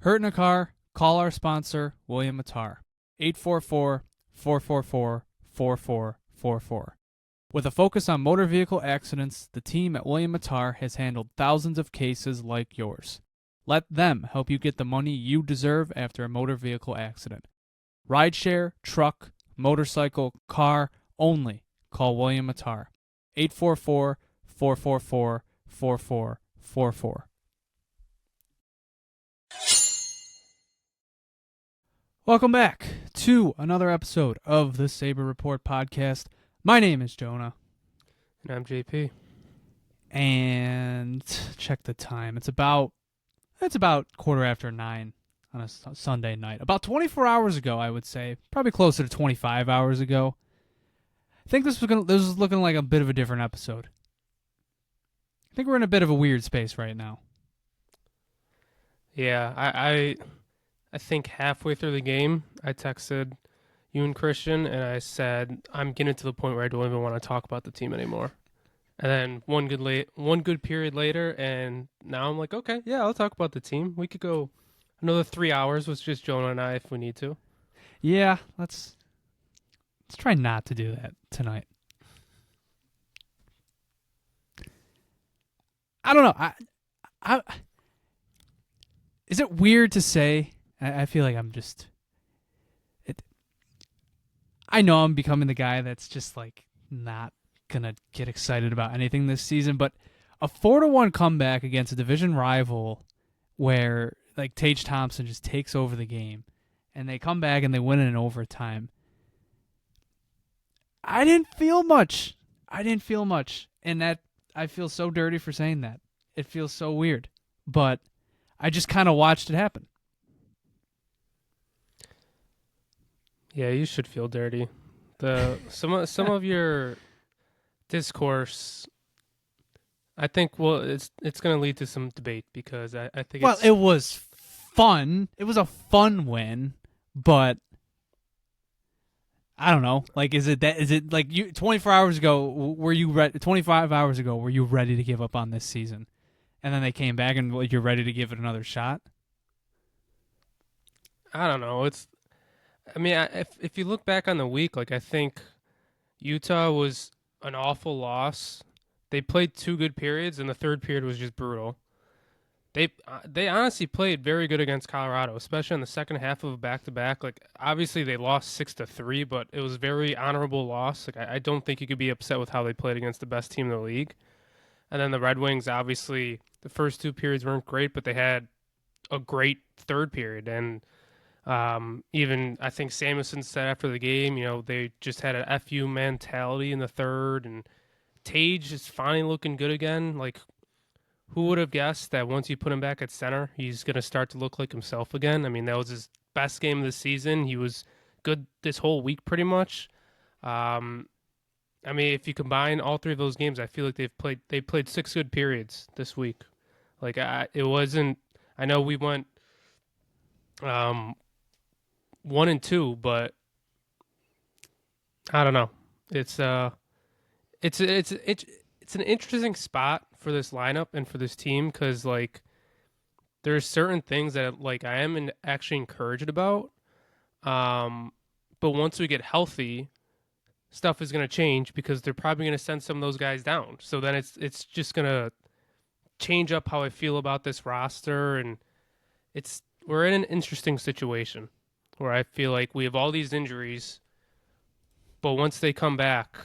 Hurt in a car? Call our sponsor, William Matar. 844-444-4444. With a focus on motor vehicle accidents, the team at William Matar has handled thousands of cases like yours. Let them help you get the money you deserve after a motor vehicle accident. Rideshare, truck, motorcycle, car, only call William Matar. 844-444-4444. Welcome back to another episode of the Sabre Report podcast. My name is Jonah. And I'm JP. And check the time. It's about 9:15 on a Sunday night. About 24 hours ago, I would say. Probably closer to 25 hours ago. I think this was looking like a bit of a different episode. I think we're in a bit of a weird space right now. Yeah, I think halfway through the game, I texted you and Christian, and I said, I'm getting to the point where I don't even want to talk about the team anymore. And then one good period later, and now I'm like, okay, yeah, I'll talk about the team. We could go another 3 hours with just Jonah and I if we need to. Yeah, let's try not to do that tonight. I don't know. I is it weird to say? I feel like I'm just. I know I'm becoming the guy that's just like not gonna get excited about anything this season, but a 4-1 comeback against a division rival, where like Tage Thompson just takes over the game, and they come back and they win in overtime. I didn't feel much, and that I feel so dirty for saying that. It feels so weird, but I just kind of watched it happen. Yeah, you should feel dirty. Some of your discourse, I think, it's going to lead to some debate because I think it was fun. It was a fun win, but I don't know. Like, is it like you 24 hours ago? Were you 25 hours ago? Were you ready to give up on this season? And then they came back and you're ready to give it another shot? I don't know. If you look back on the week, like I think Utah was an awful loss. They played 2 good periods, and the third period was just brutal. They honestly played very good against Colorado, especially in the second half of a back-to-back. Like obviously they lost 6-3, but it was a very honorable loss. Like I don't think you could be upset with how they played against the best team in the league. And then the Red Wings, obviously the first 2 periods weren't great, but they had a great third period. And even I think Samuelson said after the game, they just had an FU mentality in the third, and Tage is finally looking good again. Like, who would have guessed that once you put him back at center, he's going to start to look like himself again? I mean, that was his best game of the season. He was good this whole week pretty much. If you combine all 3 of those games, I feel like they played 6 good periods this week. Like, it wasn't. I know we went 1-2, but I don't know. It's an interesting spot for this lineup and for this team because like there's certain things that like I am actually encouraged about, but once we get healthy, stuff is going to change because they're probably going to send some of those guys down. So then it's just going to change up how I feel about this roster, and we're in an interesting situation where I feel like we have all these injuries, but once they come back,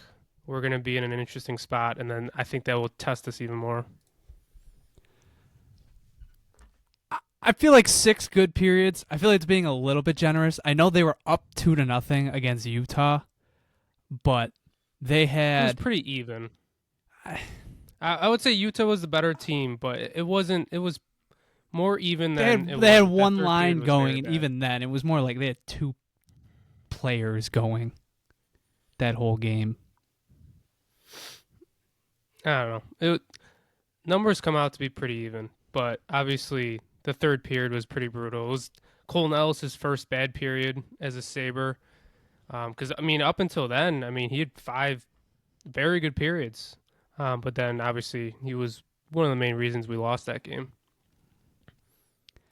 we're going to be in an interesting spot, and then I think that will test us even more. I feel like 6 good periods. I feel like it's being a little bit generous. I know they were up 2-0 against Utah, but they had... It was pretty even. I would say Utah was the better team, but it wasn't. It was more even than they had one line going, and even then, it was more like they had 2 players going that whole game. I don't know. Numbers come out to be pretty even, but obviously the third period was pretty brutal. It was Colten Ellis' first bad period as a Sabre. Because, up until then, he had 5 very good periods. But then, obviously, he was one of the main reasons we lost that game.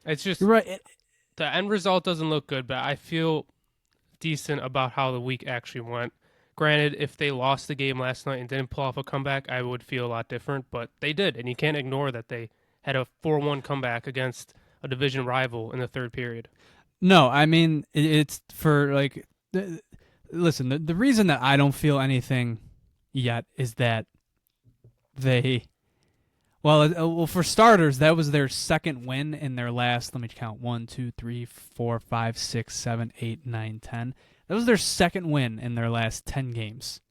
It's just You're right. the end result doesn't look good, but I feel decent about how the week actually went. Granted, if they lost the game last night and didn't pull off a comeback, I would feel a lot different, but they did, and you can't ignore that they had a 4-1 comeback against a division rival in the third period. No, I mean it's for like. Listen, the reason that I don't feel anything yet is that they. Well, for starters, that was their second win in their last. Let me count: 1, 2, 3, 4, 5, 6, 7, 8, 9, 10. That was their second win in their last 10 games.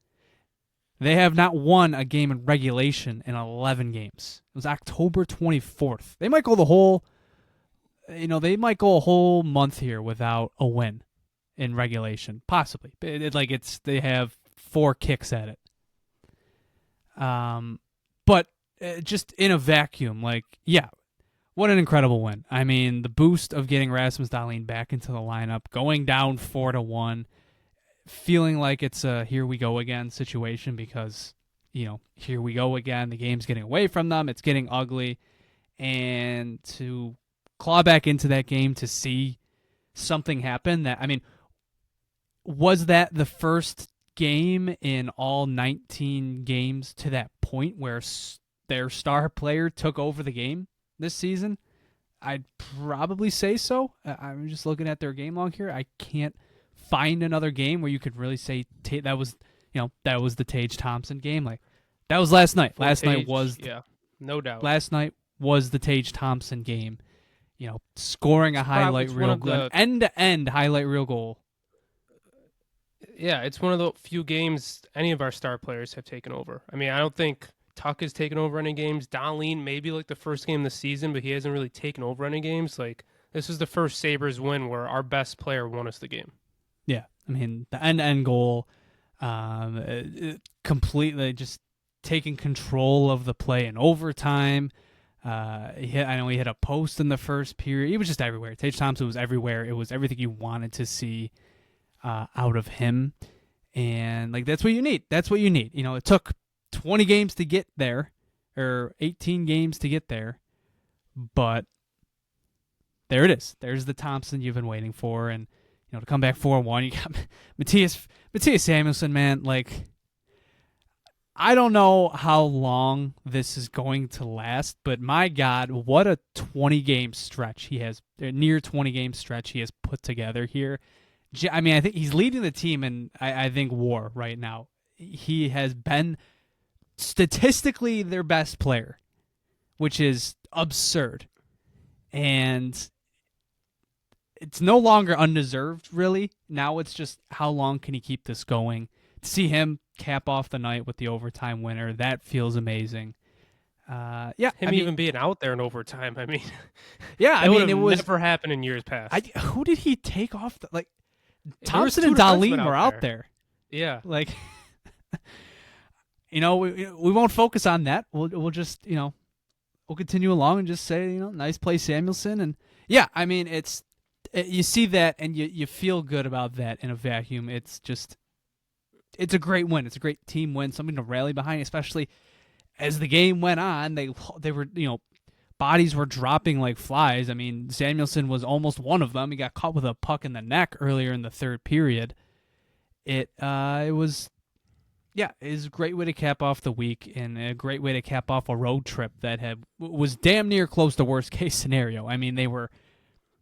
They have not won a game in regulation in 11 games. It was October 24th. They might go the whole. They might go a whole month here without a win in regulation, possibly. They have 4 kicks at it. But just in a vacuum, what an incredible win. I mean, the boost of getting Rasmus Dahlin back into the lineup, going down 4-1, feeling like it's a here we go again situation because, here we go again. The game's getting away from them. It's getting ugly. And to claw back into that game to see something happen was that the first game in all 19 games to that point where their star player took over the game this season? I'd probably say so. I'm just looking at their game log here. I can't find another game where you could really say that was the Tage Thompson game. Like that was last night. No doubt. Last night was the Tage Thompson game. Scoring a highlight reel goal, end-to-end highlight reel goal. Yeah, it's one of the few games any of our star players have taken over. I mean, I don't think Tuch has taken over any games. Dahlin maybe like the first game of the season, but he hasn't really taken over any games. Like this is the first Sabres win where our best player won us the game. Yeah, I mean the end-to-end goal, completely just taking control of the play in overtime. He hit a post in the first period. He was just everywhere. Tage Thompson was everywhere. It was everything you wanted to see out of him, and that's what you need. That's what you need. It took 20 games to get there, or 18 games to get there, but there it is. There's the Thompson you've been waiting for, and to come back 4-1. You got Matthias Samuelsson, man. I don't know how long this is going to last, but my God, what a 20-game stretch he has, near 20-game stretch he has put together here. I mean, I think he's leading the team in, I think, WAR right now. He has been statistically their best player, which is absurd. And it's no longer undeserved, really. Now it's just how long can he keep this going? To see him cap off the night with the overtime winner, that feels amazing. Even being out there in overtime, I mean, it was never happened in years past. Who did he take off? Thompson and Dahlin were out there. Yeah, we won't focus on that. We'll just we'll continue along and just say nice play Samuelsson, and I mean you see that and you feel good about that in a vacuum. It's a great win. It's a great team win, something to rally behind, especially as the game went on. They were, bodies were dropping like flies. I mean, Samuelsson was almost one of them. He got caught with a puck in the neck earlier in the third period. It was a great way to cap off the week and a great way to cap off a road trip that was damn near close to worst case scenario. I mean, they were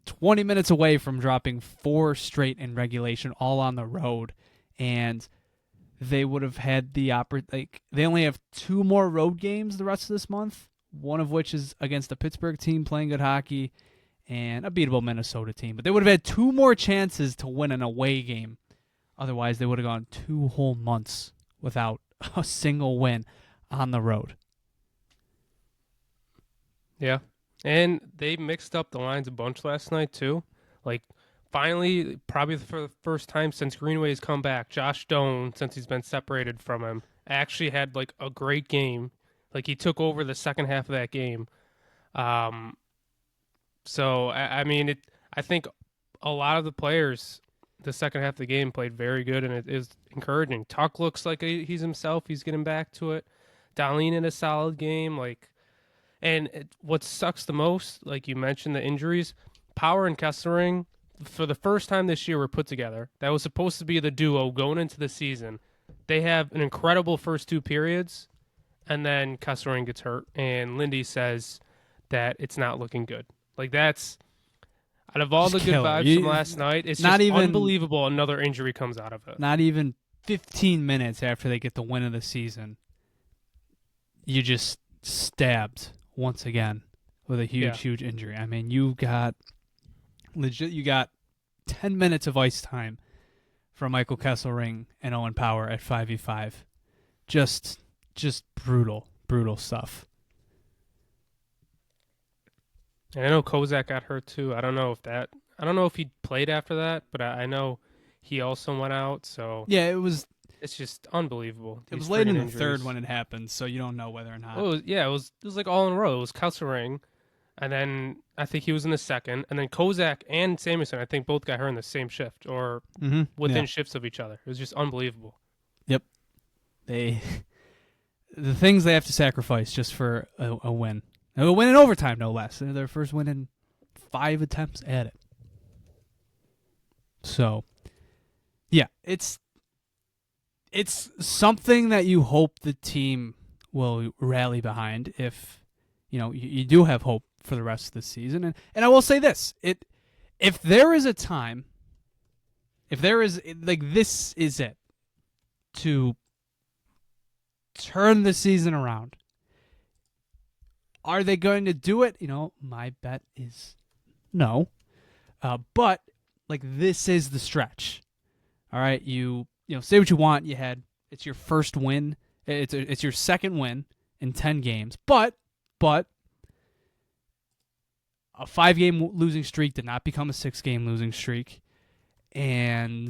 20 minutes away from dropping 4 straight in regulation, all on the road, and they would have had the they only have 2 more road games the rest of this month, one of which is against a Pittsburgh team playing good hockey and a beatable Minnesota team. But they would have had 2 more chances to win an away game. Otherwise, they would have gone 2 whole months without a single win on the road. Yeah. And they mixed up the lines a bunch last night, too. Finally, probably for the first time since Greenway's come back, Josh Doan, since he's been separated from him, actually had a great game. He took over the second half of that game. So I mean, I think a lot of the players the second half of the game played very good, and it is encouraging. Tuch looks like he's himself. He's getting back to it. Dahlin in a solid game. And what sucks the most, like you mentioned, the injuries. Power and Kesselring, for the first time this year, were put together. That was supposed to be the duo going into the season. They have an incredible first 2 periods, and then Kesselring gets hurt, and Lindy says that it's not looking good. Like, that's out of all Just the good killer. vibes from last night, it's not just even- unbelievable another injury comes out of it. Not even 15 minutes after they get the win of the season, you just stabbed once again with a huge injury. I mean, you got 10 minutes of ice time from Michael Kesselring and Owen Power at 5v5. Just brutal stuff. And I know Kozak got hurt too. I don't know if he played after that, but I know he also went out. So Yeah, it's just unbelievable. it was these late in friggin' the injuries. third when it happened, so you don't know whether or not. Well, it was like all in a row. It was Kesselring, and then I think he was in the second, and then Kozak and Samuelson, I think both got hurt in the same shift or within shifts of each other. It was just unbelievable. Yep. The things they have to sacrifice just for a win. A win in overtime, no less. Their first win in 5 attempts at it. So, yeah, it's something that you hope the team will rally behind if, you do have hope for the rest of the season. And I will say this. If there is a time, this is it, to turn the season around. Are they going to do it? My bet is no. But this is the stretch. All right, you say what you want. It's your first win. It's your second win in 10 games. But a 5-game losing streak did not become a 6-game losing streak, and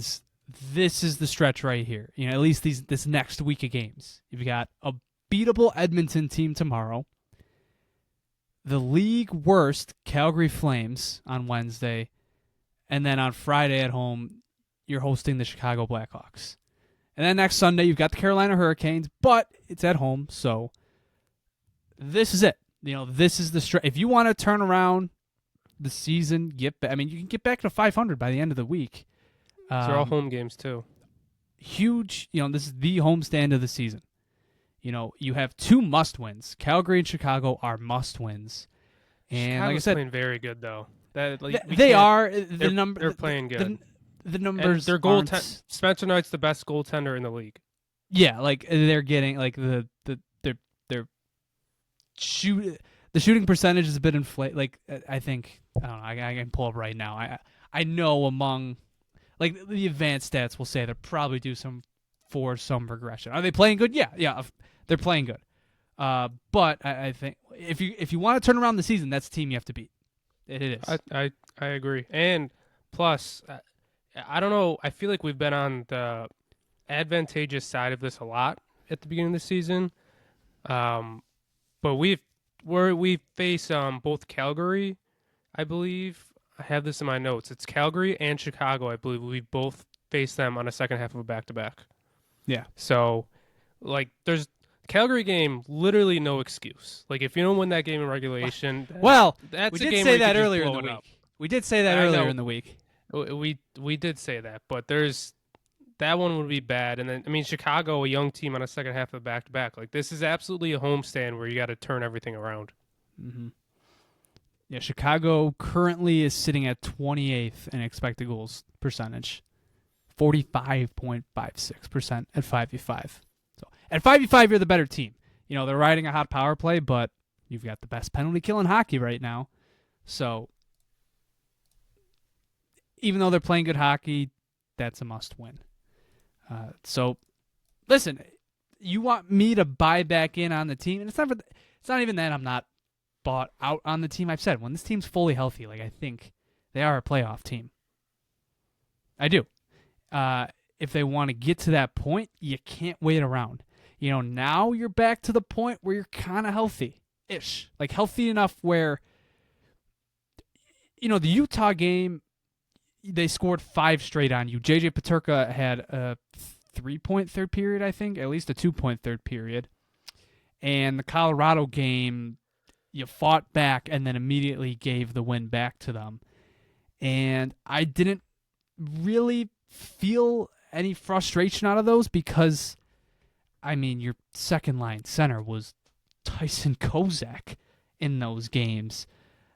this is the stretch right here. At least this next week of games. You've got a beatable Edmonton team tomorrow. The league worst Calgary Flames on Wednesday, and then on Friday at home, you're hosting the Chicago Blackhawks. And then next Sunday, you've got the Carolina Hurricanes, but it's at home, so this is it. This is the stretch. If you want to turn around the season, you can get back to 500 by the end of the week. These are all home games, too. Huge, this is the homestand of the season. You have 2 must-wins. Calgary and Chicago are must-wins. And Chicago's like I said, playing very good, though. They're playing good. The numbers and their Spencer Knight's the best goaltender in the league. Yeah, they're getting the shooting percentage is a bit inflated. I think I don't know. I can pull up right now. I know among the advanced stats will say they're probably due some regression. Are they playing good? Yeah, they're playing good. But I think if you want to turn around the season, that's the team you have to beat. It is. I agree. And plus, I don't know. I feel like we've been on the advantageous side of this a lot at the beginning of the season. But we face both Calgary, I believe. I have this in my notes. It's Calgary and Chicago. I believe we both face them on a second half of a back-to-back. Yeah. So, there's Calgary game, literally no excuse. If you don't win that game in regulation, we that's a did game say where that you earlier in blow the it week. up. We did say that earlier in the week. We did say that, but that one would be bad. And then Chicago, a young team on a second half of a back-to-back. This is absolutely a homestand where you got to turn everything around. Mm-hmm. Yeah, Chicago currently is sitting at 28th in expected goals percentage, 45.56% at 5v5. So at 5v5, you're the better team. They're riding a hot power play, but you've got the best penalty kill in hockey right now. So even though they're playing good hockey, that's a must-win. So listen, you want me to buy back in on the team, and it's not even that I'm not bought out on the team. I've said when this team's fully healthy, I think they are a playoff team. I do. If they want to get to that point, you can't wait around. Now you're back to the point where you're kind of healthy-ish. Healthy enough where, the Utah game, they scored 5 straight on you. JJ Peterka had a 3-point third period, I think, at least a 2-point third period. And the Colorado game, you fought back and then immediately gave the win back to them. And I didn't really feel any frustration out of those because, I mean, your second line center was Tyson Kozak in those games.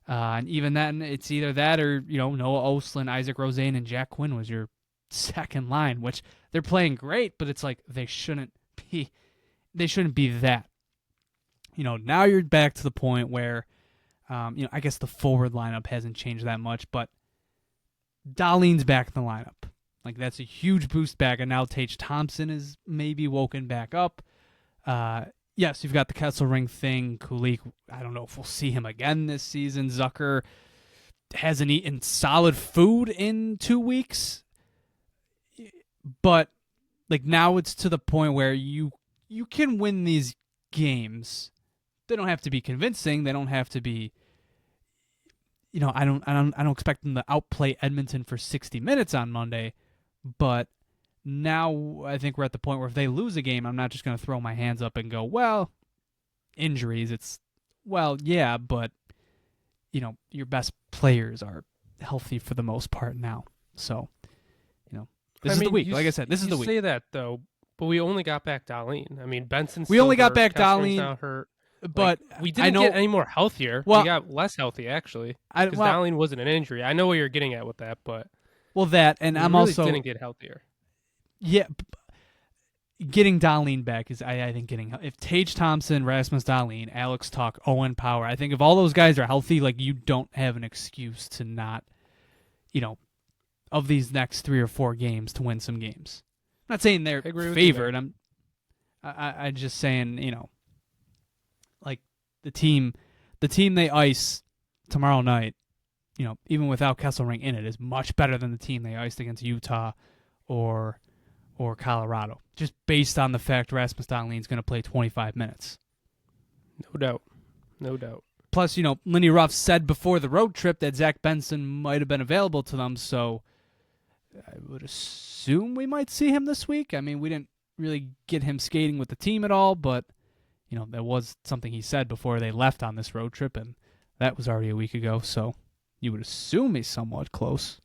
And even then, it's either that or, Noah Ostlund, Isak Rosen, and Jack Quinn was your second line, which they're playing great, but it's like they shouldn't be that. Now you're back to the point where, I guess the forward lineup hasn't changed that much, but Dahlin's back in the lineup. Like, that's a huge boost back, and now Tage Thompson is maybe woken back up. Yes, you've got the Kesselring thing. Kulik, I don't know if we'll see him again this season. Zucker hasn't eaten solid food in 2 weeks. But, like, now it's to the point where you can win these games. They don't have to be convincing. They don't have to be, I don't expect them to outplay Edmonton for 60 minutes on Monday. But now I think we're at the point where if they lose a game, I'm not just going to throw my hands up and go, well, injuries. It's, well, yeah, but, your best players are healthy for the most part now. So, this is the week. Like I said, this is the week. You say that, though, but we only got back Dahlin. I mean, Benson's We only got back Kessering's now hurt. But we didn't get any more healthier. Well, we got less healthy, actually. Because Dahlin wasn't an injury. I know what you're getting at with that, but... Well, that, and I'm really also... didn't get healthier. Yeah, getting Dahlin back is, I think, if Tage Thompson, Rasmus Dahlin, Alex Tuch, Owen Power, I think if all those guys are healthy, like, you don't have an excuse to not, of these next 3 or 4 games to win some games. I'm not saying they're favored. I'm just saying, like the team they ice tomorrow night, even without Kesselring in it, is much better than the team they iced against Utah or Colorado, just based on the fact Rasmus Dahlin is going to play 25 minutes. No doubt. Plus, Lindy Ruff said before the road trip that Zach Benson might have been available to them, so I would assume we might see him this week. I mean, we didn't really get him skating with the team at all, but, that was something he said before they left on this road trip, and that was already a week ago, so you would assume he's somewhat close.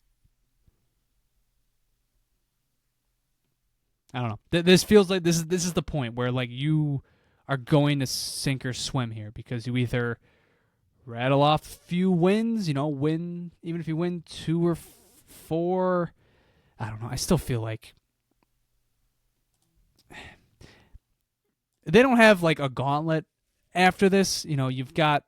I don't know. This feels like this is the point where, like, you are going to sink or swim here because you either rattle off a few wins, win, even if you win 2 or 4. I don't know. I still feel like they don't have, like, a gauntlet after this. You've got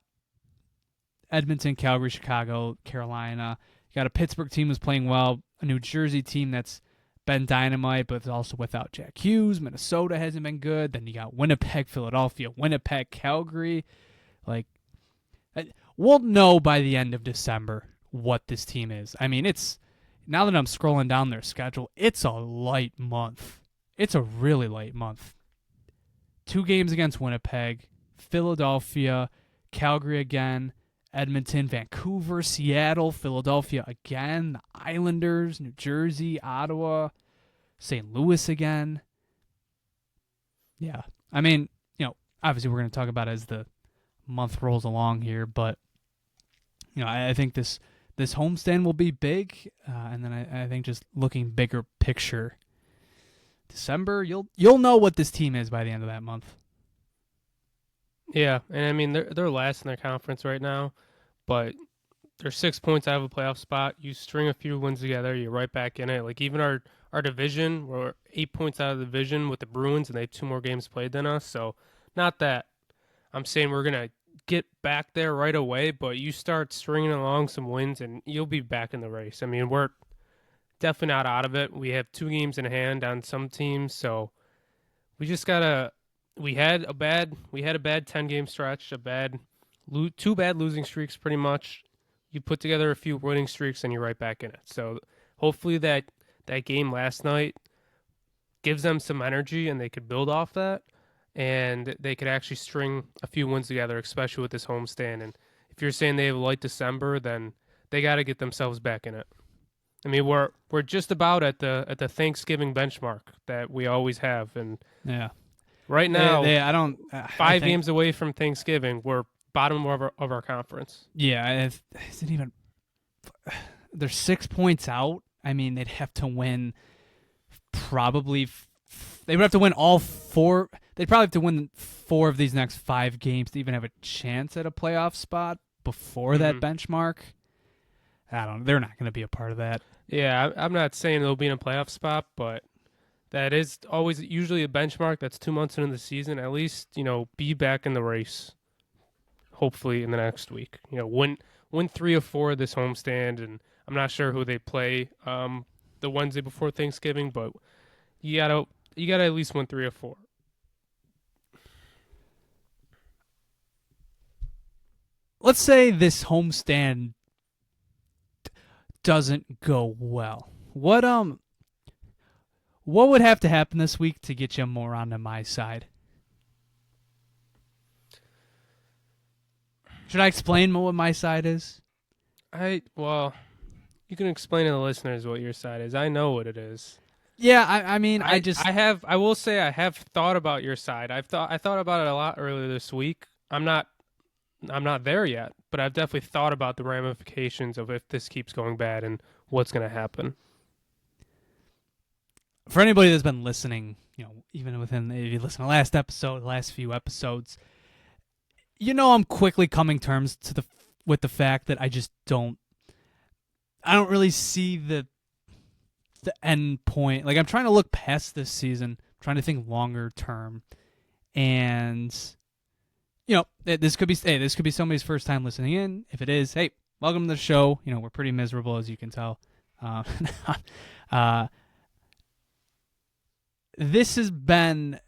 Edmonton, Calgary, Chicago, Carolina. You got a Pittsburgh team that's playing well, a New Jersey team that's been dynamite, but it's also without Jack Hughes. Minnesota hasn't been good. Then you got Winnipeg, Philadelphia, Winnipeg, Calgary. Like, we'll know by the end of December what this team is. I mean, now that I'm scrolling down their schedule, it's a light month. It's a really light month. 2 games against Winnipeg, Philadelphia, Calgary again, Edmonton, Vancouver, Seattle, Philadelphia again, the Islanders, New Jersey, Ottawa, St. Louis again. Yeah. I mean, obviously we're going to talk about it as the month rolls along here, but, I think this homestand will be big, and then I think just looking bigger picture, December, you'll know what this team is by the end of that month. Yeah, and I mean they're last in their conference right now, but they're 6 points out of a playoff spot. You string a few wins together, you're right back in it. Like, even our division, we're 8 points out of the division with the Bruins, and they have 2 more games played than us. So, not that I'm saying we're gonna get back there right away, but you start stringing along some wins, and you'll be back in the race. I mean, we're definitely not out of it. We have 2 games in hand on some teams, so we just gotta. We had a bad 10-game stretch, 2 bad losing streaks pretty much. You put together a few winning streaks and you're right back in it. So hopefully that game last night gives them some energy and they could build off that and they could actually string a few wins together, especially with this homestand. And if you're saying they have a light December, then they got to get themselves back in it. I mean, we're just about at the Thanksgiving benchmark that we always have, and yeah. Right now, I don't. 5 games away from Thanksgiving, we're bottom of our conference. Yeah, isn't even. They're 6 points out. I mean, they'd have to win. Probably, they would have to win all 4. They'd probably have to win 4 of these next 5 games to even have a chance at a playoff spot before that benchmark. I don't know. They're not going to be a part of that. Yeah, I'm not saying they'll be in a playoff spot, but that is always usually a benchmark. That's 2 months into the season. At least, be back in the race, hopefully, in the next week. Win 3 of 4 this homestand, and I'm not sure who they play the Wednesday before Thanksgiving, but you gotta at least win 3 of 4. Let's say this homestand doesn't go well. What would have to happen this week to get you more onto my side? Should I explain what my side is? Well, you can explain to the listeners what your side is. I know what it is. Yeah, I mean, I will say I have thought about your side. I thought about it a lot earlier this week. I'm not there yet, but I've definitely thought about the ramifications of if this keeps going bad and what's going to happen. For anybody that's been listening, even if you listen to the last episode, the last few episodes, I'm quickly coming terms with the fact that I don't really see the end point. Like, I'm trying to look past this season, trying to think longer term, and this could be somebody's first time listening in. If it is, hey, welcome to the show. We're pretty miserable, as you can tell. This has been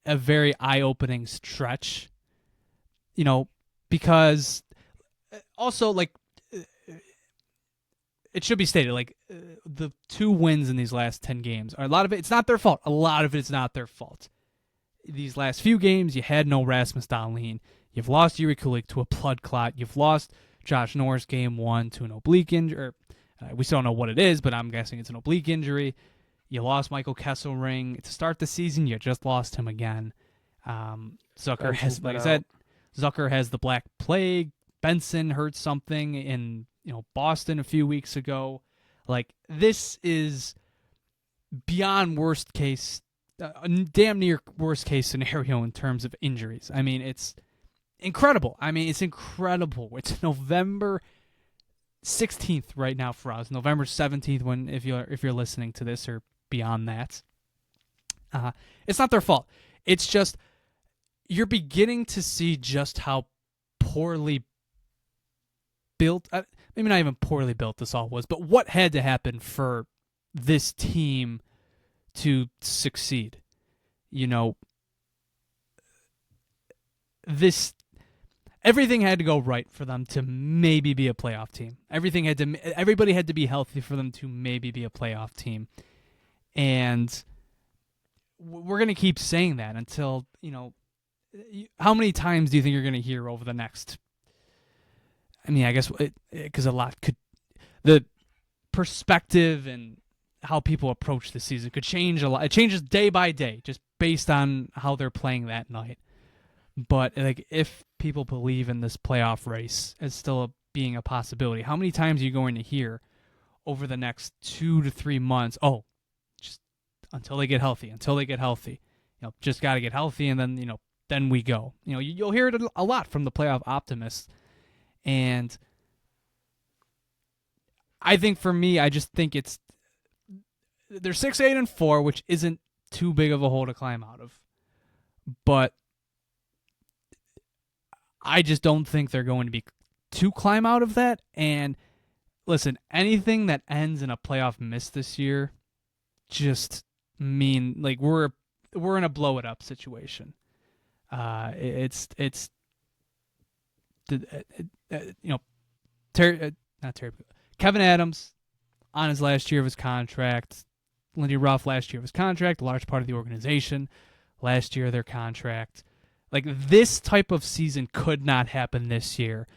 a very eye-opening stretch, because also, like, it should be stated, like, the 2 wins in these last 10 games are a lot of it's not their fault. A lot of it's not their fault. These last few games, you had no Rasmus Dahlin. You've lost Yuri Kulik to a blood clot. You've lost Josh Norris game 1 to an oblique injury. We still don't know what it is, but I'm guessing it's an oblique injury. You lost Michael Kesselring to start the season. You just lost him again. Zucker has, like I said, Zucker has the Black Plague. Benson hurt something in Boston a few weeks ago. Like, this is beyond worst case, damn near worst case scenario in terms of injuries. I mean, it's incredible. It's November 16th right now for us. November 17th if you're listening to this, or beyond that. It's not their fault. It's just you're beginning to see just how poorly built, maybe not even poorly built this all was, but what had to happen for this team to succeed. Everything had to go right for them to maybe be a playoff team. Everybody had to be healthy for them to maybe be a playoff team. And we're going to keep saying that until, how many times do you think you're going to hear over the next, I guess, because the perspective and how people approach the season could change a lot. It changes day by day, just based on how they're playing that night. But, like, if people believe in this playoff race as still being a possibility, how many times are you going to hear over the next 2 to 3 months, just until they get healthy, just got to get healthy, and then, then we go. You'll hear it a lot from the playoff optimists. And I think for me, I just think they're 6-8-4, which isn't too big of a hole to climb out of. But I just don't think they're going to be to climb out of that. And listen, anything that ends in a playoff miss this year just mean, like, we're in a blow it up situation. It's not Terry, Kevin Adams on his last year of his contract, Lindy Ruff last year of his contract, a large part of the organization last year of their contract. Like, this type of season could not happen this year.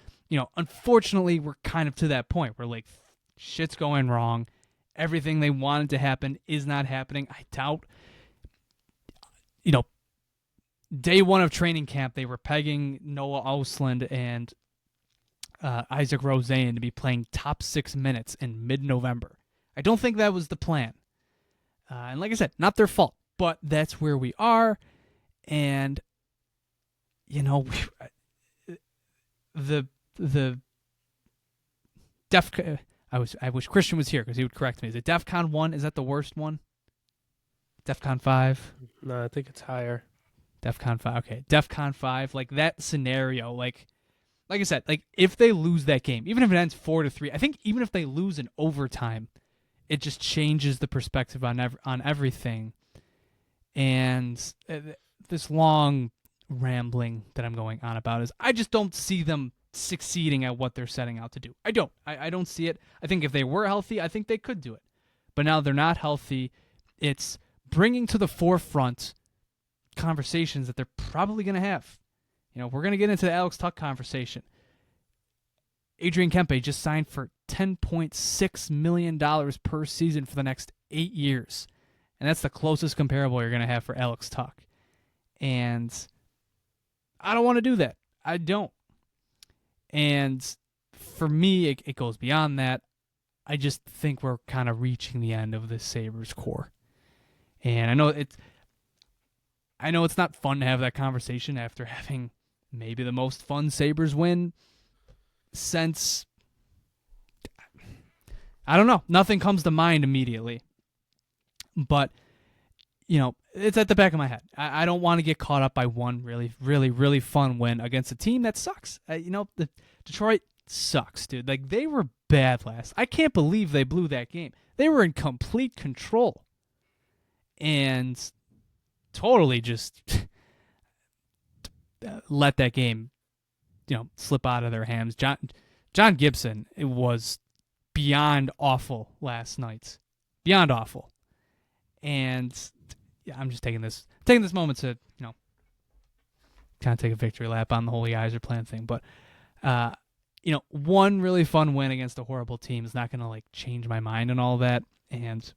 Unfortunately, we're kind of to that point where, like, shit's going wrong. Everything they wanted to happen is not happening. I doubt, day one of training camp, they were pegging Noah Ostlund and Isak Rosen to be playing top 6 minutes in mid-November. I don't think that was the plan. And like I said, not their fault, but that's where we are. And, the I wish Christian was here because he would correct me. Is it DEFCON 1? Is that the worst one? DEFCON 5? No, I think it's higher. DEFCON 5. Okay, DEFCON 5. Like that scenario, like I said, like if they lose that game, even if it ends 4-3, I think even if they lose in overtime, it just changes the perspective on everything. And this long rambling that I'm going on about is I just don't see them succeeding at what they're setting out to do. I don't. I don't see it. I think if they were healthy, I think they could do it. But now they're not healthy. It's bringing to the forefront conversations that they're probably going to have. We're going to get into the Alex Tuch conversation. Adrian Kempe just signed for $10.6 million per season for the next 8 years. And that's the closest comparable you're going to have for Alex Tuch. And I don't want to do that. I don't. And for me, it goes beyond that. I just think we're kind of reaching the end of this Sabres core. And I know it's not fun to have that conversation after having maybe the most fun Sabres win since, I don't know. Nothing comes to mind immediately. But, it's at the back of my head. I don't want to get caught up by one really, really, really fun win against a team that sucks. The Detroit sucks, dude. Like, they were bad last. I can't believe they blew that game. They were in complete control. And totally just let that game, slip out of their hands. John Gibson, it was beyond awful last night. Beyond awful. And yeah, I'm just taking this moment to, kind of take a victory lap on the Holy Eyes are playing thing. But, one really fun win against a horrible team is not going to change my mind and all that. And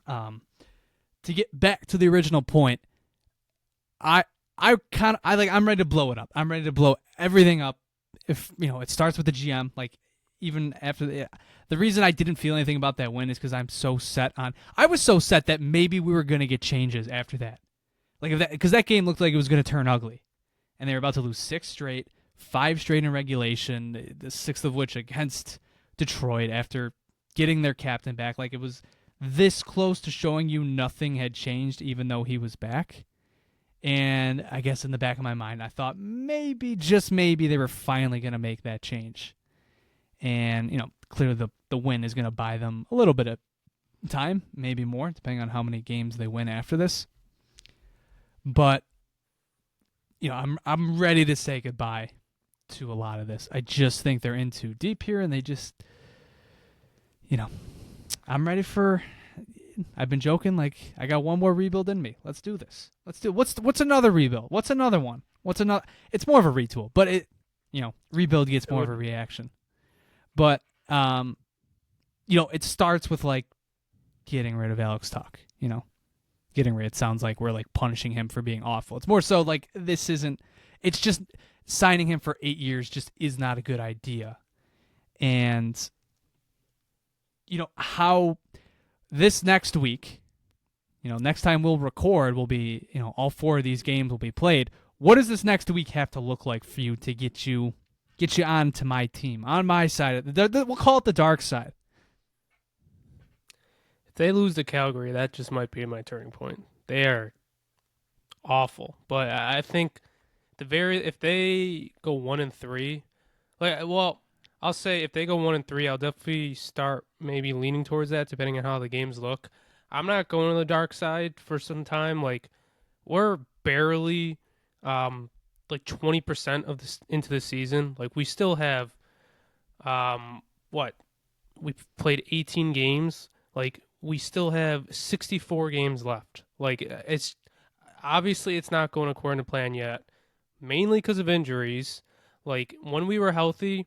to get back to the original point, I'm ready to blow it up. I'm ready to blow everything up. If it starts with the GM, even after the reason I didn't feel anything about that win is because I was so set that maybe we were going to get changes after that. Because that game looked like it was going to turn ugly. And they were about to lose 6 straight, 5 straight in regulation, the 6th of which against Detroit after getting their captain back. It was this close to showing you nothing had changed even though he was back. And I guess in the back of my mind, I thought maybe, just maybe, they were finally going to make that change. And, clearly the win is going to buy them a little bit of time, maybe more, depending on how many games they win after this. But, I'm ready to say goodbye to a lot of this. I just think they're in too deep here, and they just, I'm ready for. I've been joking, I got one more rebuild in me. Let's do this. What's another rebuild? What's another one? What's another? It's more of a retool, but rebuild gets more of a reaction. But it starts with getting rid of Alex Tuch. Getting rid. It sounds like we're punishing him for being awful. It's more so this isn't. It's just signing him for 8 years just is not a good idea, and how. This next week, next time we'll record will be, all 4 of these games will be played. What does this next week have to look like for you to get you onto my team, on my side? We'll call it the dark side. If they lose to Calgary, that just might be my turning point. They are awful, but I think if they go 1-3, I'll say if they go 1-3, I'll definitely start maybe leaning towards that, depending on how the games look. I'm not going to the dark side for some time. We're barely 20% of this into the season. We still have we've played 18 games. We still have 64 games left. It's obviously it's not going according to plan yet, mainly because of injuries. When we were healthy,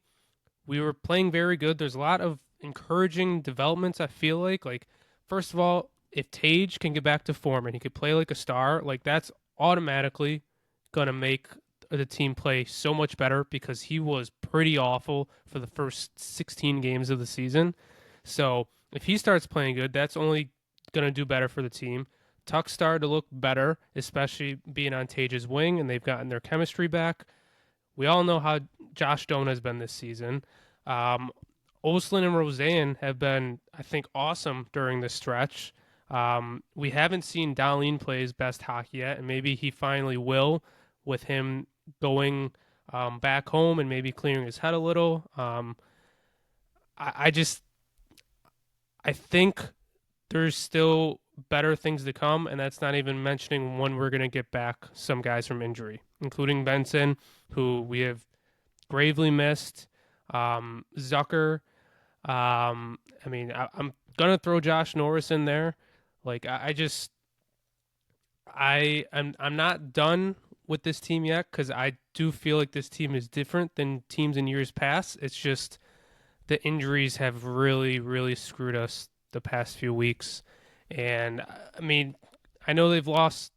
we were playing very good. There's a lot of encouraging developments, I feel like. First of all, if Tage can get back to form and he could play like a star, that's automatically going to make the team play so much better because he was pretty awful for the first 16 games of the season. So if he starts playing good, that's only going to do better for the team. Tuch started to look better, especially being on Tage's wing, and they've gotten their chemistry back. We all know how Josh Doan has been this season. Ostlund and Rosén have been, I think, awesome during this stretch. We haven't seen Dahlin play his best hockey yet, and maybe he finally will with him going back home and maybe clearing his head a little. I think there's still better things to come, and that's not even mentioning when we're going to get back some guys from injury, including Benson, who we have gravely missed, Zucker. I'm going to throw Josh Norris in there. Like, I'm not done with this team yet because I do feel like this team is different than teams in years past. It's just the injuries have really, really screwed us the past few weeks. And, I mean, I know they've lost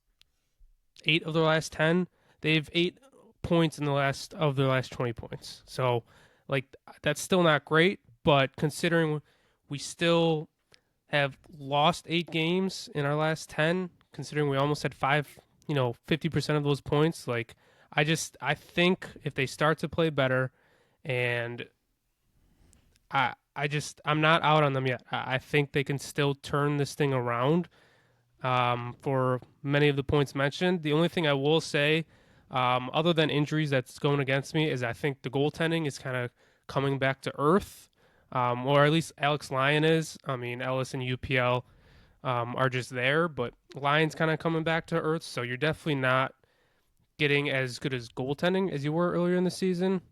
8 of their last 10. They have 8 points in their last 20 points. So, like, that's still not great. But considering we still have lost 8 games in our last 10, considering we almost had 50% of those points, like, I think if they start to play better, and I'm not out on them yet. I think they can still turn this thing around for many of the points mentioned. The only thing I will say, other than injuries that's going against me, is I think the goaltending is kind of coming back to earth, or at least Alex Lyon is. I mean, Ellis and UPL are just there, but Lyon's kind of coming back to earth, so you're definitely not getting as good as goaltending as you were earlier in the season.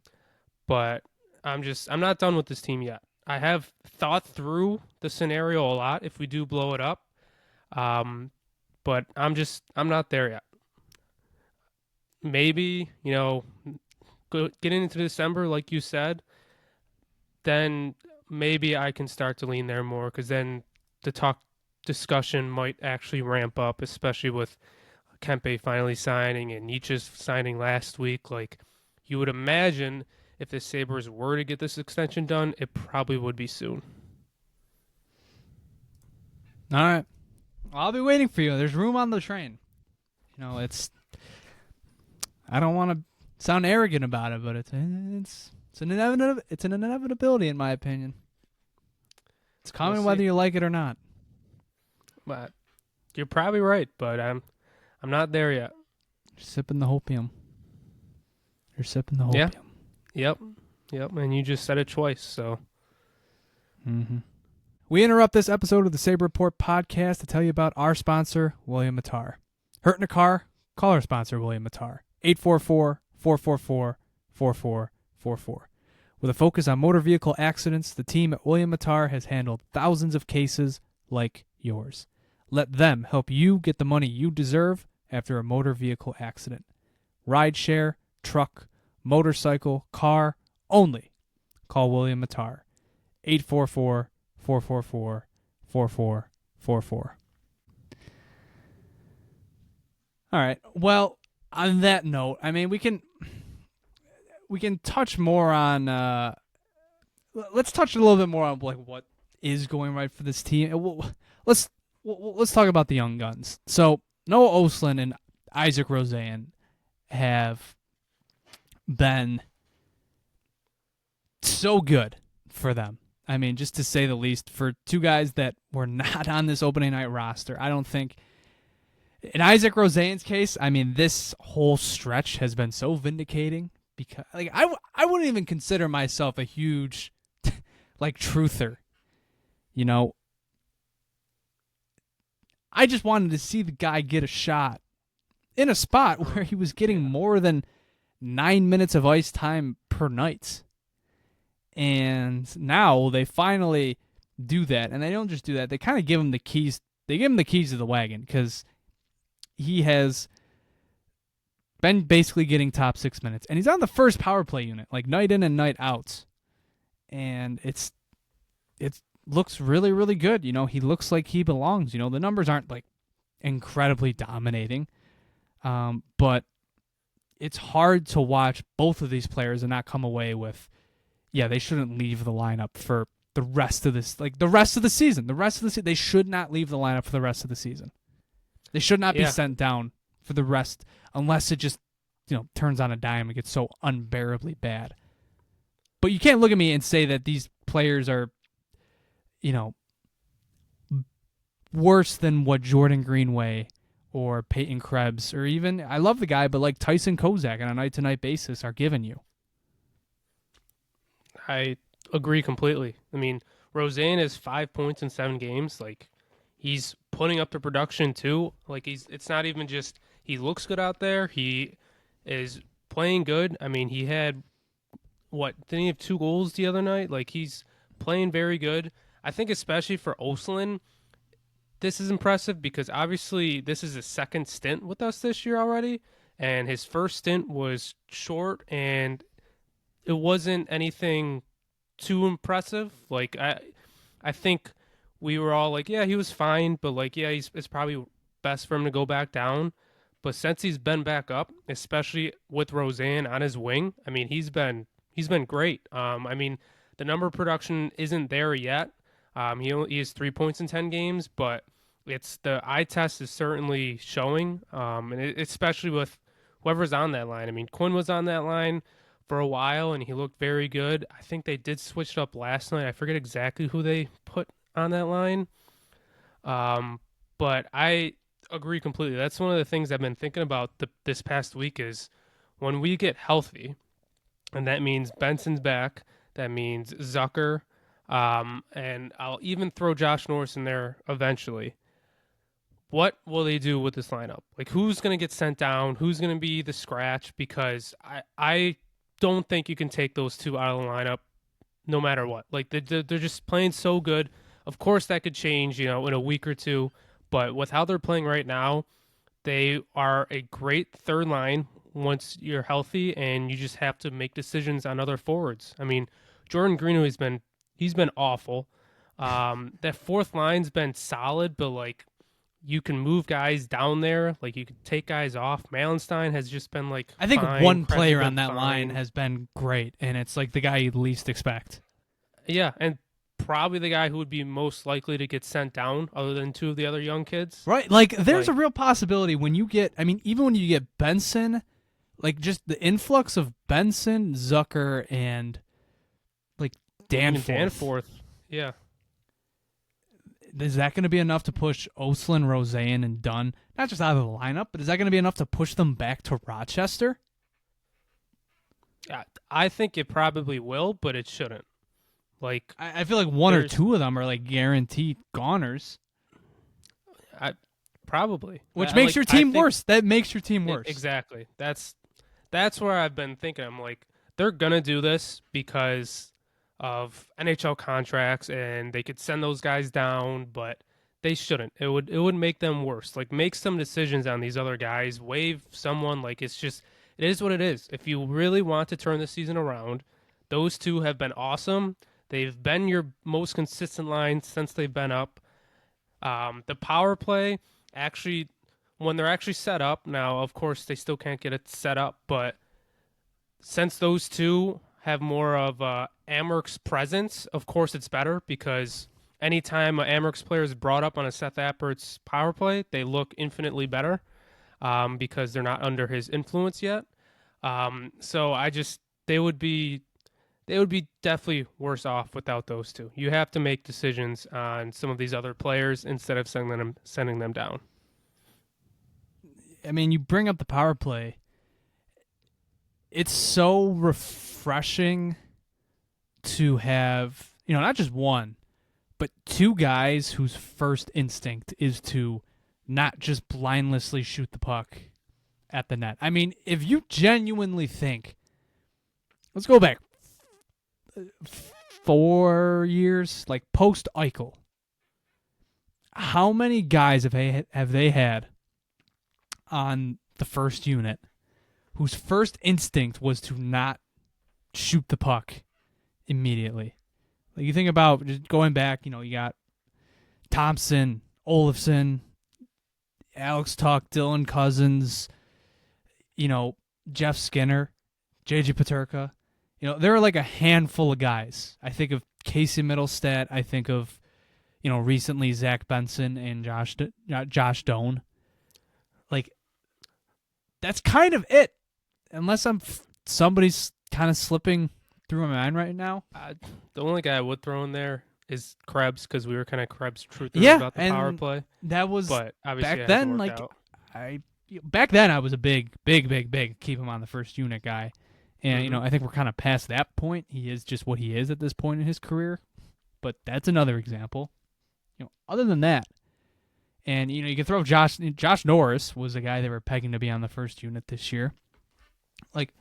But I'm not done with this team yet. I have thought through the scenario a lot if we do blow it up. But I'm not there yet. Maybe, getting into December, like you said, then maybe I can start to lean there more, because then the discussion might actually ramp up, especially with Kempe finally signing and Nietzsche's signing last week. Like, you would imagine if the Sabres were to get this extension done, it probably would be soon. All right. I'll be waiting for you. There's room on the train. I don't want to sound arrogant about it, but it's an inevitability in my opinion. It's coming whether you like it or not. But you're probably right, but I'm not there yet. You're sipping the hopium. Yeah. Yep, and you just said it twice, so. Mm-hmm. We interrupt this episode of the Sabre Report podcast to tell you about our sponsor, William Mattar. Hurt in a car? Call our sponsor, William Mattar. 844-444-4444. With a focus on motor vehicle accidents, the team at William Mattar has handled thousands of cases like yours. Let them help you get the money you deserve after a motor vehicle accident. Rideshare, truck, motorcycle, car, only. Call William Mattar. 844-444-4444. All right. Well, on that note, I mean, we can touch more on let's touch a little bit more on like what is going right for this team. Let's talk about the young guns. So Noah Ostlund and Isak Rosen have been so good for them. I mean, just to say the least, for two guys that were not on this opening night roster, I don't think. In Isak Rosen's case, I mean, this whole stretch has been so vindicating because, like, I wouldn't even consider myself a huge, like, truther. I just wanted to see the guy get a shot in a spot where he was getting more than 9 minutes of ice time per night. And now they finally do that. And they don't just do that. They kind of give him the keys. They give him the keys to the wagon because he has been basically getting top 6 minutes. And he's on the first power play unit, like night in and night out. And it looks really, really good. He looks like he belongs. The numbers aren't like incredibly dominating. But it's hard to watch both of these players and not come away with, yeah, they shouldn't leave the lineup for the rest of this, like the rest of the season. They should not leave the lineup for the rest of the season. They should not be sent down for the rest unless it just, turns on a dime and gets so unbearably bad. But you can't look at me and say that these players are, worse than what Jordan Greenway or Peyton Krebs or even, I love the guy, but like Tyson Kozak on a night-to-night basis are giving you. I agree completely. I mean, Rosén has 5 points in 7 games. Like, he's putting up the production too. Like, it's not even just he looks good out there. He is playing good. I mean, he had, didn't he have 2 goals the other night? Like, he's playing very good. I think especially for Ostlund, this is impressive because obviously this is his second stint with us this year already. And his first stint was short and it wasn't anything too impressive. Like, I think we were all like, yeah, he was fine, but like, yeah, it's probably best for him to go back down. But since he's been back up, especially with Rosén on his wing, I mean, he's been great. I mean, the number of production isn't there yet. He has 3 points in 10 games, but it's the eye test is certainly showing. And especially with whoever's on that line. I mean, Quinn was on that line for a while, and he looked very good. I think they did switch it up last night. I forget exactly who they put on that line. But I agree completely. That's one of the things I've been thinking about this past week is when we get healthy, and that means Benson's back, that means Zucker, and I'll even throw Josh Norris in there eventually. What will they do with this lineup? Like, who's going to get sent down? Who's going to be the scratch? Because I don't think you can take those two out of the lineup no matter what. Like, they're just playing so good. Of course, that could change, in a week or two. But with how they're playing right now, they are a great third line once you're healthy, and you just have to make decisions on other forwards. I mean, Jordan Greenway's he's been awful. That fourth line's been solid, but like, you can move guys down there, like you can take guys off. Malenstein has just been like, I think fine. one Krebs player been on that fine. line has been great, and it's like the guy you'd least expect. Yeah, and probably the guy who would be most likely to get sent down other than 2 of the other young kids. Right, like there's a real possibility when you get, even when you get Benson, like just the influx of Benson, Zucker, and like Danforth. Yeah. Is that going to be enough to push Ostlund, Rosén, and Dunn, not just out of the lineup, but is that going to be enough to push them back to Rochester? I think it probably will, but it shouldn't. Like, I feel like one or 2 of them are like guaranteed goners. Probably. Which makes your team worse. That makes your team worse. Exactly. That's where I've been thinking. I'm like, they're going to do this because of NHL contracts, and they could send those guys down, but they shouldn't. It would make them worse. Like, make some decisions on these other guys. Waive someone. Like, it is what it is. If you really want to turn the season around, those 2 have been awesome. They've been your most consistent line since they've been up. The power play, actually, when they're actually set up, now, of course, they still can't get it set up, but since those 2 have more of Amerks presence, of course it's better because anytime an Amerks player is brought up on a Seth Appert's power play, they look infinitely better because they're not under his influence yet. So they would be definitely worse off without those 2. You have to make decisions on some of these other players instead of sending them down. I mean, you bring up the power play. It's so refreshing to have, not just one, but 2 guys whose first instinct is to not just blindlessly shoot the puck at the net. I mean, if you genuinely think, let's go back 4 years, like post Eichel, how many guys have they had on the first unit whose first instinct was to not shoot the puck immediately? Like, you think about just going back, you got Thompson, Olofsson, Alex Tuch, Dylan Cousins, Jeff Skinner, JJ Peterka. There are like a handful of guys. I think of Casey Middlestat. I think of, recently Zach Benson and Josh Doan. Like, that's kind of it. Unless somebody's kind of slipping through my mind right now. The only guy I would throw in there is Krebs, because we were kind of Krebs truthers about the power play. That was but obviously back then. Like out. back then, I was a big keep him on the first unit guy, and I think we're kind of past that point. He is just what he is at this point in his career. But that's another example. Other than that, and you can throw Josh Norris was a guy they were pegging to be on the first unit this year. Like,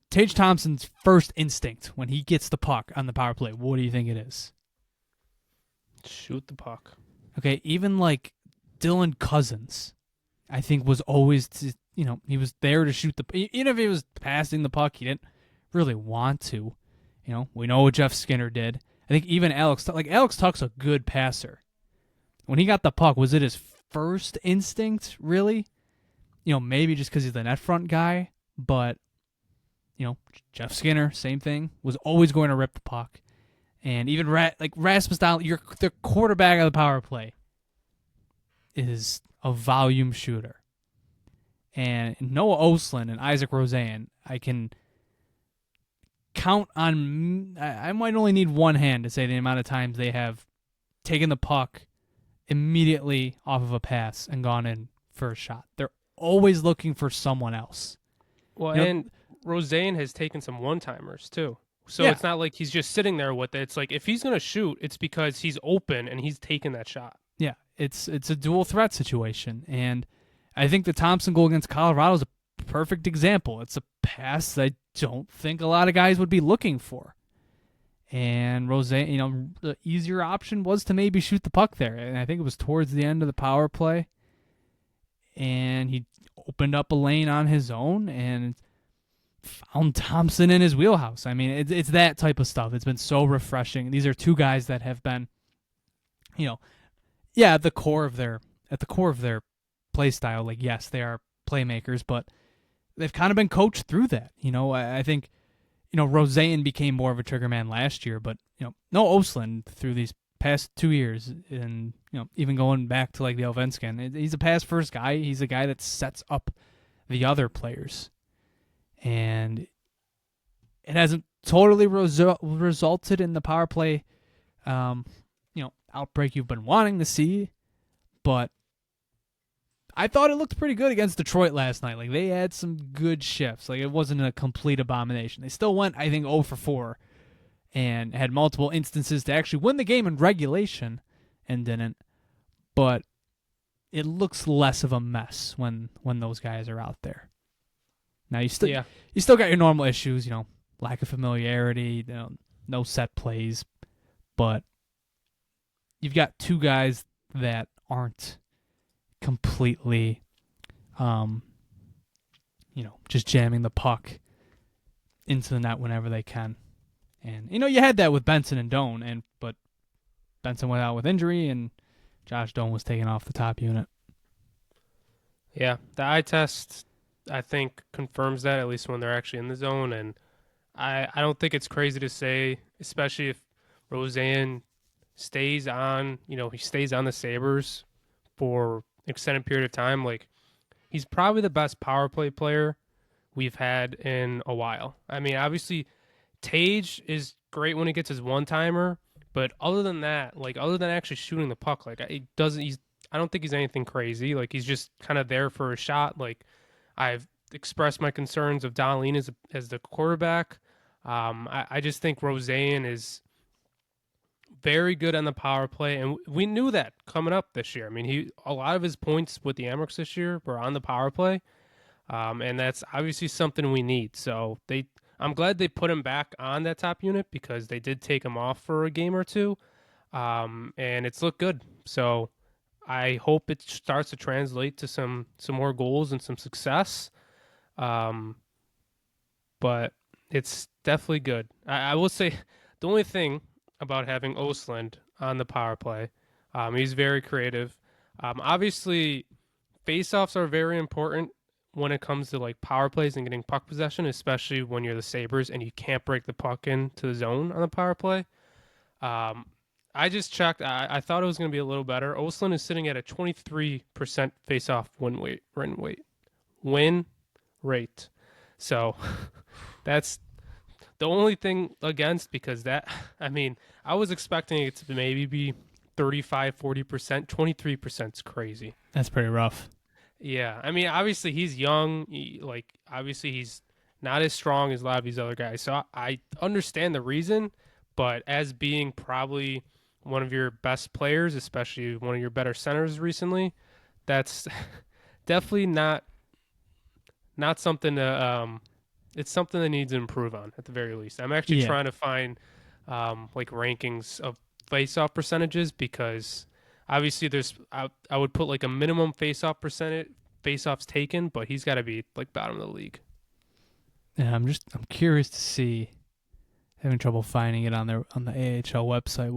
Tage Thompson's first instinct when he gets the puck on the power play, what do you think it is? Shoot the puck. Okay, even like Dylan Cousins, I think was always, he was there to shoot even if he was passing the puck, he didn't really want to. We know what Jeff Skinner did. I think even Alex Tuch's a good passer. When he got the puck, was it his first instinct, really? Maybe just because he's the net front guy, but, Jeff Skinner, same thing, was always going to rip the puck. And even Rasmus Dahlin, the quarterback of the power play, is a volume shooter. And Noah Ostlund and Isak Rosen, I can count on, I might only need one hand to say the amount of times they have taken the puck immediately off of a pass and gone in for a shot. They're always looking for someone else. Well, and Rosén has taken some one-timers too. So It's not like he's just sitting there with it. It's like if he's going to shoot, it's because he's open and he's taking that shot. Yeah, it's a dual threat situation. And I think the Thompson goal against Colorado is a perfect example. It's a pass that I don't think a lot of guys would be looking for. And Rosén, the easier option was to maybe shoot the puck there. And I think it was towards the end of the power play. And he opened up a lane on his own and found Thompson in his wheelhouse. I mean, it's that type of stuff. It's been so refreshing. These are two guys that have been, at the core of their play style. Like, yes, they are playmakers, but they've kind of been coached through that. I think, Rosén became more of a trigger man last year, but no Ostlund through these past 2 years, and even going back to like the Ovechkin, he's a pass first guy. He's a guy that sets up the other players, and it hasn't totally resulted in the power play, outbreak you've been wanting to see, but I thought it looked pretty good against Detroit last night. Like, they had some good shifts. Like, it wasn't a complete abomination. They still went, I think, 0 for 4 and had multiple instances to actually win the game in regulation and didn't. But it looks less of a mess when those guys are out there. Now, you still got your normal issues, lack of familiarity, no set plays, but you've got two guys that aren't completely, just jamming the puck into the net whenever they can. And, you had that with Benson and Doan, but Benson went out with injury, and Josh Doan was taken off the top unit. Yeah, the eye test, I think, confirms that, at least when they're actually in the zone. And I don't think it's crazy to say, especially if Rosén stays on, he stays on the Sabres for extended period of time. Like, he's probably the best power play player we've had in a while. I mean, obviously, Tage is great when he gets his one-timer, but other than that, like, other than actually shooting the puck, like, I don't think he's anything crazy. Like, he's just kind of there for a shot. Like, I've expressed my concerns of Dahlin as the quarterback. I just think Rosén is very good on the power play, and we knew that coming up this year. I mean, a lot of his points with the Emergence this year were on the power play, and that's obviously something we need. So I'm glad they put him back on that top unit, because they did take him off for a game or two, and it's looked good. So I hope it starts to translate to some more goals and some success. But it's definitely good. I will say the only thing about having Ostlund on the power play, he's very creative. Obviously, faceoffs are very important when it comes to like power plays and getting puck possession, especially when you're the Sabres and you can't break the puck into the zone on the power play. I just checked. I thought it was going to be a little better. Ostlund is sitting at a 23% face-off win rate. So that's the only thing against, because I was expecting it to maybe be 35, 40%. 23% is crazy. That's pretty rough. Yeah, I mean, obviously he's young. Obviously he's not as strong as a lot of these other guys. So I understand the reason, but as being probably one of your best players, especially one of your better centers recently, that's definitely not something to. It's something that needs to improve on at the very least. I'm actually trying to find like rankings of face-off percentages, because obviously I would put like a minimum face-off percentage, face-offs taken, but he's got to be like bottom of the league. Yeah, I'm curious to see. Having trouble finding it on the AHL website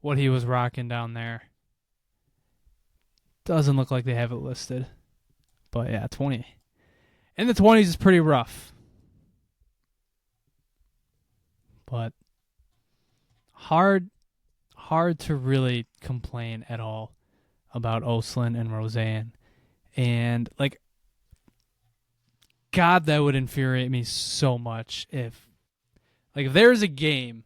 what he was rocking down there. Doesn't look like they have it listed. But yeah, 20. In the 20s is pretty rough. But hard to really complain at all about Ostlund and Rosén. And like, God, that would infuriate me so much if there's a game,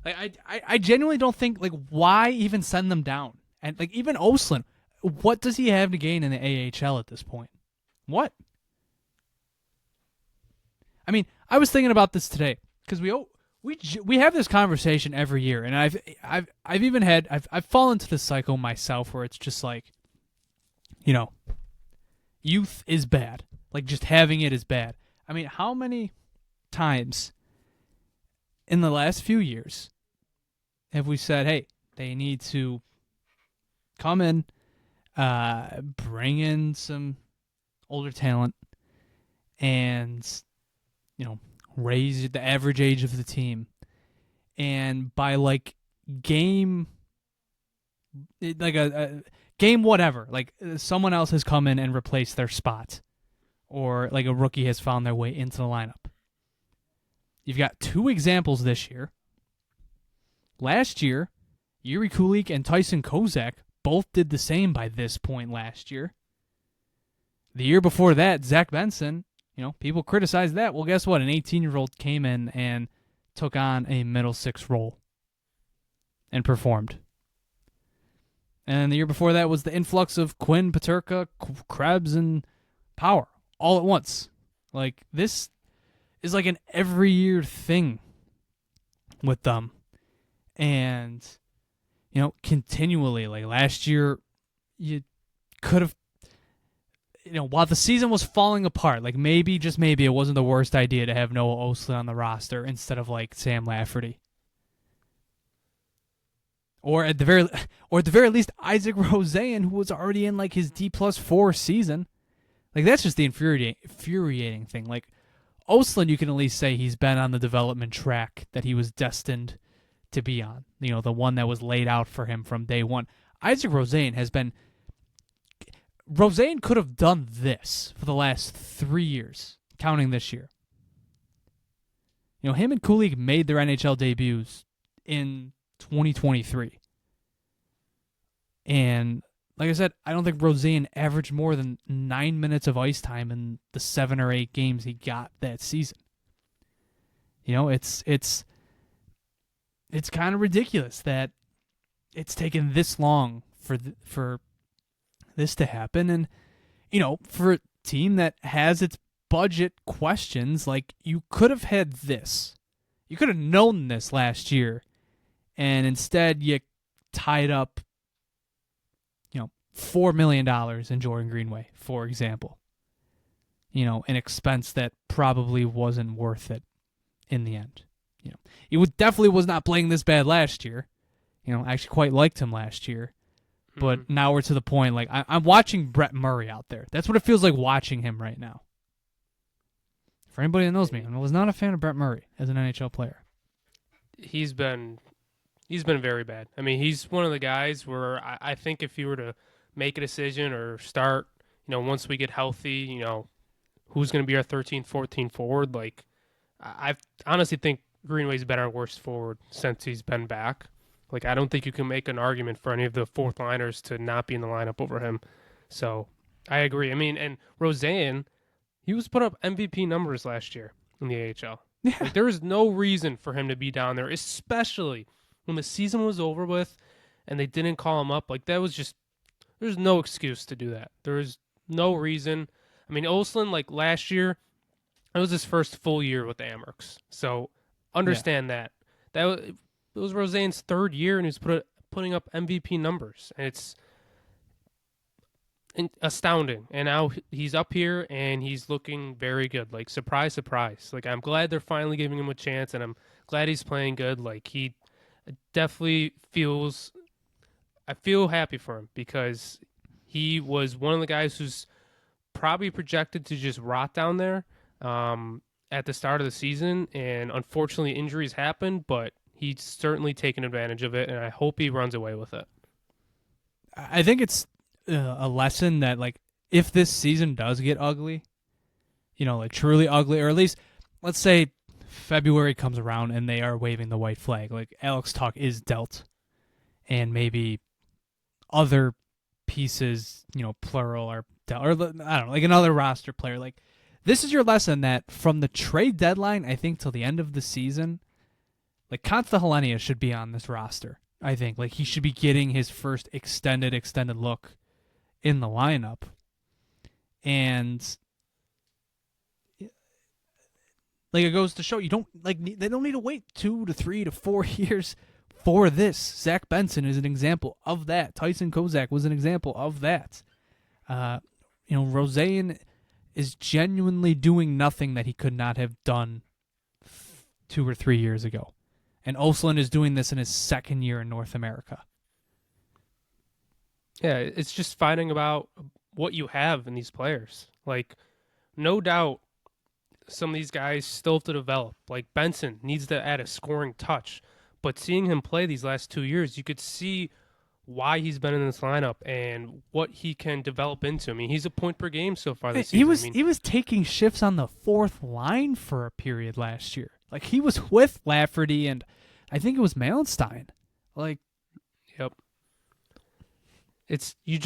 like I genuinely don't think, like, why even send them down? And like, even Ostlund, what does he have to gain in the AHL at this point? What? I mean, I was thinking about this today because we have this conversation every year, and I've fallen into this cycle myself where it's just like, youth is bad. Like, just having it is bad. I mean, how many times in the last few years have we said, hey, they need to come in, bring in some older talent, and, raise the average age of the team. And by like game, like a game whatever, like someone else has come in and replaced their spot, or like a rookie has found their way into the lineup. You've got two examples this year. Last year, Yuri Kulik and Tyson Kozak both did the same by this point last year. The year before that, Zach Benson, people criticized that. Well, guess what? An 18-year-old came in and took on a middle six role and performed. And the year before that was the influx of Quinn, Peterka, Krebs, and Power all at once. Like, this is like an every year thing with them. And, continually, like last year, you could have, while the season was falling apart, like maybe, just maybe, it wasn't the worst idea to have Noah Ostlund on the roster instead of like Sam Lafferty. Or at the very least, Isak Rosen, who was already in like his D+4 season. Like, that's just the infuriating thing. Like, Ostlund, you can at least say he's been on the development track that he was destined to be on. The one that was laid out for him from day one. Isak Rosen has been... Rosén could have done this for the last 3 years, counting this year. Him and Kulik made their NHL debuts in 2023. And like I said, I don't think Rosén averaged more than 9 minutes of ice time in the 7 or 8 games he got that season. It's kind of ridiculous that it's taken this long for this to happen. And, for a team that has its budget questions, like, you could have had this. You could have known this last year, and instead you tied up, $4 million in Jordan Greenway, for example. An expense that probably wasn't worth it in the end. He definitely was not playing this bad last year. I actually quite liked him last year. But now we're to the point, like, I'm watching Brett Murray out there. That's what it feels like watching him right now. For anybody that knows me, I was not a fan of Brett Murray as an NHL player. He's been very bad. I mean, he's one of the guys where I think if you were to make a decision or start, once we get healthy, who's going to be our 13, 14 forward? Like, I honestly think Greenway's been our worst forward since he's been back. Like, I don't think you can make an argument for any of the fourth liners to not be in the lineup over him. So I agree. I mean, and Rosén, he was put up MVP numbers last year in the AHL. Yeah. Like, there is no reason for him to be down there, especially when the season was over with and they didn't call him up. Like, that was just, there's no excuse to do that. There is no reason. I mean, Ostlund, like last year, it was his first full year with the Emergence. So understand that. It was Rosén's third year, and he's putting up MVP numbers, and it's astounding. And now he's up here, and he's looking very good. Like, surprise, surprise. Like, I'm glad they're finally giving him a chance, and I'm glad he's playing good. Like, he definitely feels. I feel happy for him because he was one of the guys who's probably projected to just rot down there at the start of the season, and unfortunately injuries happened, but he's certainly taken advantage of it, and I hope he runs away with it. I think it's a lesson that, like, if this season does get ugly, like truly ugly, or at least let's say February comes around and they are waving the white flag, like Alex Tuch is dealt, and maybe other pieces, plural, or I don't know, like another roster player. Like, this is your lesson that from the trade deadline, I think, till the end of the season, like Consta should be on this roster. I think, like, he should be getting his first extended look in the lineup. And like, it goes to show you don't they don't need to wait 2 to 3 to 4 years for this. Zach Benson is an example of that. Tyson Kozak was an example of that. Rosén is genuinely doing nothing that he could not have done 2 or 3 years ago. And Ostlund is doing this in his second year in North America. Yeah, it's just finding about what you have in these players. Like, no doubt some of these guys still have to develop. Like, Benson needs to add a scoring touch. But seeing him play these last 2 years, you could see why he's been in this lineup and what he can develop into. I mean, he's a point per game so far this season. He was taking shifts on the fourth line for a period last year. Like, he was with Lafferty and I think it was Malenstein. Like, yep. It's you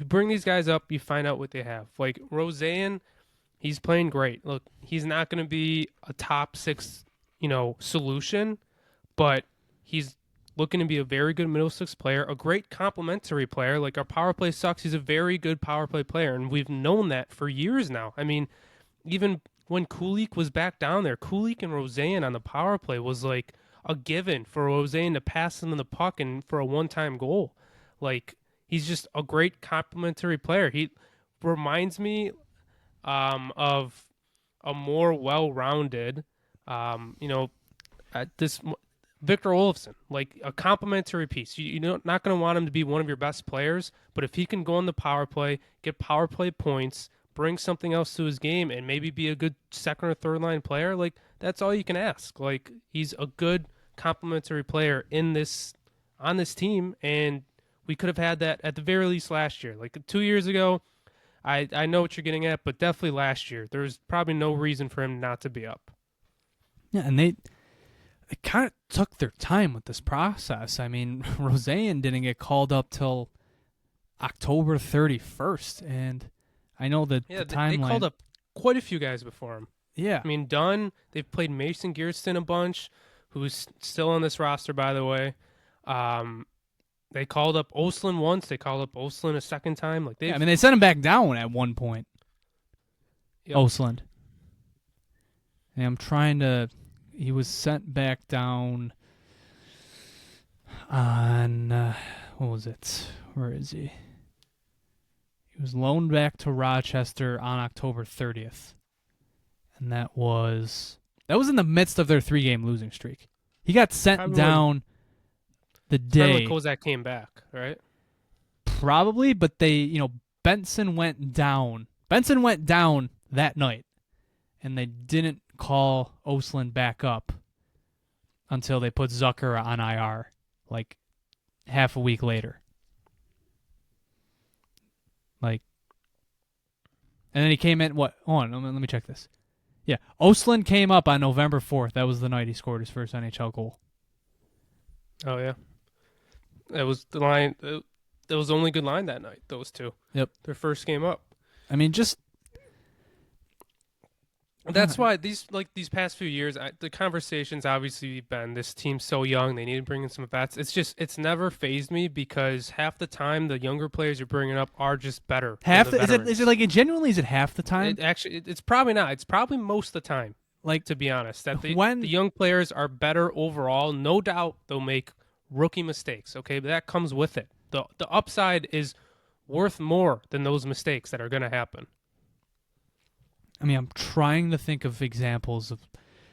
bring these guys up, you find out what they have. Like Rosén, he's playing great. Look, he's not going to be a top 6, solution, but he's looking to be a very good middle 6 player, a great complementary player. Like, our power play sucks. He's a very good power play player, and we've known that for years now. I mean, even when Kulich was back down there, Kulich and Rosén on the power play was like a given for Rosén to pass him the puck and for a one-time goal. Like, he's just a great complementary player. He reminds me of a more well-rounded, this Victor Olofsson, like a complementary piece. You're not going to want him to be one of your best players, but if he can go on the power play, get power play points, bring something else to his game, and maybe be a good second or third line player, like, that's all you can ask. Like, he's a good complementary player on this team, and we could have had that at the very least last year. Like, 2 years ago, I know what you're getting at, but definitely last year, there's probably no reason for him not to be up. Yeah, and they kind of took their time with this process. I mean, Rosén didn't get called up till October 31st, and I know that the timeline... They called up quite a few guys before him. Yeah. I mean, Dunn, they've played Mason Gearston a bunch, who's still on this roster, by the way. They called up Ostlund once. They called up Ostlund a second time. Like, they sent him back down at one point. Yep. Ostlund. And I'm trying to... He was sent back down on... what was it? Where is he? He was loaned back to Rochester on October 30th. And that was in the midst of their 3-game losing streak. He got sent down the day. Kozak came back, right? Probably, but Benson went down. Benson went down that night, and they didn't call Ostlund back up until they put Zucker on IR, like half a week later. Like, and then he came in, what? Hold on, let me check this. Yeah, Ostlund came up on November 4th. That was the night he scored his first NHL goal. Oh, yeah. That was the line. That was the only good line that night, those two. Yep. Their first game up. I mean, just... That's why these past few years, the conversation's obviously been this team's so young, they need to bring in some vets. It's never fazed me because half the time the younger players you're bringing up are just better. Is it like genuinely? Is it half the time? It's probably not. It's probably most of the time. Like, to be honest, that the young players are better overall. No doubt they'll make rookie mistakes. Okay, but that comes with it. The upside is worth more than those mistakes that are going to happen. I mean, I'm trying to think of examples of,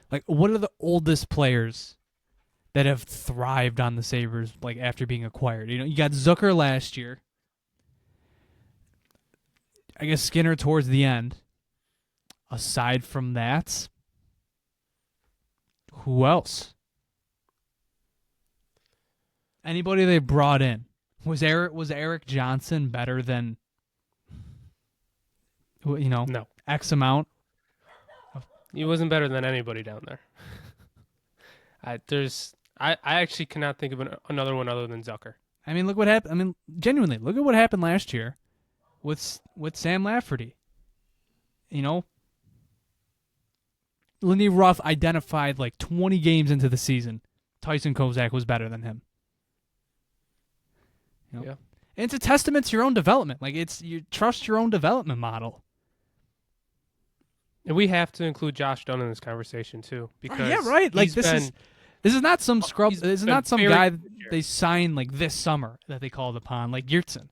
like, what are the oldest players that have thrived on the Sabres, like, after being acquired? You know, you got Zucker last year. I guess Skinner towards the end. Aside from that, who else? Anybody they brought in? Was Eric Johnson better than, you know? No. X amount. He wasn't better than anybody down there. I actually cannot think of another one other than Zucker. I mean, look what happened. I mean, genuinely, look at what happened last year with Sam Lafferty. You know, Lindy Ruff identified like 20 games into the season, Tyson Kozak was better than him. You know? Yeah. And it's a testament to your own development. Like, you trust your own development model. And we have to include Josh Dunn in this conversation too, because yeah, right. Like, this is not some scrub. This is not some guy they signed like this summer that they called upon, like Yurtsin.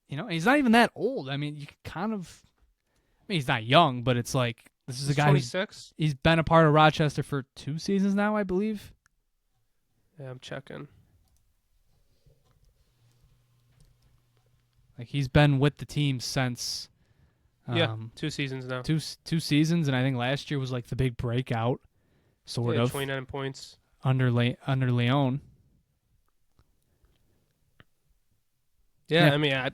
You know, he's not even that old. I mean, you kind of. I mean, he's not young, but it's like this is a guy 26. He's been a part of Rochester for 2 seasons now, I believe. Yeah, I'm checking. Like, he's been with the team since. 2 seasons now. Two seasons, and I think last year was like the big breakout, sort of. 29 points under Leon. Yeah, I mean,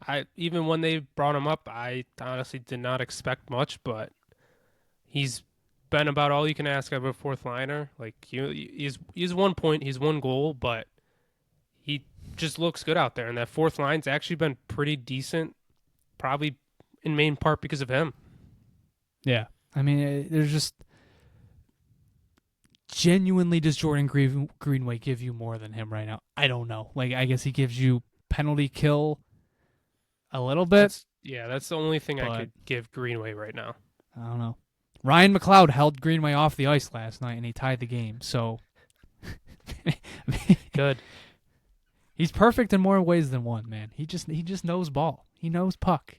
I even when they brought him up, I honestly did not expect much, but he's been about all you can ask of a fourth liner. Like, he's 1 point, he's 1 goal, but he just looks good out there, and that fourth line's actually been pretty decent, probably in main part because of him. Yeah. I mean, there's just genuinely, does Jordan Greenway give you more than him right now? I don't know. Like, I guess he gives you penalty kill a little bit. That's the only thing I could give Greenway right now. I don't know. Ryan McLeod held Greenway off the ice last night, and he tied the game. So good. He's perfect in more ways than one, man. He just knows ball. He knows puck.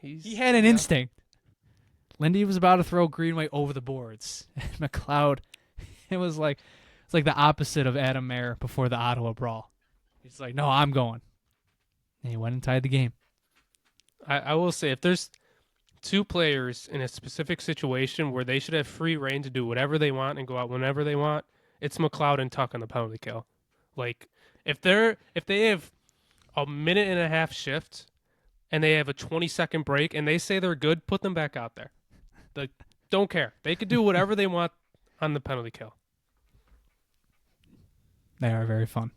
He had an instinct. Lindy was about to throw Greenway over the boards. McLeod, it's like the opposite of Adam Mayer before the Ottawa brawl. He's like, no, I'm going. And he went and tied the game. I will say, if there's 2 players in a specific situation where they should have free reign to do whatever they want and go out whenever they want, it's McLeod and Tuch on the penalty kill. Like, if they have a minute and a half shift and they have a 20-second break and they say they're good, put them back out there. Don't care. They could do whatever they want on the penalty kill. They are very fun.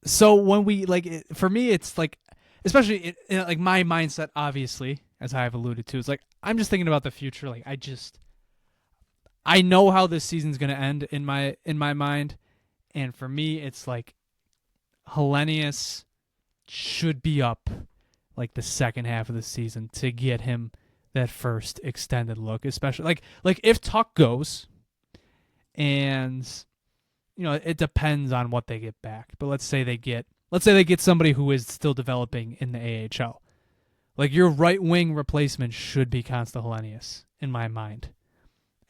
So when we, for me, it's like, especially like my mindset, obviously, as I have alluded to, is like, I'm just thinking about the future. Like, I know how this season's going to end in my mind. And for me, it's like Hellenius should be up like the second half of the season to get him that first extended look, especially like if Tuch goes, and you know, it depends on what they get back. But let's say they get somebody who is still developing in the AHL. Like, your right wing replacement should be Konsta Hellenius in my mind.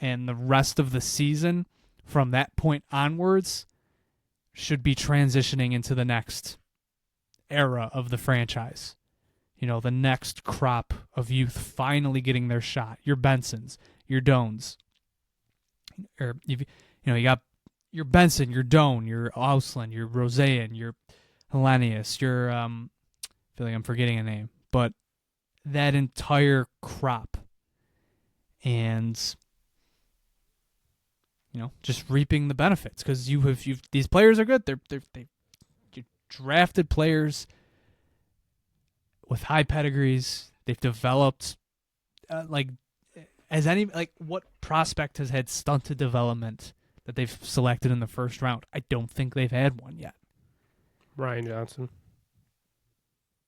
And the rest of the season from that point onwards should be transitioning into the next era of the franchise. You know, the next crop of youth finally getting their shot. Your Bensons, your Doans. You got your Benson, your Doan, your Ostlund, your Rosén, your Hellenius, your I feel like I'm forgetting a name, but that entire crop, and just reaping the benefits because these players are good. You drafted players with high pedigrees. They've developed what prospect has had stunted development that they've selected in the first round? I don't think they've had one yet. Ryan Johnson.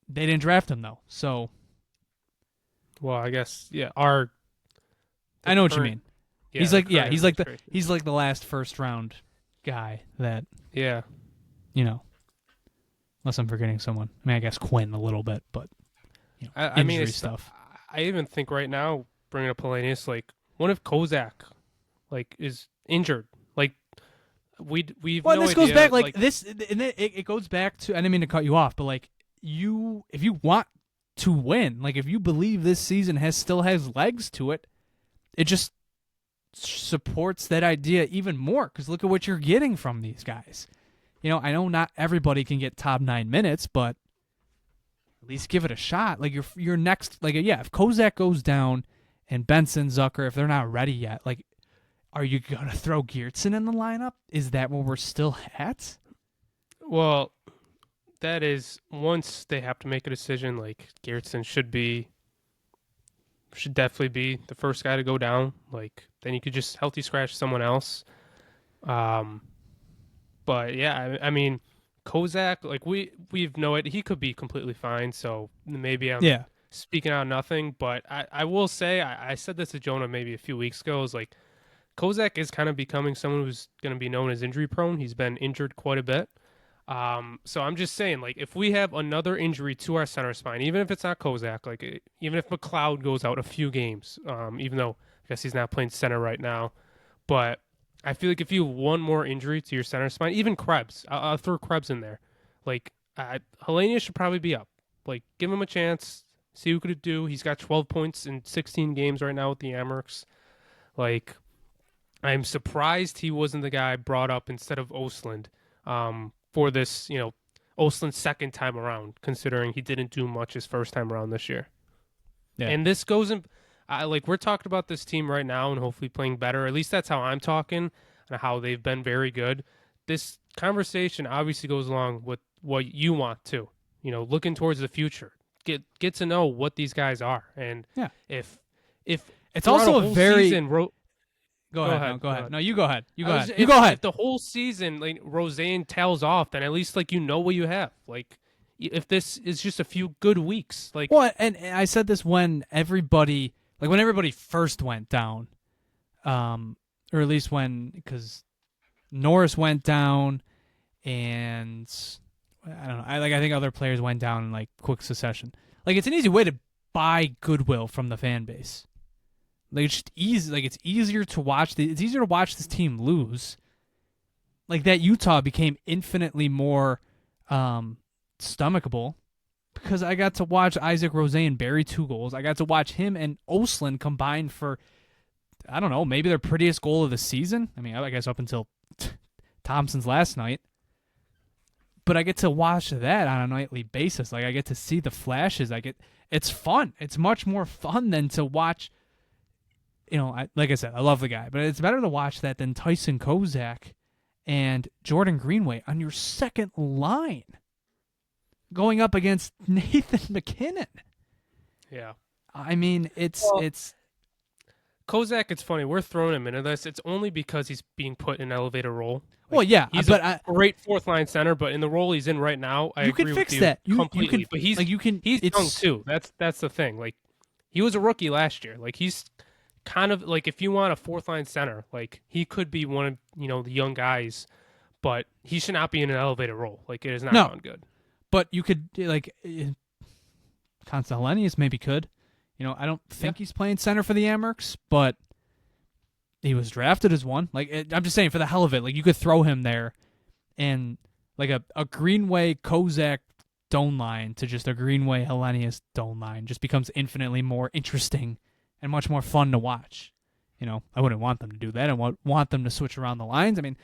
They didn't draft him though, so. Well, I guess yeah. I know what you mean. Yeah, he's like the last first round guy that. Yeah. Unless I'm forgetting someone. I mean, I guess Quinn a little bit, but injury stuff. I even think right now, bringing up Hellenius, like, what if Kozak, like, is injured? Like, we've well, no this idea, goes back like this, and it goes back to. I didn't mean to cut you off, but like if you want to win, like if you believe this season still has legs to it, it just supports that idea even more. Because look at what you're getting from these guys. I know not everybody can get top 9 minutes, but at least give it a shot. Like your next, like if Kozak goes down and Benson, Zucker, if they're not ready yet, like, are you gonna throw Geertsen in the lineup? Is that where we're still at? Well, that is once they have to make a decision. Like Geertsen should definitely be the first guy to go down. Like then you could just healthy scratch someone else. But yeah, I mean, Kozak, like we've know it. He could be completely fine. So maybe I'm speaking out of nothing. But I will say, I said this to Jonah maybe a few weeks ago. Is like Kozak is kind of becoming someone who's going to be known as injury prone. He's been injured quite a bit. So I'm just saying, like, if we have another injury to our center spine, even if it's not Kozak, like even if McLeod goes out a few games, even though I guess he's not playing center right now, but I feel like if you have one more injury to your center spine, even Krebs, I'll throw Krebs in there. Like, Hellenius should probably be up. Like, give him a chance, see who could it do. He's got 12 points in 16 games right now with the Emergence. Like, I'm surprised he wasn't the guy brought up instead of Ostlund for this, Ostlund's second time around, considering he didn't do much his first time around this year. Yeah. And this goes in. We're talking about this team right now and hopefully playing better. At least that's how I'm talking and how they've been very good. This conversation obviously goes along with what you want to, looking towards the future. Get to know what these guys are. And if it's also a very season, Go ahead. No, you go ahead. You go ahead. If the whole season, like Rosén tails off, then at least like what you have. Like if this is just a few good weeks, like and I said this when everybody first went down, or at least because Norris went down, and I don't know. I think other players went down in like quick succession. Like it's an easy way to buy goodwill from the fan base. Like it's just easy. Like it's easier to watch. It's easier to watch this team lose. Like that Utah became infinitely more stomachable because I got to watch Isak Rosen bury 2 goals. I got to watch him and Ostlund combine for, I don't know, maybe their prettiest goal of the season. I mean, I guess up until Thompson's last night. But I get to watch that on a nightly basis. Like I get to see the flashes. It's fun. It's much more fun than to watch. Like I said, I love the guy, but it's better to watch that than Tyson Kozak and Jordan Greenway on your second line going up against Nathan McKinnon. Yeah. I mean, it's Kozak, it's funny. We're throwing him into this. It's only because he's being put in an elevator role. Like, well, yeah, he's a great fourth line center, but in the role he's in right now, I agree with you completely. But he's young too. That's the thing. Like he was a rookie last year. Like he's kind of like if you want a fourth line center, like he could be one of the young guys, but he should not be in an elevator role. Like it is not gone good. But you could like Hellenius maybe could. I don't think he's playing center for the Emergence, but he was drafted as one. Like I'm just saying, for the hell of it, like you could throw him there, and like a Greenway Kozak Doan line to just a Greenway Hellenius Doan line just becomes infinitely more interesting and much more fun to watch. I wouldn't want them to do that. I want them to switch around the lines. I mean,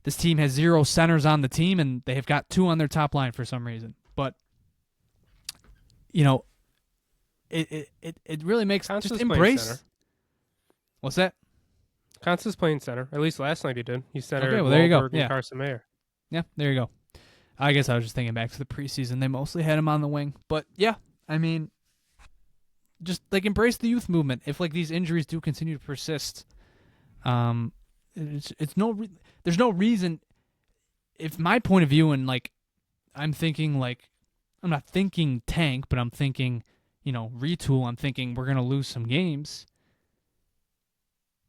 this team has 0 centers on the team, and they have got 2 on their top line for some reason. But it really makes Constance just playing embrace. center. What's that? Constance playing center. At least last night he did. He centered Okay, well, there you go. Wahlberg Yeah. and Carson Mayer. Yeah, there you go. I guess I was just thinking back to the preseason. They mostly had him on the wing. But, yeah, I mean, just, embrace the youth movement. If, these injuries do continue to persist, there's no reason. If my point of view, and, I'm thinking, I'm not thinking tank, but I'm thinking, retool. I'm thinking we're going to lose some games.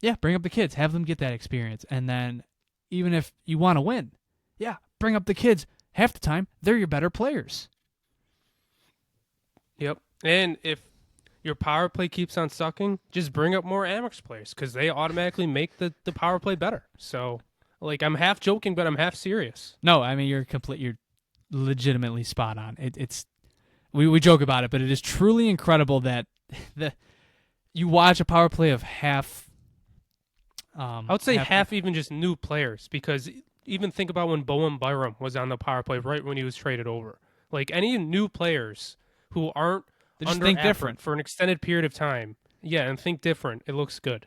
Yeah, bring up the kids. Have them get that experience. And then even if you want to win, yeah, bring up the kids. Half the time, they're your better players. Yep. And if your power play keeps on sucking, just bring up more Amex players because they automatically make the power play better. So, I'm half joking, but I'm half serious. No, I mean, you're legitimately spot on. We joke about it, but it is truly incredible that you watch a power play of half. I would say half even just new players, because even think about when Bowen Byram was on the power play right when he was traded over. Any new players who aren't just think different for an extended period of time. Yeah, and think different. It looks good.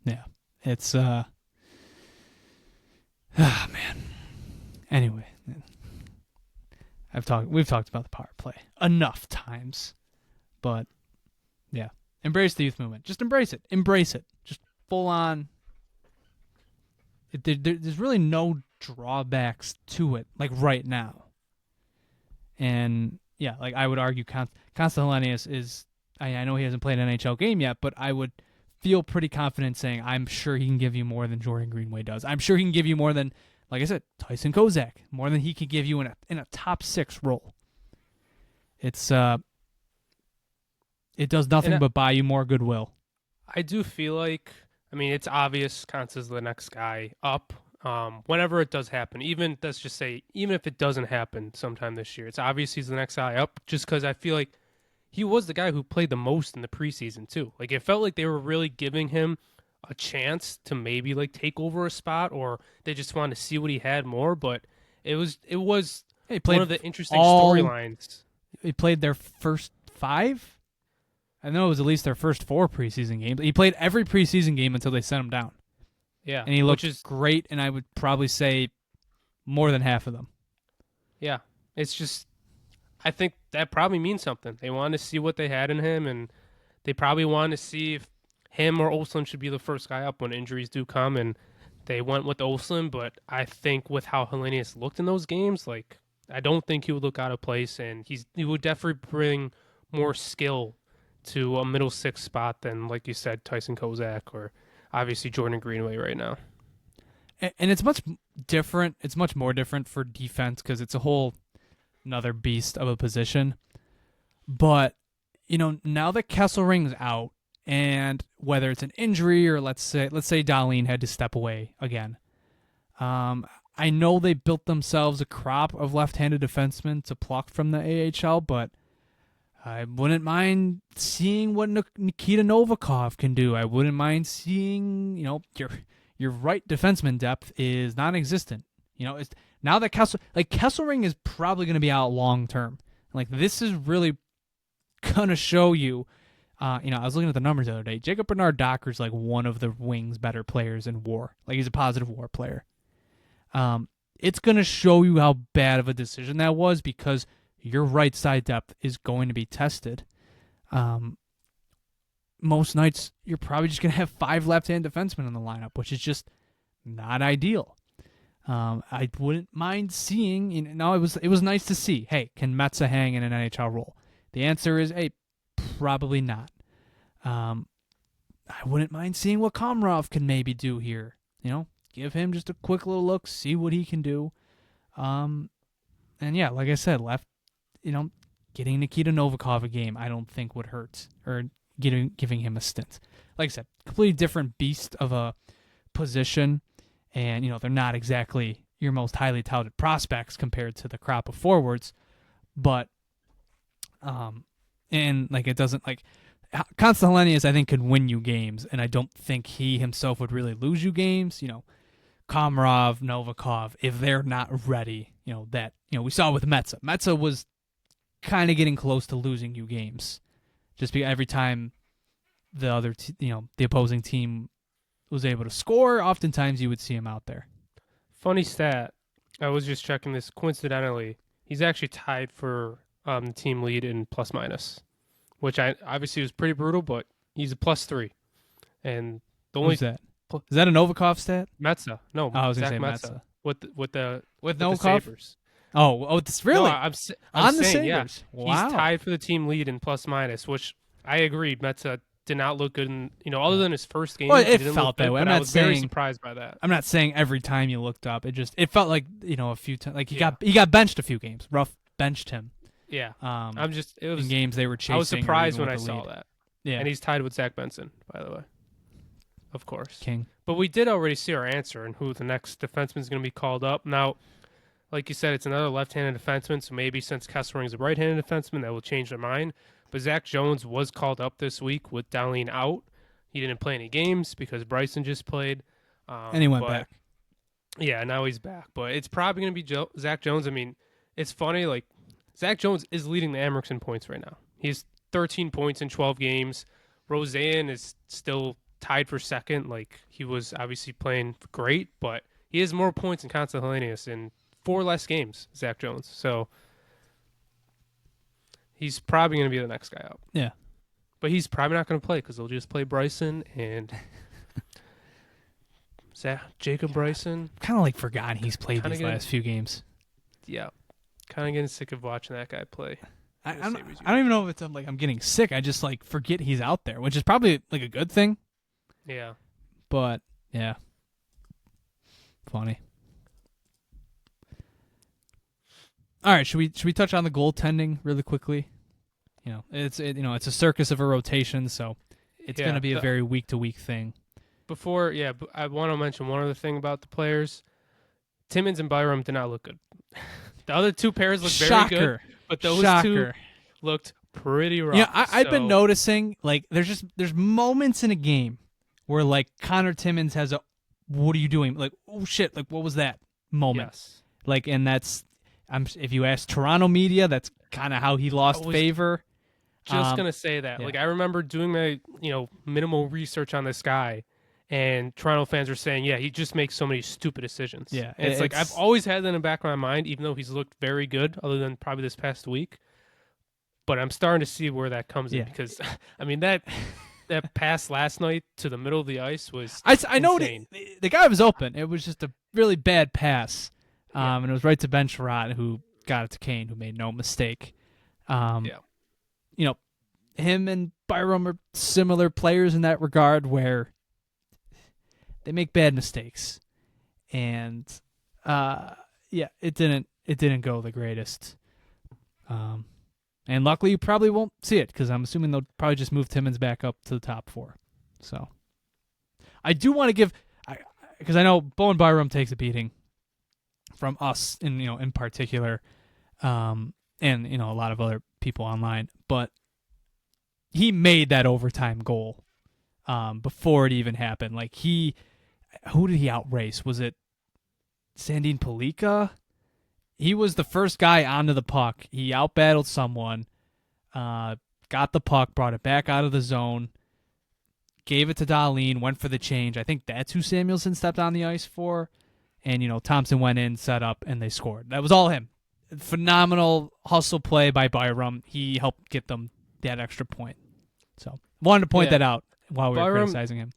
Yeah. It's man. Anyway, we've talked about the power play enough times. But yeah. Embrace the youth movement. Just embrace it. Embrace it. Just full on. There's really no drawbacks to it, right now. And yeah, I would argue Colten Ellis is. I know he hasn't played an NHL game yet, but I would feel pretty confident saying I'm sure he can give you more than Jordan Greenway does. I'm sure he can give you more than, like I said, Tyson Kozak, more than he could give you in a top 6 role. It's it does nothing but buy you more goodwill. I do feel like, it's obvious Constance the next guy up. Whenever it does happen, even if it doesn't happen sometime this year, it's obvious he's the next guy up, just because I feel like he was the guy who played the most in the preseason too. It felt like they were really giving him a chance to maybe take over a spot, or they just wanted to see what he had more. But it was one of the interesting storylines. He played their first 5. I know it was at least their first 4 preseason games. He played every preseason game until they sent him down. Yeah, and he looked great, and I would probably say more than half of them. Yeah, it's just, I think that probably means something. They wanted to see what they had in him, and they probably wanted to see if him or Ostlund should be the first guy up when injuries do come, and they went with Ostlund. But I think with how Helenius looked in those games, I don't think he would look out of place, and he would definitely bring more skill to a middle 6 spot than, like you said, Tyson Kozak or obviously Jordan Greenway right now. And it's much different. It's much more different for defense because it's a whole another beast of a position. But, now that Kesselring's out, and whether it's an injury or let's say Dahlin had to step away again, I know they built themselves a crop of left-handed defensemen to pluck from the AHL, but I wouldn't mind seeing what Nikita Novikov can do. I wouldn't mind seeing, your right defenseman depth is non-existent. It's, now that Kesselring is probably going to be out long term. This is really going to show you. I was looking at the numbers the other day. Jacob Bernard Docker's one of the Wings' better players in WAR. He's a positive WAR player. It's going to show you how bad of a decision that was because your right side depth is going to be tested. Most nights, you're probably just going to have 5 left-hand defensemen in the lineup, which is just not ideal. I wouldn't mind seeing. It was nice to see. Hey, can Metsa hang in an NHL role? The answer is, probably not. I wouldn't mind seeing what Komarov can maybe do here. Give him just a quick little look, see what he can do. And yeah, like I said, getting Nikita Novikov a game, I don't think would hurt, or giving him a stint. Like I said, completely different beast of a position, and they're not exactly your most highly touted prospects compared to the crop of forwards, but it doesn't Colten Ellis, I think, could win you games, and I don't think he himself would really lose you games. Komarov, Novikov, if they're not ready, we saw with Metsä. Metsä was kind of getting close to losing you games, just because every time the the opposing team was able to score, oftentimes you would see him out there. Funny stat. I was just checking this. Coincidentally, he's actually tied for the team lead in plus minus, which obviously was pretty brutal, but he's a +3. And the only Who's that? Is that a Novikov stat? Metsä. No, I was Zach going to Metsä. say Metsä. With the Novikov? Sabres. Oh, it's really? No, I'm on the saying, Sabres. Yeah, Wow. He's tied for the team lead in plus minus, which I agreed. Metsä did not look good in, other than his first game. Well, he it didn't felt look that good, way. But I'm I not was very saying- surprised by that. I'm not saying every time you looked up. It felt like, a few times. Like he got benched a few games. Ruff benched him. Yeah, in games they were chasing. I was surprised when I with the saw lead. that. Yeah. And he's tied with Zach Benson, by the way. Of course. King. But we did already see our answer and who the next defenseman is going to be called up. Now, like you said, it's another left-handed defenseman, so maybe since Kesselring is a right-handed defenseman, that will change their mind. But Zach Jones was called up this week with Dahlin out. He didn't play any games because Bryson just played. And he went back. Yeah, now he's back. But it's probably going to be Zach Jones. I mean, it's funny. Like, Zach Jones is leading the Emergence in points right now. He's 13 points in 12 games. Rosén is still tied for second. Like, he was obviously playing great, but he has more points than Constant Helenius in 4 less games, Zach Jones. So he's probably going to be the next guy out. Yeah. But he's probably not going to play because they'll just play Bryson and Jacob Bryson. Kind of like forgotten he's played these last few games. Yeah. Kind of getting sick of watching that guy play. I don't even know if it's I'm getting sick. I just forget he's out there, which is probably a good thing. Yeah. But yeah. Funny. All right, should we touch on the goaltending really quickly? It's a circus of a rotation, so it's going to be a very week to week thing. Before, I want to mention one other thing about the players. Timmins and Byram did not look good. The other two pairs looked very good, but those two looked pretty rough. Yeah, I've been noticing there's moments in a game where Connor Timmins has a what are you doing? Oh shit, what was that moment? Yes. And that's if you ask Toronto media, that's kind of how he lost favor. Just gonna say that. Yeah. I remember doing my minimal research on this guy, and Toronto fans were saying, yeah, he just makes so many stupid decisions. Yeah, and it's I've always had that in the back of my mind, even though he's looked very good, other than probably this past week. But I'm starting to see where that comes in because, I mean that pass last night to the middle of the ice was I know insane. The guy was open. It was just a really bad pass, and it was right to Ben Sherratt, who got it to Kane, who made no mistake. Him and Byram are similar players in that regard, where they make bad mistakes, and it didn't go the greatest. And luckily, you probably won't see it because I'm assuming they'll probably just move Timmins back up to the top 4. So I do want to give, because I know Bowen Byram takes a beating from us in particular, and a lot of other people online, but he made that overtime goal before it even happened. Who did he outrace? Was it Sandin Pellikka? He was the first guy onto the puck. He outbattled someone, got the puck, brought it back out of the zone, gave it to Dahlin, went for the change. I think that's who Samuelsson stepped on the ice for. And, Thompson went in, set up, and they scored. That was all him. Phenomenal hustle play by Byram. He helped get them that extra point. So, wanted to point that out while we were criticizing him.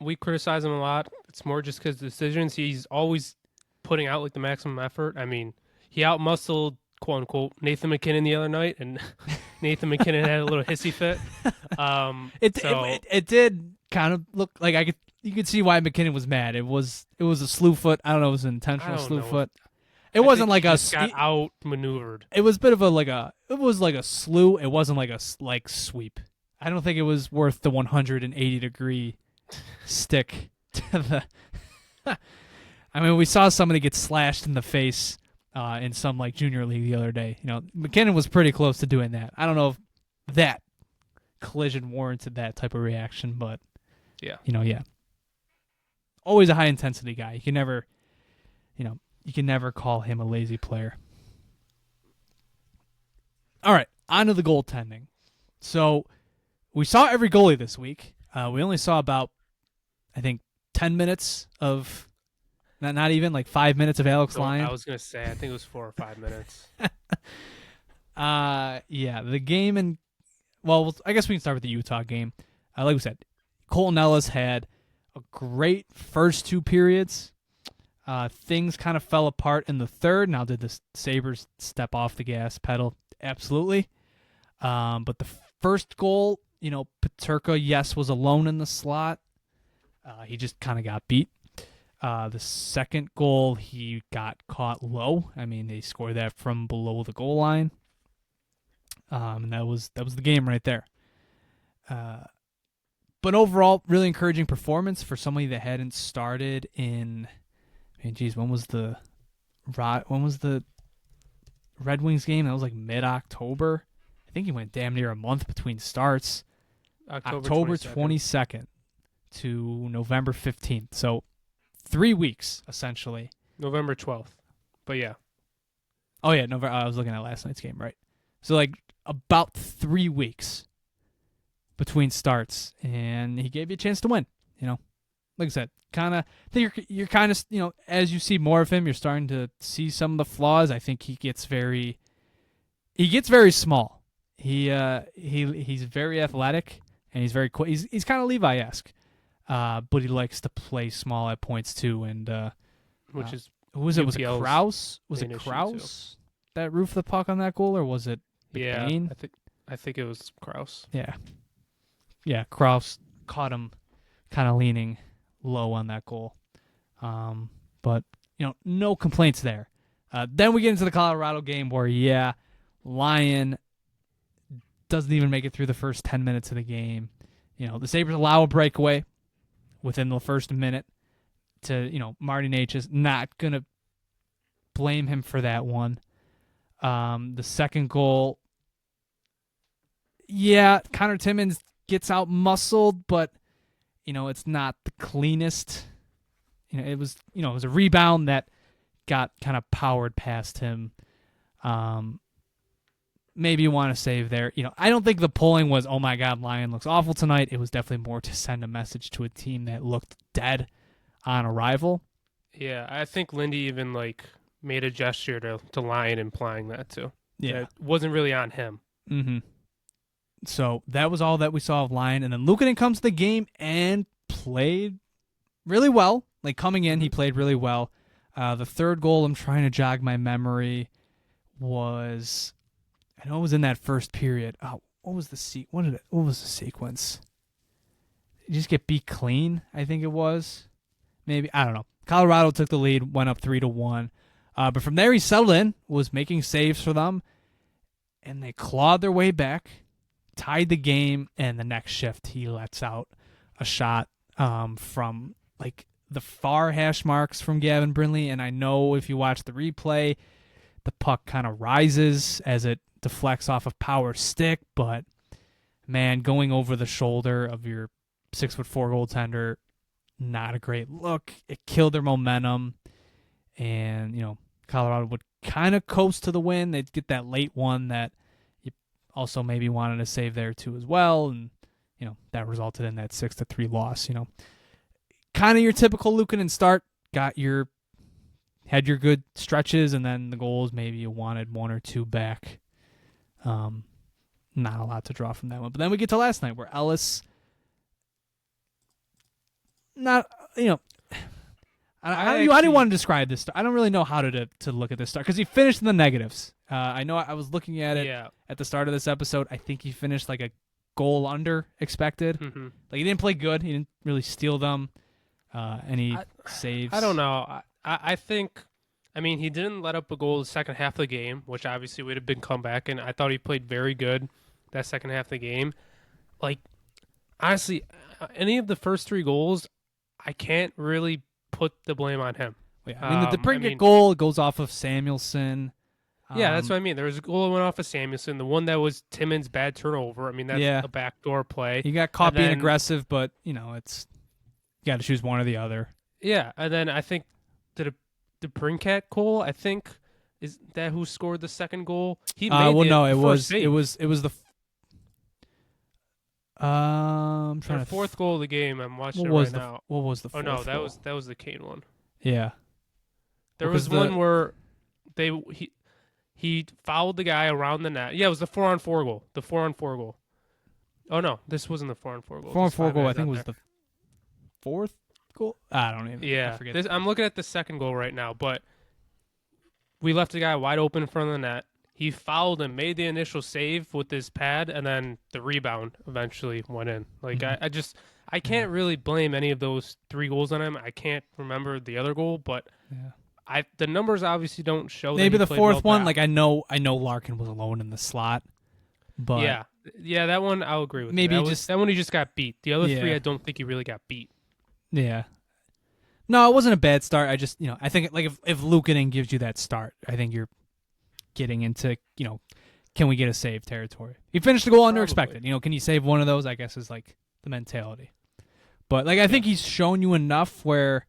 We criticize him a lot. It's more just because decisions. He's always putting out the maximum effort. I mean, he outmuscled quote unquote Nathan McKinnon the other night, and Nathan McKinnon had a little hissy fit. It did kind of look like you could see why McKinnon was mad. It was a slew foot. I don't know. It was an intentional slew foot. It wasn't like a got outmaneuvered. It was a bit of it was like a slew. It wasn't like a sweep. I don't think it was worth the 180-degree stick to the. I mean, we saw somebody get slashed in the face in some junior league the other day. McKinnon was pretty close to doing that. I don't know if that collision warranted that type of reaction, but yeah. always a high intensity guy. You can never call him a lazy player. All right, on to the goaltending. So we saw every goalie this week. We only saw about, I think, 10 minutes of, not even, like 5 minutes of Alex Lyon. I was going to say, I think it was 4 or 5 minutes. Yeah, the game, and, well, I guess we can start with the Utah game. Like we said, Colten Ellis had a great first 2 periods. Things kind of fell apart in the third. Now, did the Sabres step off the gas pedal? Absolutely. But the first goal, Peterka, yes, was alone in the slot. He just kind of got beat. The second goal, he got caught low. I mean, they scored that from below the goal line. And that was the game right there. But overall, really encouraging performance for somebody that hadn't started in, when was the Red Wings game? That was like mid-October. I think he went damn near a month between starts. October 22nd to November 15th. So 3 weeks, essentially. November 12th. But yeah. Oh, yeah. I was looking at last night's game, right? So, like, about 3 weeks between starts. And he gave you a chance to win, Like I said, I think you're kind of, as you see more of him, you're starting to see some of the flaws. I think he gets very small. He's very athletic, and he's very quick. He's kind of Levi-esque, but he likes to play small at points too. And which is who was it? Was it UPL's Kraus? Was main it issue, Kraus that roofed the puck on that goal, or was it McBain? Yeah, I think it was Kraus. Yeah. Kraus caught him kind of leaning low on that goal. But no complaints there. Then we get into the Colorado game where, Lyon doesn't even make it through the first 10 minutes of the game. The Sabres allow a breakaway within the first minute to, Martin H. is not going to blame him for that one. The second goal, Connor Timmins gets out muscled, but it's not the cleanest. It was a rebound that got kind of powered past him. Maybe you want to save there. I don't think the polling was, oh my God, Lyon looks awful tonight. It was definitely more to send a message to a team that looked dead on arrival. Yeah, I think Lindy even made a gesture to Lyon implying that too. Yeah. It wasn't really on him. Mm-hmm. So that was all that we saw of Lyon. And then Luukkonen comes to the game and played really well. Coming in, he played really well. The third goal, I'm trying to jog my memory, was, I know it was in that first period. Oh, what was the sequence? Did you just get beat clean? I think it was. Maybe, I don't know. Colorado took the lead, went up 3-1. But from there, he settled in, was making saves for them, and they clawed their way back, tied the game, and the next shift, he lets out a shot from the far hash marks from Gavin Brindley. And I know if you watch the replay, the puck kind of rises as it deflects off of power stick, but man, going over the shoulder of your 6'4" goaltender, not a great look. It killed their momentum, and Colorado would kind of coast to the win. They'd get that late one that you also maybe wanted to save there too as well, and that resulted in that 6-3 loss. Kind of your typical Luukkonen start. Had your good stretches, and then the goals maybe you wanted 1 or 2 back. Not a lot to draw from that one. But then we get to last night where Ellis, how do you want to describe this start? I don't really know how to look at this start because he finished in the negatives. I know I was looking at it at the start of this episode. I think he finished a goal under expected. Mm-hmm. He didn't play good. He didn't really steal them. Any saves? I don't know. I think, he didn't let up a goal the second half of the game, which obviously would have been comeback, and I thought he played very good that second half of the game. Honestly, any of the first 3 goals, I can't really put the blame on him. Yeah, the Brinkett goal goes off of Samuelson. Yeah, that's what I mean. There was a goal that went off of Samuelson. The one that was Timmins' bad turnover. That's a backdoor play. He got caught being aggressive, but it's you got to choose one or the other. Yeah, and then I think the Brinkat goal. I think is that who scored the second goal. He made Well, no, the it first was save. the. I'm trying Their to. fourth goal of the game. I'm watching What it was right the now. what was the Oh fourth no, goal? that was the Kane one. Yeah, There because was one where he fouled the guy around the net. Yeah, it was the 4-on-4 goal. The 4-on-4 goal. Oh no, this wasn't the 4-on-4 goal. four on There's four five goal. I guys think out was there. the fourth goal. I don't even. I Yeah, forget. I'm looking at the second goal right now, but we left the guy wide open in front of the net. He fouled and made the initial save with his pad, and then the rebound eventually went in. Like Mhm. I can't really blame any of those 3 goals on him. I can't remember the other goal, but Yeah. the numbers obviously don't show that Maybe he the played well. fourth one. But Like I know Larkin was alone in the slot, but yeah, that one I'll agree with you. maybe just That one he just got beat. The other 3, yeah, I don't think he really got beat. yeah. No, it wasn't a bad start. I just I think like if Luukkonen gives you that start, I think you're getting into can we get a save territory? He finished the goal under expected. Can you save one of those? I guess is like the mentality. But like I think he's shown you enough where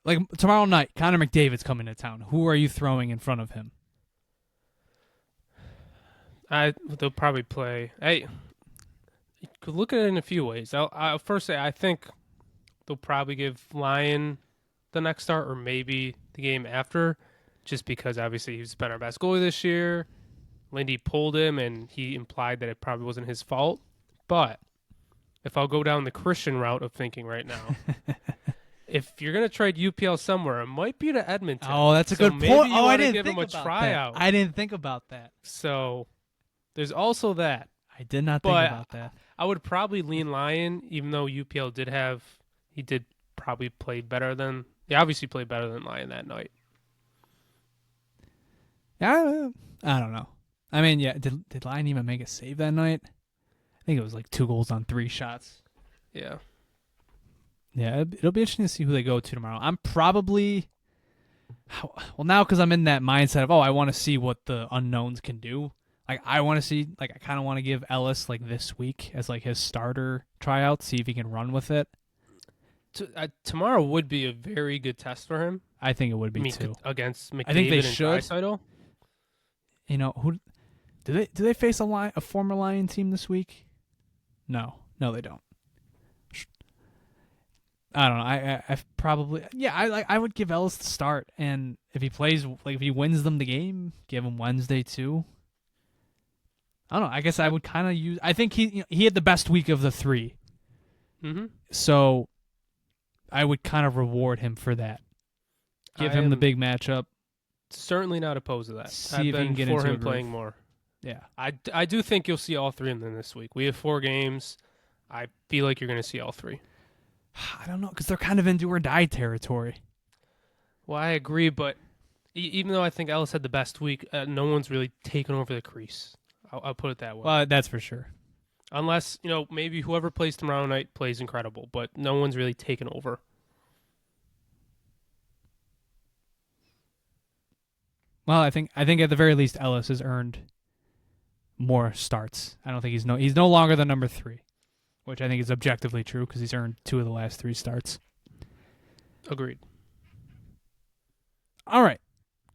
like tomorrow night, Connor McDavid's coming to town. Who are you throwing in front of him? They'll probably play. Hey, you could look at it in a few ways. I'll first say I think they'll probably give Lyon the next start, or maybe the game after, just because obviously he's been our best goalie this year. Lindy pulled him, and he implied that it probably wasn't his fault. But if I'll go down the Christian route of thinking right now, if you're gonna trade UPL somewhere, it might be to Edmonton. Oh, that's a So good maybe point. you Oh, I wanna didn't give think him a about tryout. that. I didn't think about that. So there's also that. I did not think But about that. I would probably lean Lyon, even though UPL did probably play better than he obviously played better than Lyon that night. Yeah, I don't know. I mean, yeah, did Lyon even make a save that night? I think it was like 2 goals on 3 shots. Yeah. Yeah, it'll be interesting to see who they go to tomorrow. I'm probably now because I'm in that mindset of I want to see what the unknowns can do. Like I want to see, like I kind of want to give Ellis like this week as like his starter tryout, see if he can run with it. Tomorrow would be a very good test for him. I think it would be too Against McDavid I think they and should. Draisaitl. Who do they face a former Lion team this week? No, they don't. I don't know. I probably I would give Ellis the start, and if he plays if he wins them the game, give him Wednesday too. I don't know. I guess I would kind of use. I think he had the best week of the 3, so I would kind of reward him for that. Give him the big matchup. Certainly not opposed to that. See if he can get into him playing more. Yeah, I do think you'll see all 3 of them this week. We have 4 games. I feel like you're going to see all 3. I don't know because they're kind of in do or die territory. Well, I agree, but even though I think Ellis had the best week, no one's really taken over the crease. I'll put it that way. Well, that's for sure. Unless, maybe whoever plays tomorrow night plays incredible, but no one's really taken over. Well, I think at the very least Ellis has earned more starts. I don't think he's no longer the number 3, which I think is objectively true because he's earned 2 of the last 3 starts. Agreed. All right.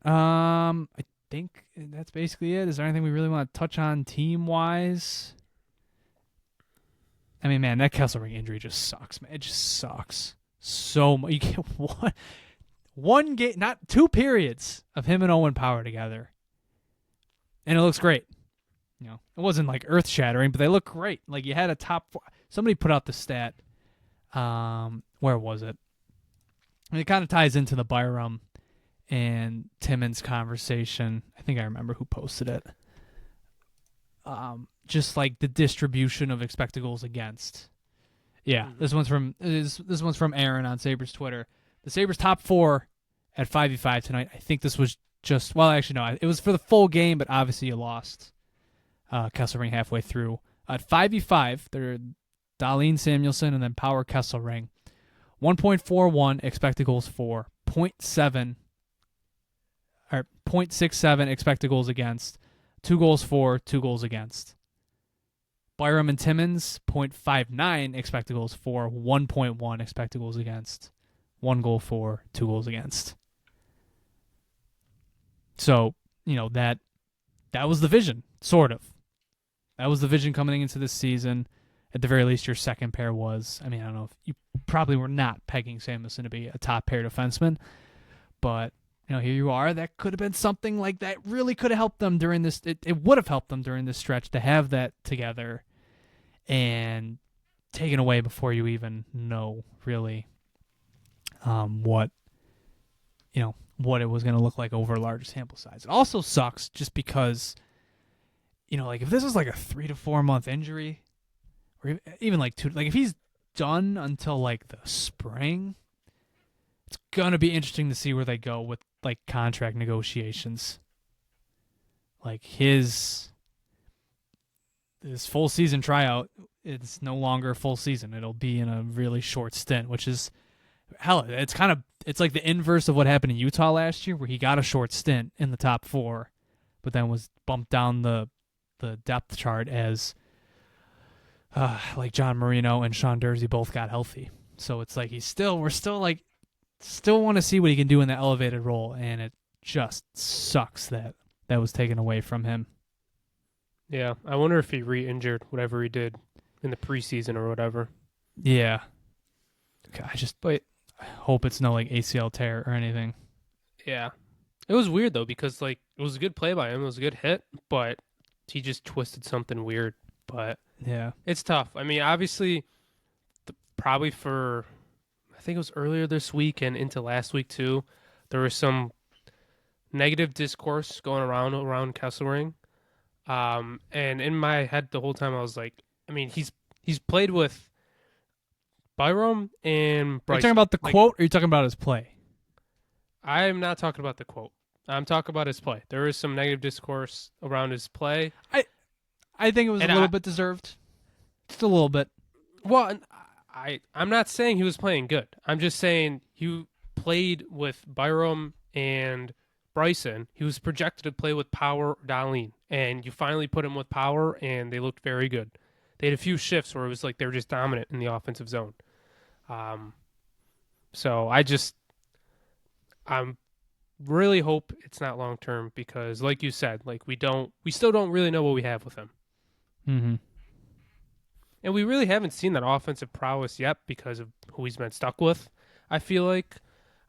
I think that's basically it. Is there anything we really want to touch on team-wise? I mean, man, that Kesselring injury just sucks, man. It just sucks so much. You get one game, not 2 periods of him and Owen Power together, and it looks great. It wasn't like earth-shattering, but they look great. Like you had a top 4. Somebody put out the stat. Where was it? And it kind of ties into the Byram and Timmins conversation. I think I remember who posted it. Just like the distribution of expected goals against. Yeah, this one's from Aaron on Sabres Twitter. The Sabres top 4 at 5v5 tonight. I think this was just actually no, it was for the full game, but obviously you lost. Kesselring halfway through. At 5v5, they're Dahlin Samuelsson and then Power Kesselring. 1.41 expected goals for, 0.67 expected goals against, 2 goals for, 2 goals against. Byram and Timmins, 0.59 expected goals for, 1.1 expected goals against, 1 goal for, 2 goals against. So, that was the vision, sort of. That was the vision coming into this season. At the very least, your second pair was. I don't know if you probably were not pegging Samuelsson to be a top pair defenseman, but here you are. That could have been something like that. Really could have helped them during this. It would have helped them during this stretch to have that together, and taken away before you even know really what it was going to look like over a larger sample size. It also sucks just because if this is like a 3 to 4 month injury, or even like 2, like if he's done until like the spring, it's gonna be interesting to see where they go with like contract negotiations. Like his full season tryout, it's no longer a full season. It'll be in a really short stint, which is it's like the inverse of what happened in Utah last year, where he got a short stint in the top 4, but then was bumped down the depth chart as like John Marino and Sean Durzi both got healthy. So it's like we're still want to see what he can do in the elevated role, and it just sucks that was taken away from him. Yeah, I wonder if he re-injured whatever he did in the preseason or whatever. Yeah. I hope it's no like ACL tear or anything. Yeah. It was weird though, because like it was a good play by him, it was a good hit, but he just twisted something weird. But yeah, it's tough. Obviously, probably for, I think it was earlier this week and into last week too, there was some negative discourse going around Kesselring. And in my head the whole time I was like, he's played with Byram and Bryce. Are you talking about the quote, or are you talking about his play? I'm not talking about the quote. I'm talking about his play. There is some negative discourse around his play. I think it was a little bit deserved. Just a little bit. Well, I'm not saying he was playing good. I'm just saying he played with Byram and Bryson. He was projected to play with Power Dahlin, and you finally put him with Power, and they looked very good. They had a few shifts where it was like they were just dominant in the offensive zone. So I'm really hope it's not long term, because like you said, like we still don't really know what we have with him. Mm-hmm. And we really haven't seen that offensive prowess yet because of who he's been stuck with, I feel like.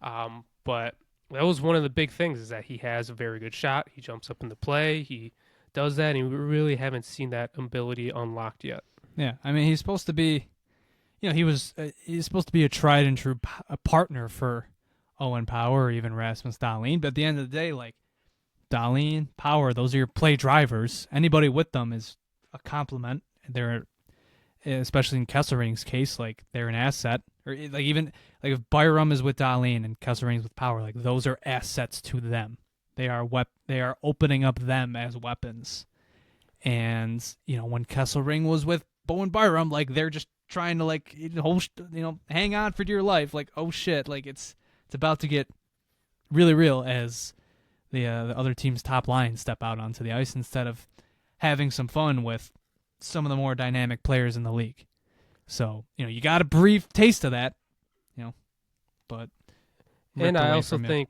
But that was one of the big things, is that he has a very good shot. He jumps up in the play. He does that, and we really haven't seen that ability unlocked yet. Yeah, he's supposed to be, he's supposed to be a tried and true partner for Owen Power or even Rasmus Dahlin. But at the end of the day, like Dahlin, Power, those are your play drivers. Anybody with them is a compliment. They're, especially in Kesselring's case, like they're an asset. Or like even like if Byram is with Dahlin and Kesselring's with Power, like those are assets to them. They are opening up them as weapons. And when Kesselring was with Bowen Byram, like they're just trying to like hang on for dear life. Like, oh shit, like it's about to get really real as the other team's top line step out onto the ice, instead of having some fun with some of the more dynamic players in the league. So, you got a brief taste of that, but. And I also think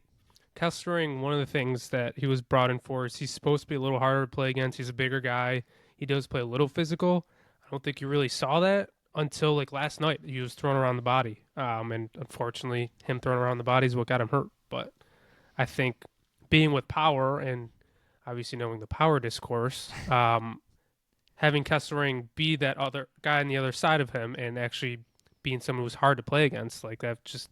Kesselring, one of the things that he was brought in for is he's supposed to be a little harder to play against. He's a bigger guy. He does play a little physical. I don't think you really saw that until like last night. He was thrown around the body. And unfortunately, him throwing around the body is what got him hurt. But I think being with Power, and obviously knowing the Power discourse, having Kesselring be that other guy on the other side of him and actually being someone who's hard to play against, like that, just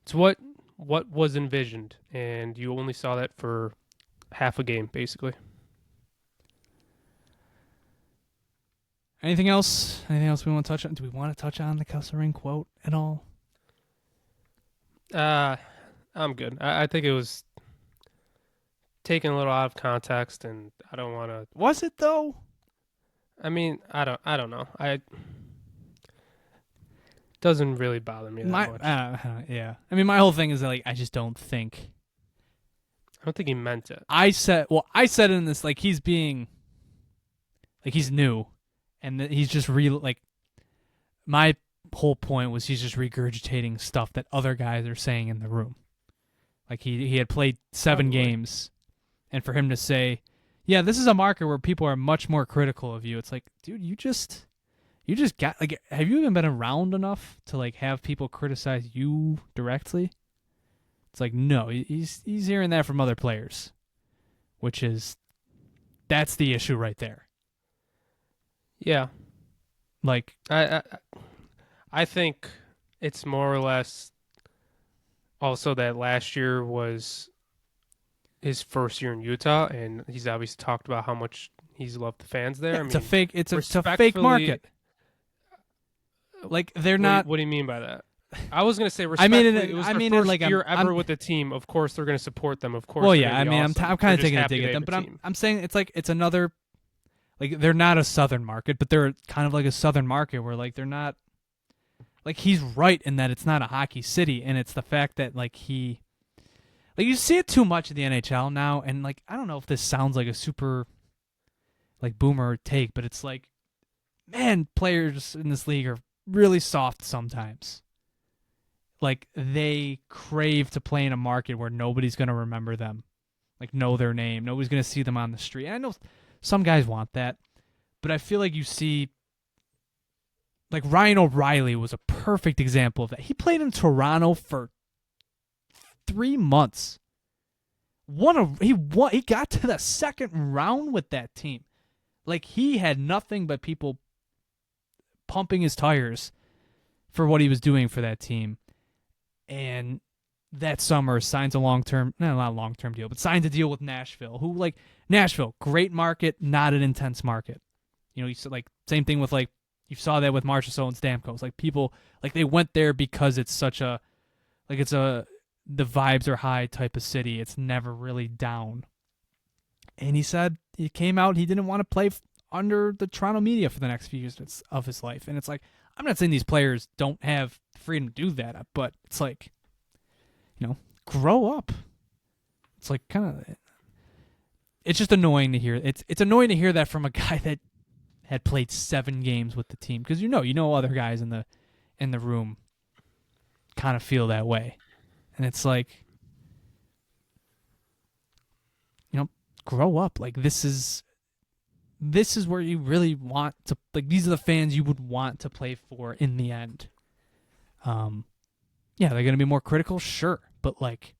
it's what was envisioned, and you only saw that for half a game, basically. Anything else? Anything else we want to touch on? Do we want to touch on the Kesselring quote at all? I'm good. I think it was taken a little out of context, and I don't want to. Was it though? I don't know. Doesn't really bother me that much. Yeah. My whole thing is that, like, I just don't think. I don't think he meant it. I said it in this, like, he's being Like he's new, and he's just my whole point was he's just regurgitating stuff that other guys are saying in the room. Like he had played 7 games, and for him to say, yeah, this is a market where people are much more critical of you. It's like, dude, you just got like, have you even been around enough to like have people criticize you directly? It's like, no, he's hearing that from other players, that's the issue right there. Yeah. Like I think it's more or less also that last year was his first year in Utah, and he's obviously talked about how much he's loved the fans there. yeah, it's a fake market. Like they're not. What do you mean by that? I was gonna say respectfully. It was their first like year ever with the team. Of course, they're gonna support them. Of course. Well, yeah. I'm awesome. I'm kind of taking a dig at them, but I'm saying it's another. Like they're not a southern market, but they're kind of like a southern market where like they're not. Like he's right in that it's not a hockey city, and it's the fact that like you see it too much in the NHL now, and like I don't know if this sounds like a super like boomer take, but it's like, man, players in this league are really soft sometimes. Like they crave to play in a market where nobody's gonna remember them, like know their name, nobody's gonna see them on the street. And I know some guys want that, but I feel like you see. Like Ryan O'Reilly was a perfect example of that. He played in Toronto for 3 months. He got to the second round with that team. Like he had nothing but people pumping his tires for what he was doing for that team. And that summer signs not a long-term deal, but signs a deal with Nashville. Who like Nashville, great market, not an intense market. You know, you said like same thing with like you saw that with Marchessault and Stamkos. Like people, like they went there because it's such a, like it's the vibes are high type of city. It's never really down. And he said he came out, he didn't want to play under the Toronto media for the next few years of his life. And it's like, I'm not saying these players don't have freedom to do that, but it's like, you know, grow up. It's like kind of, it's just annoying to hear. It's annoying to hear that from a guy that had played 7 games with the team, because you know other guys in the room kind of feel that way, and it's like, you know, grow up. Like this is where you really want to, like these are the fans you would want to play for in the end. Yeah, they're gonna be more critical, sure, but like,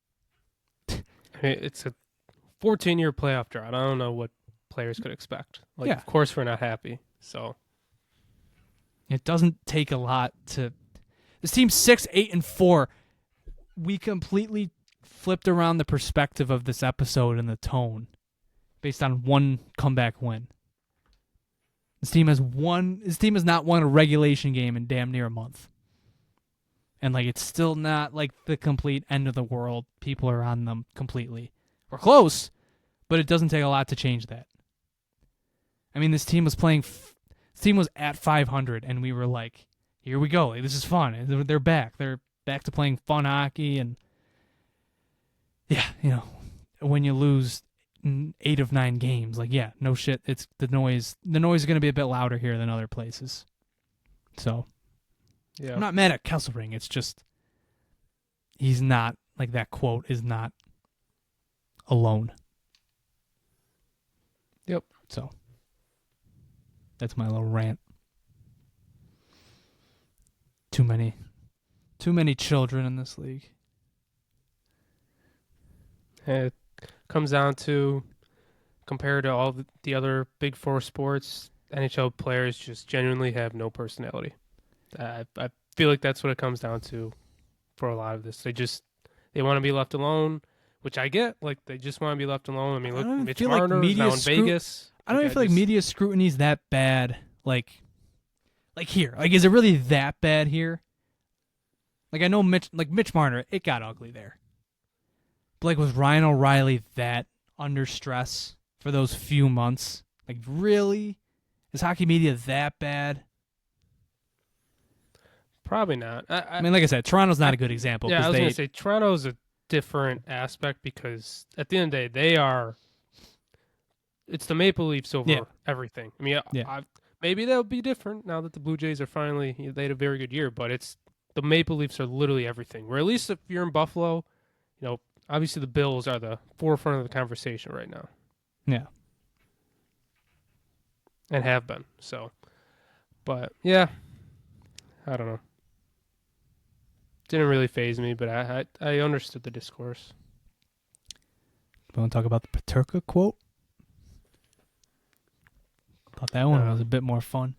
I mean, it's a 14-year playoff drought. I don't know what players could expect. Like, yeah. Of course we're not happy. So it doesn't take a lot to. This team's 6-8-4. We completely flipped around the perspective of this episode and the tone based on one comeback win. This team has not won a regulation game in damn near a month. And like it's still not like the complete end of the world. People are on them completely. We're close, but it doesn't take a lot to change that. I mean, this team was at 500, and we were like, here we go. Like, this is fun. They're back. They're back to playing fun hockey. And, yeah, you know, when you lose 8 of 9 games, like, yeah, no shit. It's the noise. The noise is going to be a bit louder here than other places. So, yeah. I'm not mad at Kesselring. It's just he's not, like that quote is not alone. Yep. So. That's my little rant. Too many children in this league. It comes down to, compared to all the other Big Four sports, NHL players just genuinely have no personality. I feel like that's what it comes down to for a lot of this. They want to be left alone, which I get. Like, they just want to be left alone. I mean, look, Mitch Marner is now in Vegas. I don't even feel like media scrutiny is that bad. Like here. Like, is it really that bad here? Like, I know Mitch Marner, it got ugly there. But, like, was Ryan O'Reilly that under stress for those few months? Like, really? Is hockey media that bad? Probably not. I mean, like I said, Toronto's not a good example. Yeah, I was going to say, Toronto's a different aspect because at the end of the day, they are it's the Maple Leafs over Yeah. everything. I mean, Yeah. maybe that'll be different now that the Blue Jays are finally they had a very good year, but it's the Maple Leafs are literally everything. Where at least if you're in Buffalo, obviously the Bills are the forefront of the conversation right now. Yeah. And have been. So, but yeah, I don't know. Didn't really faze me, but I understood the discourse. You want to talk about the Peterka quote? Thought that one was a bit more fun.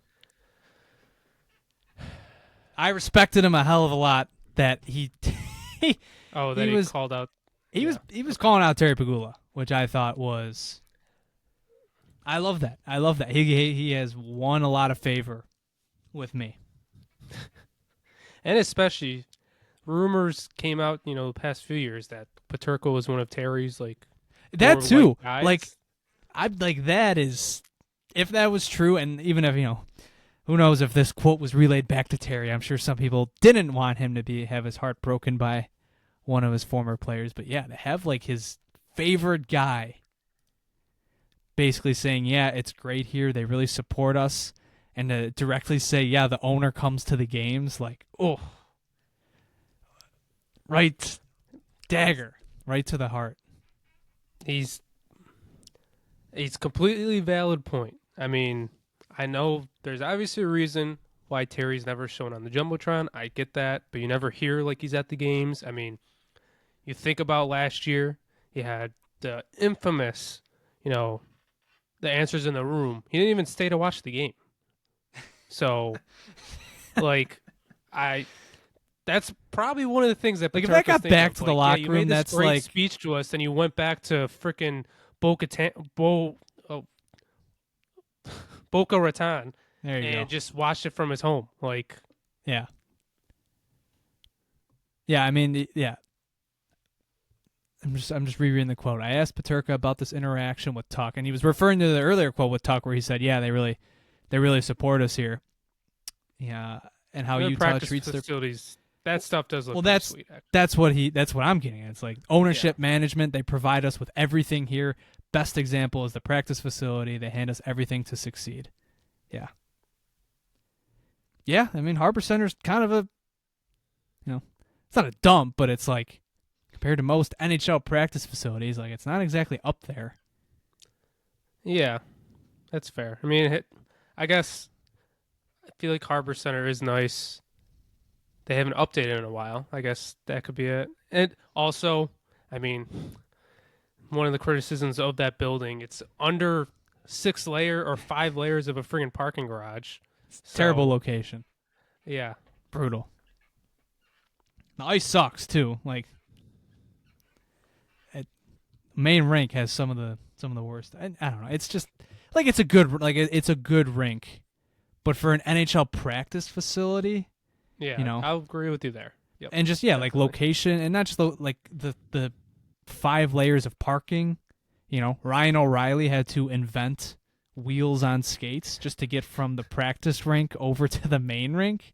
I respected him a hell of a lot that he called out. He was calling out Terry Pegula, which I thought was. I love that. He has won a lot of favor with me. And especially, rumors came out, the past few years that Peterka was one of Terry's that too. Guys. That is, if that was true, and even if who knows if this quote was relayed back to Terry. I'm sure some people didn't want him to have his heart broken by one of his former players, but yeah, to have his favorite guy basically saying, yeah, it's great here, they really support us, and to directly say, yeah, the owner comes to the games, right dagger, right to the heart. He's completely valid point. I mean, I know there's obviously a reason why Terry's never shown on the Jumbotron. I get that, but you never hear he's at the games. I mean, you think about last year, he had the infamous, the answers in the room. He didn't even stay to watch the game. So, that's probably one of the things that if that got back to the locker room, you made this that's great speech to us, and you went back to frickin' Boca Raton and just watched it from his home. Yeah. Yeah, I mean, yeah. I'm just rereading the quote. I asked Peterka about this interaction with Tuch, and he was referring to the earlier quote with Tuch where he said, "Yeah, they really support us here." Yeah, and how Utah treats their facilities. That stuff does look sweet. Actually. That's what I'm getting at. It's ownership, management. They provide us with everything here. Best example is the practice facility. They hand us everything to succeed. Yeah. Yeah, I mean, Harbor Center's kind of a, it's not a dump, but it's compared to most NHL practice facilities, it's not exactly up there. Yeah, that's fair. I mean, I guess I feel like Harbor Center is nice. They haven't updated in a while. I guess that could be it. And also, I mean, one of the criticisms of that building, it's under 6 layer or 5 layers of a friggin' parking garage. Terrible location. Yeah. Brutal. The ice sucks too. Main rink has some of the worst. I don't know. It's just it's a good rink, but for an NHL practice facility, I'll agree with you there. Yep. And just location, and not just the 5 layers of parking. Ryan O'Reilly had to invent wheels on skates just to get from the practice rink over to the main rink,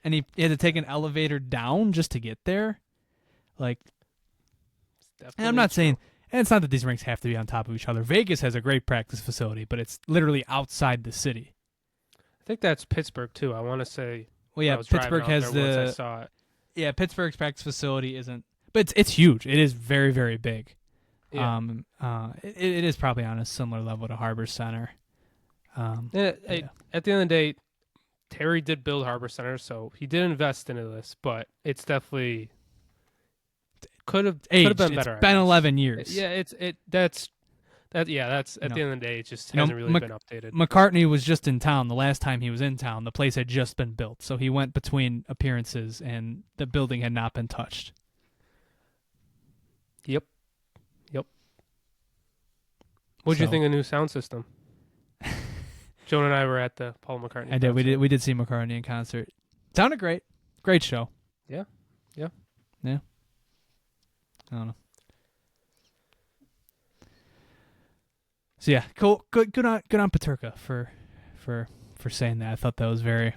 and he had to take an elevator down just to get there. And I'm not saying. And it's not that these rinks have to be on top of each other. Vegas has a great practice facility, but it's literally outside the city. I think that's Pittsburgh too. I want to say. Well, yeah, Pittsburgh has once I saw it. Yeah, Pittsburgh's practice facility isn't, but it's huge. It is very, very big. Yeah. It is probably on a similar level to Harbor Center. At the end of the day, Terry did build Harbor Center, so he did invest into this, but it's definitely. Could have been better. It's been 11 years. Yeah, that's at the end of the day, it just hasn't really been updated. McCartney was just in town. The last time he was in town, the place had just been built, so he went between appearances, and the building had not been touched. Yep. What did you think of the new sound system? Jonah and I were at the Paul McCartney. I did. Concert. We did see McCartney in concert. Sounded great. Great show. Yeah. I don't know. So yeah, cool. Good on Peterka for saying that. I thought that was very.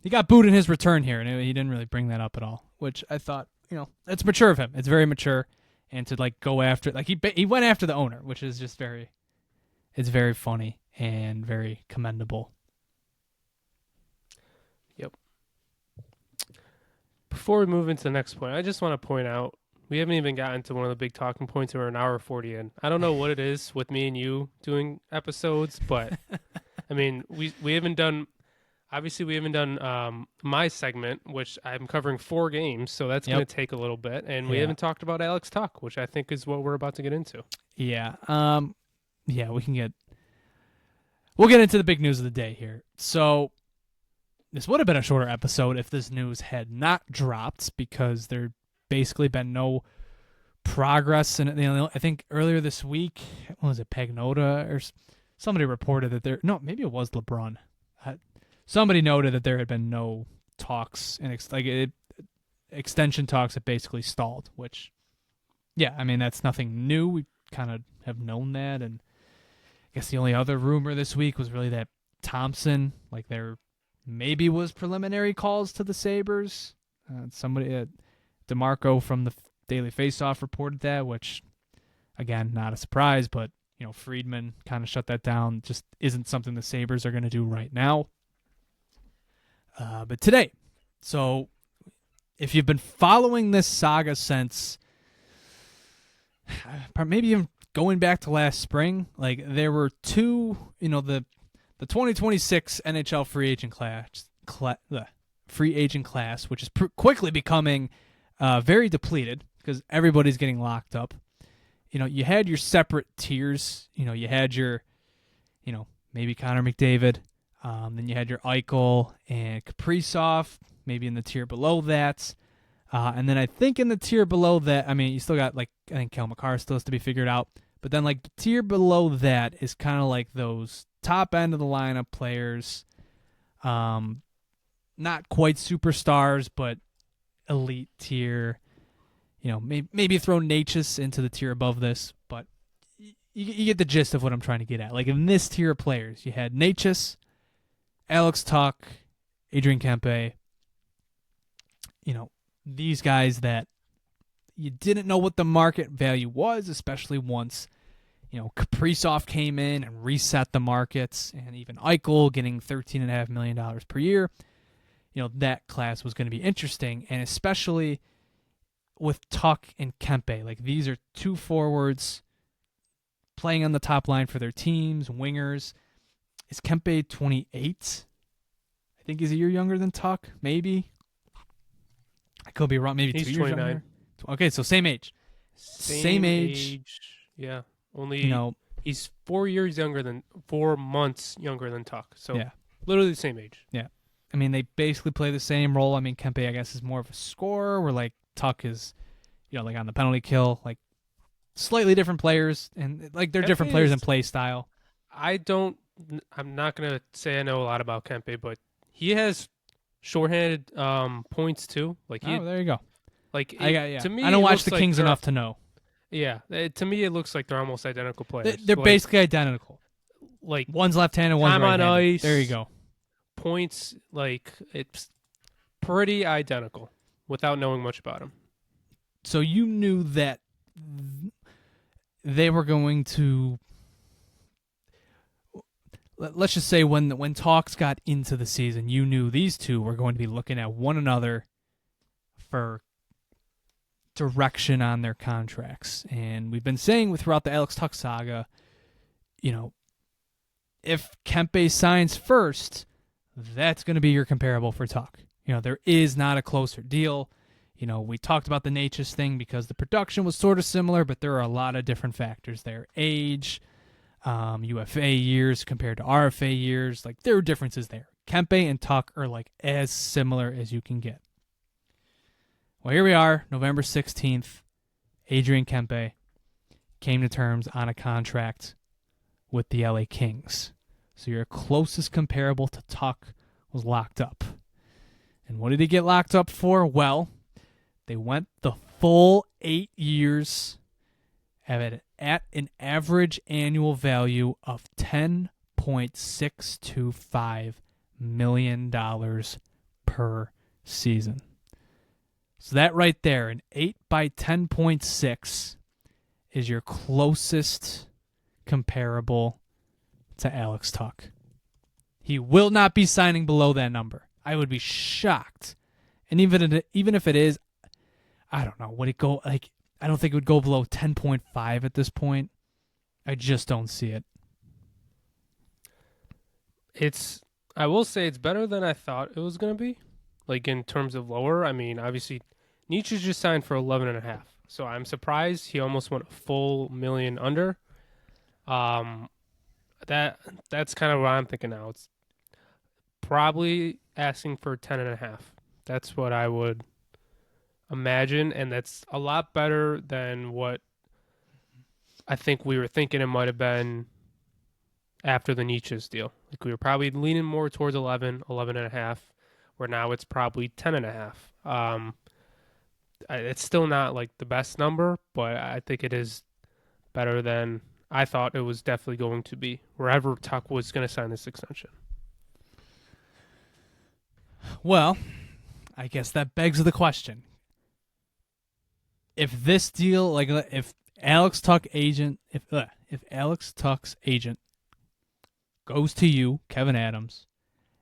He got booed in his return here, and he didn't really bring that up at all, which I thought, it's mature of him. It's very mature, and to like go after, like he went after the owner, which is just it's very funny and very commendable. Yep. Before we move into the next point, I just want to point out we haven't even gotten to one of the big talking points. We're an hour 40 in. I don't know what it is with me and you doing episodes, but I mean, we haven't done. Obviously, we haven't done my segment, which I'm covering 4 games, so that's going to take a little bit. And we haven't talked about Alex Tuch, which I think is what we're about to get into. Yeah. Yeah, we'll get into the big news of the day here. So this would have been a shorter episode if this news had not dropped, because there basically been no progress in it. I think earlier this week, what was it, Pagnota or somebody reported that maybe it was LeBron. Somebody noted that there had been no talks and extension talks that basically stalled, which, yeah, I mean, that's nothing new. We kind of have known that. And I guess the only other rumor this week was really that Thompson, like there maybe was preliminary calls to the Sabres. Somebody, DeMarco from the Daily Faceoff reported that, which, again, not a surprise, but, Friedman kind of shut that down. Just isn't something the Sabres are going to do right now. But today, so if you've been following this saga since maybe even going back to last spring, like there were 2, the 2026 NHL free agent class, which is quickly becoming very depleted because everybody's getting locked up. You had your separate tiers. You had your, maybe Connor McDavid. Then you had your Eichel and Kaprizov, maybe in the tier below that. And then I think in the tier below that, I mean, you still got, I think Kel McCarr still has to be figured out. But then, the tier below that is kind of like those top end of the lineup players. Not quite superstars, but elite tier. Maybe throw Natchez into the tier above this. But you get the gist of what I'm trying to get at. Like, in this tier of players, you had Natchez, Alex Tuch, Adrian Kempe, these guys that you didn't know what the market value was, especially once, Kaprizov came in and reset the markets, and even Eichel getting $13.5 million per year. That class was going to be interesting, and especially with Tuch and Kempe. Like, these are 2 forwards playing on the top line for their teams, wingers. Is Kempe 28? I think he's a year younger than Tuch, maybe. I could be wrong. Maybe he's 2 years 29. younger. Okay, so same age. Same age. Yeah. Only he's 4 months younger than Tuch. So yeah, literally the same age. Yeah. I mean, they basically play the same role. I mean, Kempe, I guess, is more of a scorer, where Tuch is, on the penalty kill, slightly different players, and they're Kempe different players in play style. I'm not going to say I know a lot about Kempe, but he has shorthanded points too. There you go. To me, I don't watch the Kings enough to know. Yeah, to me it looks like they're almost identical players. They're basically identical. One's left-handed, one's right-handed. On ice. There you go. Points, it's pretty identical without knowing much about them. So you knew that they were going to. Let's just say when talks got into the season, you knew these two were going to be looking at one another for direction on their contracts. And we've been saying throughout the Alex Tuch saga, if Kempe signs first, that's going to be your comparable for Tuch. There is not a closer deal. We talked about the Natchez thing because the production was sort of similar, but there are a lot of different factors there. Age, UFA years compared to RFA years. There are differences there. Kempe and Tuch are as similar as you can get. Well, here we are, November 16th. Adrian Kempe came to terms on a contract with the LA Kings. So your closest comparable to Tuch was locked up. And what did he get locked up for? Well, they went the full 8 years at an average annual value of $10.625 million per season. So that right there, an 8 by 10.6 is your closest comparable to Alex Tuch. He will not be signing below that number. I would be shocked. And even if it is, I don't know. Would it go like? I don't think it would go below 10.5 at this point. I just don't see it. I will say it's better than I thought it was going to be. Like in terms of lower, I mean, obviously Nietzsche's just signed for 11.5. So I'm surprised he almost went a full million under. That's kind of what I'm thinking now. It's probably asking for 10.5. That's what I would imagine, and that's a lot better than what I think we were thinking it might have been after the Nietzsche's deal. Like we were probably leaning more towards 11.5, where now it's probably 10.5. It's still not like the best number, but I think it is better than I thought it was definitely going to be, wherever Tuch was going to sign this extension. Well, I guess that begs the question. If this deal, like if Alex Tuch's agent goes to you, Kevin Adams,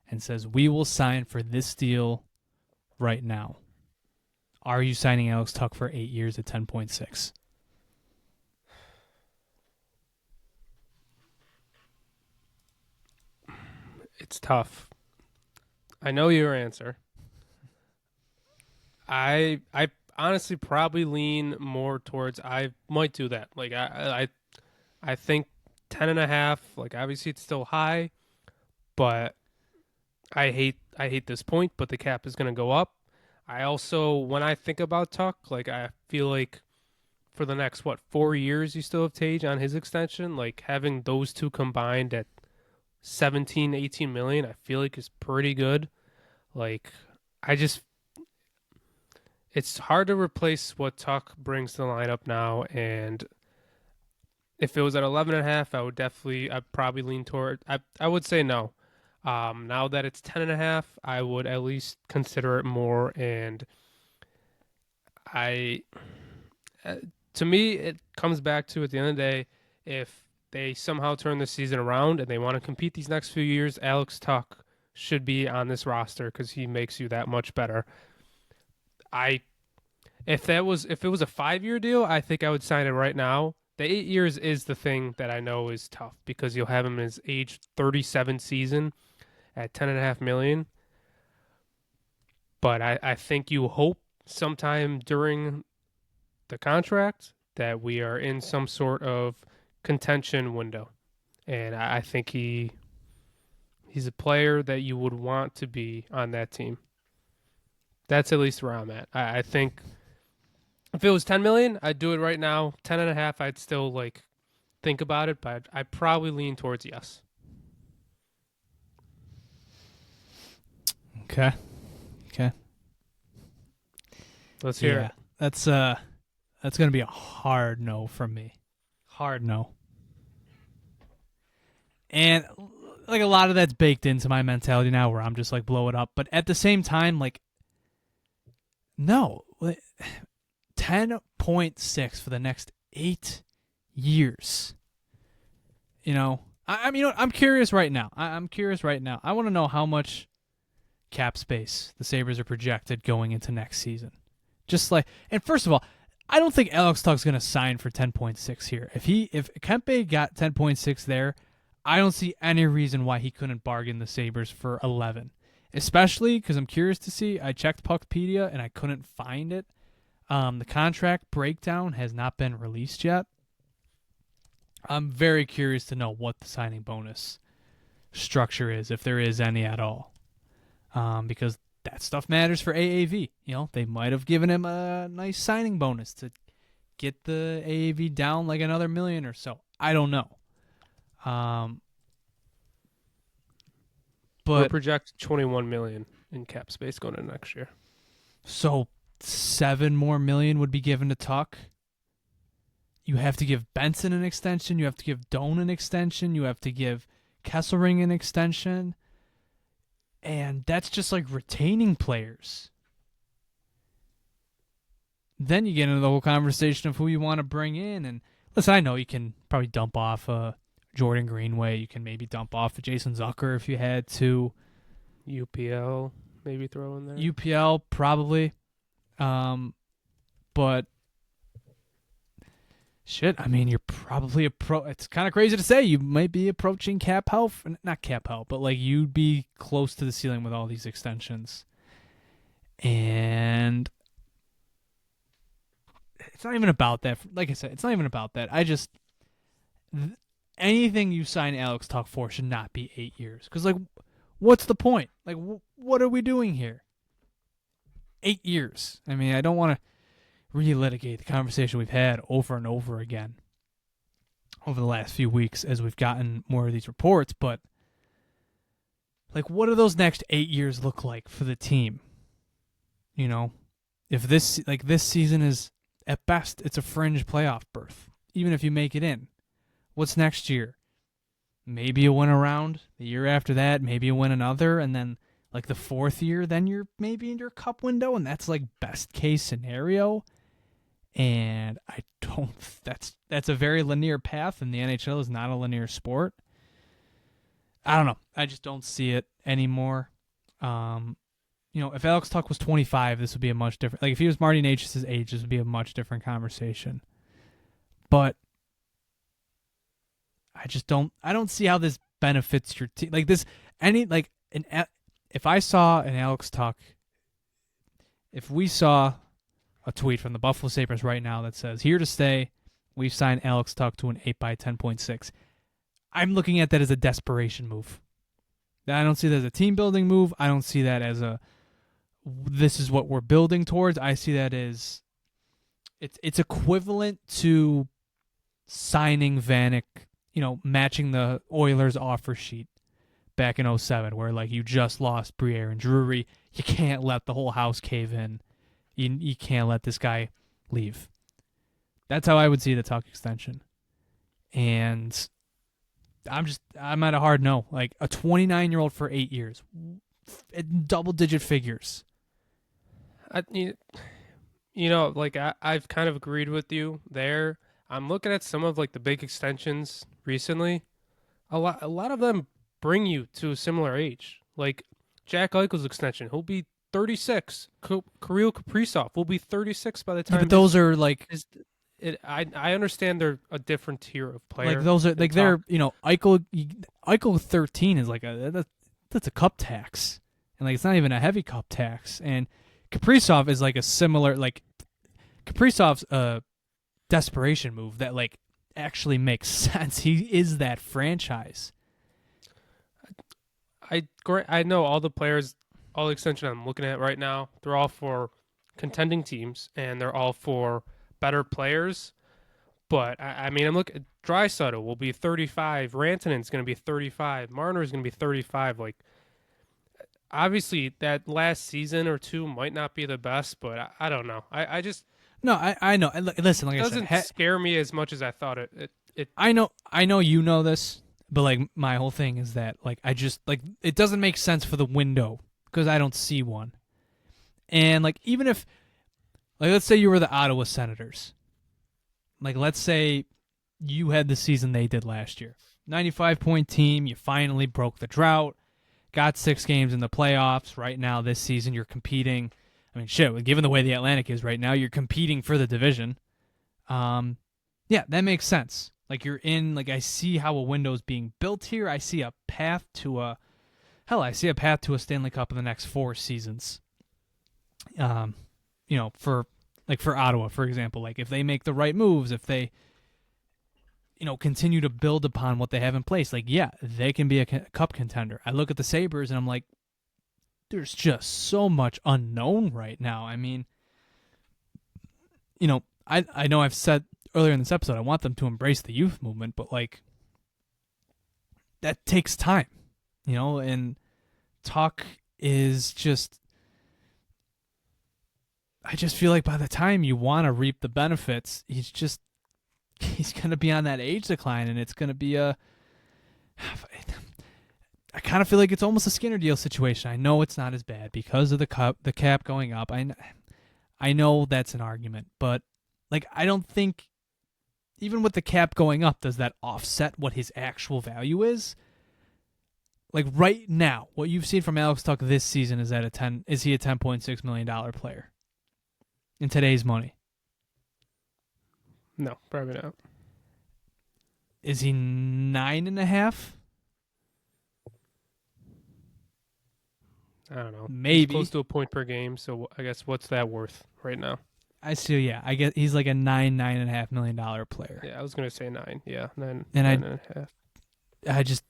and says, we will sign for this deal right now, are you signing Alex Tuch for 8 years at 10.6? It's tough. I know your answer. I honestly probably lean more towards I might do that. Like I think 10.5. Like obviously it's still high, but I hate this point. But the cap is going to go up. I also, when I think about Tuch, like I feel like for the next 4 years you still have Tage on his extension. Like having those two combined at 17, 18 million, I feel like is pretty good. Like it's hard to replace what Tuch brings to the lineup now, and if it was at 11.5, I'd probably lean toward. I would say no. Now that it's 10.5, I would at least consider it more. And to me, it comes back to at the end of the day, if they somehow turn the season around and they want to compete these next few years, Alex Tuch should be on this roster because he makes you that much better. If it was a 5-year deal, I think I would sign it right now. The 8 years is the thing that I know is tough because you'll have him in his age 37 season at 10.5 million. But I think you hope sometime during the contract that we are in some sort of contention window. And I think he's a player that you would want to be on that team. That's at least where I'm at. I think if it was 10 million, I'd do it right now. 10.5, I'd still like think about it, but I'd probably lean towards yes. Okay. Let's hear it. That's gonna be a hard no from me. Hard no. And like a lot of that's baked into my mentality now, where I'm just like blow it up. But at the same time, like no. 10.6 for the next 8 years. I'm curious right now. I'm curious right now. I want to know how much cap space the Sabres are projected going into next season. And first of all, I don't think Alex Tuch's going to sign for 10.6 here. If Kempe got 10.6 there, I don't see any reason why he couldn't bargain the Sabres for 11. Especially because I'm curious to see. I checked Puckpedia and I couldn't find it. The contract breakdown has not been released yet. I'm very curious to know what the signing bonus structure is, if there is any at all. Because that stuff matters for AAV. They might have given him a nice signing bonus to get the AAV down like another million or so. I don't know. But we're projected 21 million in cap space going into next year. So 7 more million would be given to Tuch. You have to give Benson an extension. You have to give Doan an extension. You have to give Kesselring an extension. And that's just like retaining players. Then you get into the whole conversation of who you want to bring in. And Listen, I know you can probably dump off Jordan Greenway. You can maybe dump off Jason Zucker if you had to. UPL maybe throw in there. UPL probably. But shit, I mean, you're probably it's kind of crazy to say you might be approaching cap health, not cap health, but like you'd be close to the ceiling with all these extensions. And it's not even about that. Like I said, it's not even about that. Anything you sign Alex Tuch for should not be 8 years. Because, like, what's the point? Like, what are we doing here? 8 years. I mean, I don't want to relitigate the conversation we've had over and over again over the last few weeks as we've gotten more of these reports, but like, what do those next 8 years look like for the team? You know, if this season is at best, it's a fringe playoff berth, even if you make it in. What's next year? Maybe you win a round. The year after that, maybe you win another, and then like the fourth year, then you're maybe in your cup window, and that's like best case scenario. And I don't. That's a very linear path, and the NHL is not a linear sport. I don't know. I just don't see it anymore. You know, if Alex Tuch was 25, this would be a much different. Like if he was Marty Necas' age, this would be a much different conversation. But I just don't. I don't see how this benefits your team. Like this, if I saw an Alex Tuch, if we saw a tweet from the Buffalo Sabres right now that says, "Here to stay, we've signed Alex Tuch to an 8x10.6." I'm looking at that as a desperation move. I don't see that as a team building move. I don't see that as this is what we're building towards. I see that as it's equivalent to signing Vanek, you know, matching the Oilers offer sheet back in 2007, where like you just lost Briere and Drury. You can't let the whole house cave in. You can't let this guy leave. That's how I would see the Tuch extension. And I'm at a hard no. Like a 29-year-old for 8 years, double-digit figures. I've kind of agreed with you there. I'm looking at some of like the big extensions recently. A lot of them bring you to a similar age. Like Jack Eichel's extension, he'll be 36. Kirill Kaprizov will be 36 by the time. Yeah, but those are like. I understand they're a different tier of player. Like those are like they're, you know, Eichel 13 is like that's a cup tax, and like it's not even a heavy cup tax. And Kaprizov is like a similar, like Kaprizov's a desperation move that like actually makes sense. He is that franchise. I know all the players, all the extension I'm looking at right now, they're all for contending teams and they're all for better players. But I mean, I'm looking. Draisaitl will be 35. Rantanen's going to be 35. Marner's going to be 35. Like, obviously, that last season or two might not be the best, but I don't know. I just I know. Listen, like it I said, doesn't scare me as much as I thought it. I know you know this, but like my whole thing is that like I just like it doesn't make sense for the window because I don't see one. And like even if like let's say you were the Ottawa Senators. Like let's say you had the season they did last year. 95-point team, you finally broke the drought, got 6 games in the playoffs. Right now this season you're competing. I mean shit, given the way the Atlantic is right now, you're competing for the division. Yeah, that makes sense. Like you're in, like I see how a window's being built here. I see a path to a Stanley Cup in the next 4 seasons. You know, for Ottawa, for example, like if they make the right moves, if they, you know, continue to build upon what they have in place, like yeah, they can be a cup contender. I look at the Sabres and I'm like, there's just so much unknown right now. I mean, you know, I know I've said earlier in this episode, I want them to embrace the youth movement, but like that takes time, you know, and Tuch is just, I just feel like by the time you want to reap the benefits, he's going to be on that age decline, and it's going to be I kind of feel like it's almost a Skinner deal situation. I know it's not as bad because of the cap going up. I know that's an argument, but like I don't think even with the cap going up, does that offset what his actual value is? Like right now, what you've seen from Alex Tuch this season is is he a $10.6 million player in today's money? No, probably not. Is he 9.5? I don't know. Maybe. He's close to a point per game, so I guess what's that worth right now? I see. Yeah, I guess he's like a $9.5 million player. Yeah, I was gonna say 9. Yeah, 9. And 9.5.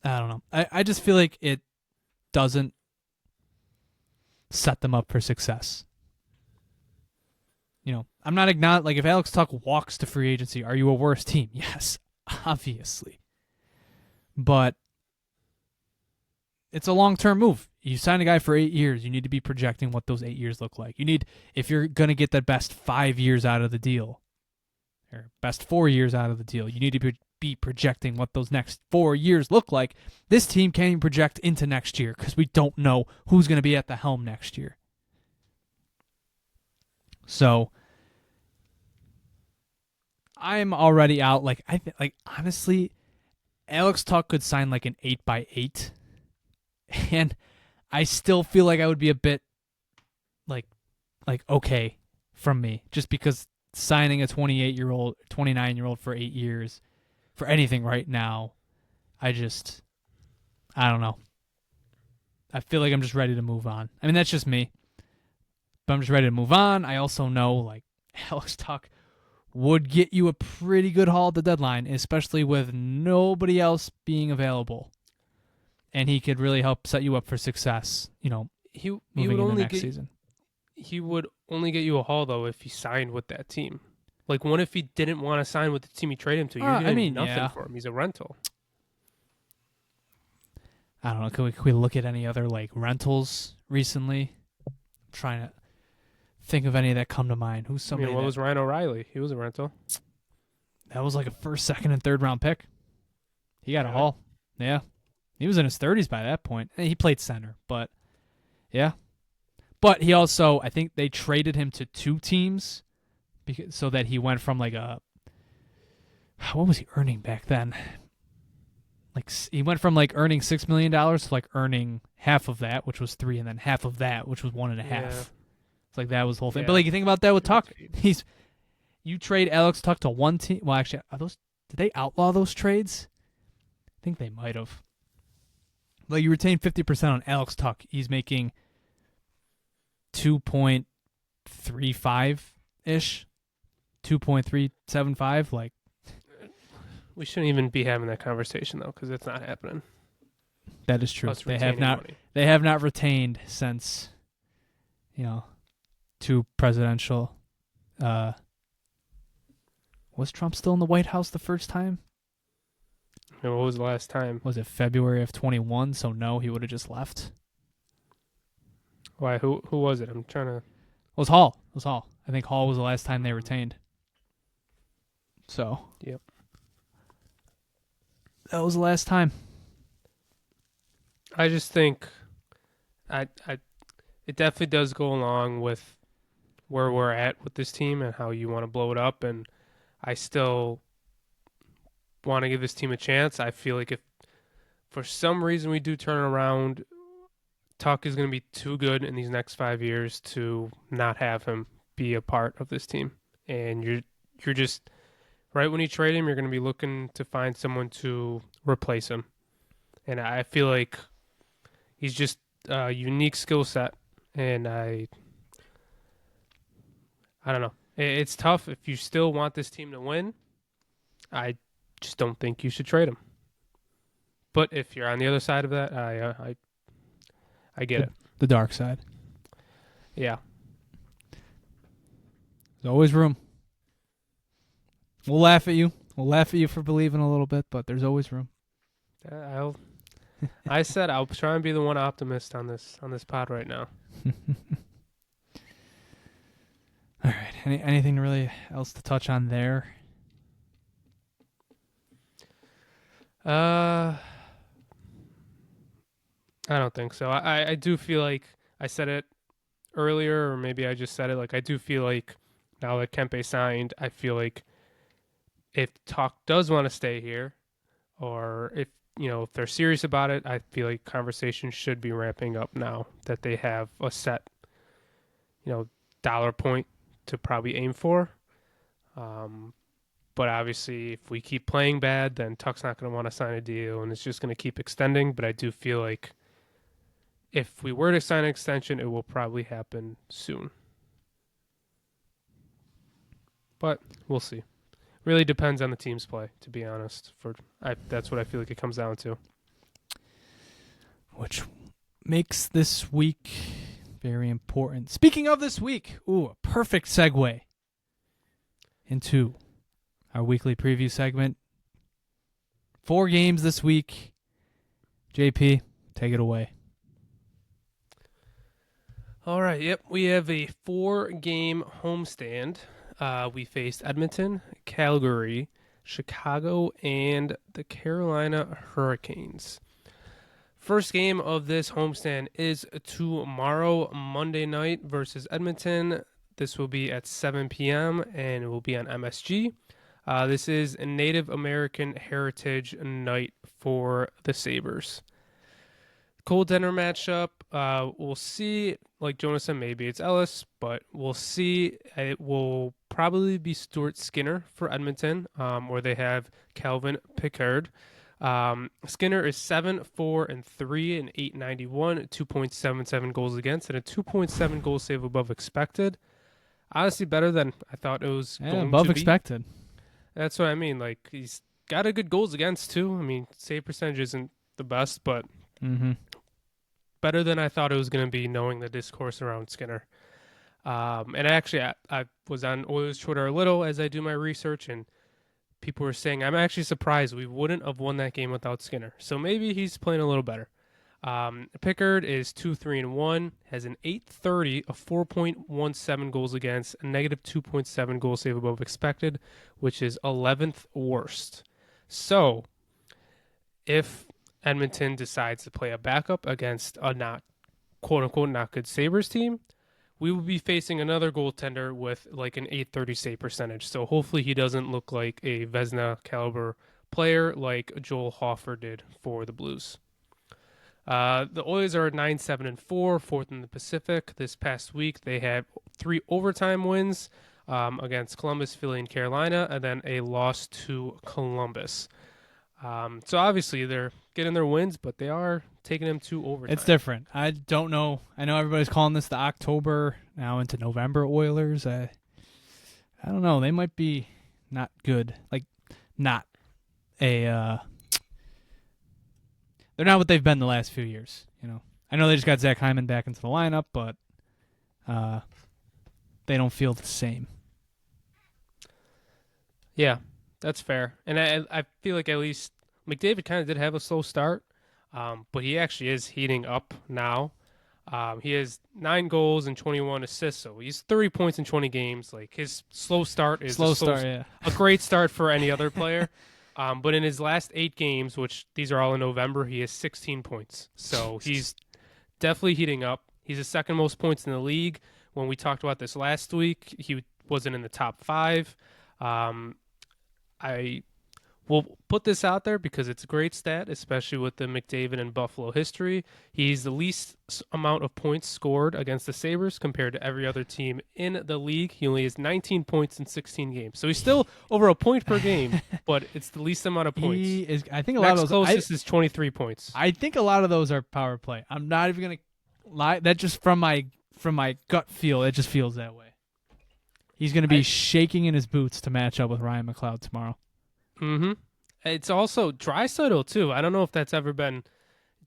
I don't know. I just feel like it doesn't set them up for success. You know, I'm not like if Alex Tuch walks to free agency, are you a worse team? Yes, obviously. But it's a long-term move. You sign a guy for 8 years. You need to be projecting what those 8 years look like. You need, if you're going to get the best 5 years out of the deal, or best 4 years out of the deal, you need to be projecting what those next 4 years look like. This team can't even project into next year because we don't know who's going to be at the helm next year. So I'm already out. Like honestly, Alex Tuch could sign like an 8x8, and I still feel like I would be a bit like okay from me, just because signing a 29-year-old for 8 years for anything right now, I don't know. I feel like I'm just ready to move on. I mean, that's just me, but I'm just ready to move on. I also know like Alex Tuch would get you a pretty good haul at the deadline, especially with nobody else being available. And he could really help set you up for success, you know, he moving would into only next season. He would only get you a haul, though, if he signed with that team. Like, what if he didn't want to sign with the team he traded him to? You're getting nothing for him. He's a rental. I don't know. Can we look at any other, like, rentals recently? I'm trying to think of any that come to mind. Who's somebody what was Ryan O'Reilly? He was a rental. That was like a first, second, and third round pick. He got a haul. Yeah. He was in his 30s by that point. He played center, but yeah. But he also, I think they traded him to 2 teams so that he went from like what was he earning back then? Like he went from like earning $6 million to like earning half of that, which was 3, and then half of that, which was 1.5. Yeah. It's like that was the whole thing. Yeah. But like you think about that with Tuch, you trade Alex Tuch to one team. Well, actually, did they outlaw those trades? I think they might have. Like you retain 50% on Alex Tuch. He's making 2.35-ish, 2.375. Like, we shouldn't even be having that conversation though, because it's not happening. That is true. Us They have not. money. They have not retained since, 2 presidential. Was Trump still in the White House the first time? And what was the last time? Was it February of 21? So no, he would have just left. Why? Who was it? I'm trying to. It was Hall. I think Hall was the last time they retained. So. Yep. That was the last time. I just think, it definitely does go along with where we're at with this team and how you want to blow it up, and I still want to give this team a chance. I feel like if for some reason we do turn around, Tuch is going to be too good in these next 5 years to not have him be a part of this team. And you're just right when you trade him, you're going to be looking to find someone to replace him. And I feel like he's just a unique skill set, and I don't know. It's tough if you still want this team to win. I just don't think you should trade him. But if you're on the other side of that, I get it. The dark side. Yeah. There's always room. We'll laugh at you. We'll laugh at you for believing a little bit, but there's always room. I said I'll try and be the one optimist on this pod right now. All right. Anything really else to touch on there? I don't think so. I do feel like I said it earlier, or maybe I just said it. Like I do feel like now that Kempe signed, I feel like if Tuch does want to stay here, or if they're serious about it, I feel like conversation should be ramping up now that they have a set, dollar point to probably aim for. But obviously, if we keep playing bad, then Tuch's not going to want to sign a deal, and it's just going to keep extending. But I do feel like if we were to sign an extension, it will probably happen soon. But we'll see. Really depends on the team's play, to be honest. That's what I feel like it comes down to. Which makes this week very important. Speaking of this week, a perfect segue into our weekly preview segment. 4 games this week. JP, take it away. All right, yep. We have a 4-game homestand. We faced Edmonton, Calgary, Chicago, and the Carolina Hurricanes. First game of this homestand is tomorrow, Monday night, versus Edmonton. This will be at 7 p.m. and it will be on MSG. This is a Native American Heritage Night for the Sabres. Cold dinner matchup. We'll see. Like Jonah said, maybe it's Ellis, but we'll see. It will probably be Stuart Skinner for Edmonton, where they have Calvin Pickard. Skinner is 7-4-3 and .891, 2.77 goals against, and a 2.7 goal save above expected. Honestly, better than I thought it was going above to be. Expected. That's what I mean. Like, he's got a good goals against too. I mean, save percentage isn't the best, but better than I thought it was going to be, knowing the discourse around Skinner. And actually, I was on Oilers Twitter a little as I do my research, and people were saying, I'm actually surprised we wouldn't have won that game without Skinner. So maybe he's playing a little better. Pickard is 2-3-1, has an .830, a 4.17 goals against, a negative 2.7 goal save above expected, which is 11th worst. So if Edmonton decides to play a backup against a not, quote-unquote, not good Sabres team, we will be facing another goaltender with like an .830 save percentage. So hopefully he doesn't look like a Vezina caliber player like Joel Hofer did for the Blues. The Oilers are 9-7-4, 4th in the Pacific. This past week, they had 3 overtime wins against Columbus, Philly, and Carolina, and then a loss to Columbus. So obviously they're getting their wins, but they are taking them to overtime. It's different. I don't know. I know everybody's calling this the October, now into November Oilers. I don't know. They might be not good. Like, not a... They're not what they've been the last few years, I know they just got Zach Hyman back into the lineup, but they don't feel the same. Yeah, that's fair. And I feel like at least McDavid kind of did have a slow start, but he actually is heating up now. He has 9 goals and 21 assists, so he's 30 points in 20 games. Like, his slow start is a great start for any other player. But in his last 8 games, which these are all in November, he has 16 points. So he's definitely heating up. He's the second most points in the league. When we talked about this last week, he wasn't in the top 5. I will put this out there because it's a great stat, especially with the McDavid and Buffalo history. He's the least amount of points scored against the Sabres compared to every other team in the league. He only has 19 points in 16 games. So he's still over a point per game, but it's the least amount of points. I think a lot of those closest is 23 points. I think a lot of those are power play. I'm not even going to lie. That just from my gut feel, it just feels that way. He's going to be shaking in his boots to match up with Ryan McLeod tomorrow. Mm-hmm. It's also Draisaitl too. I don't know if that's ever been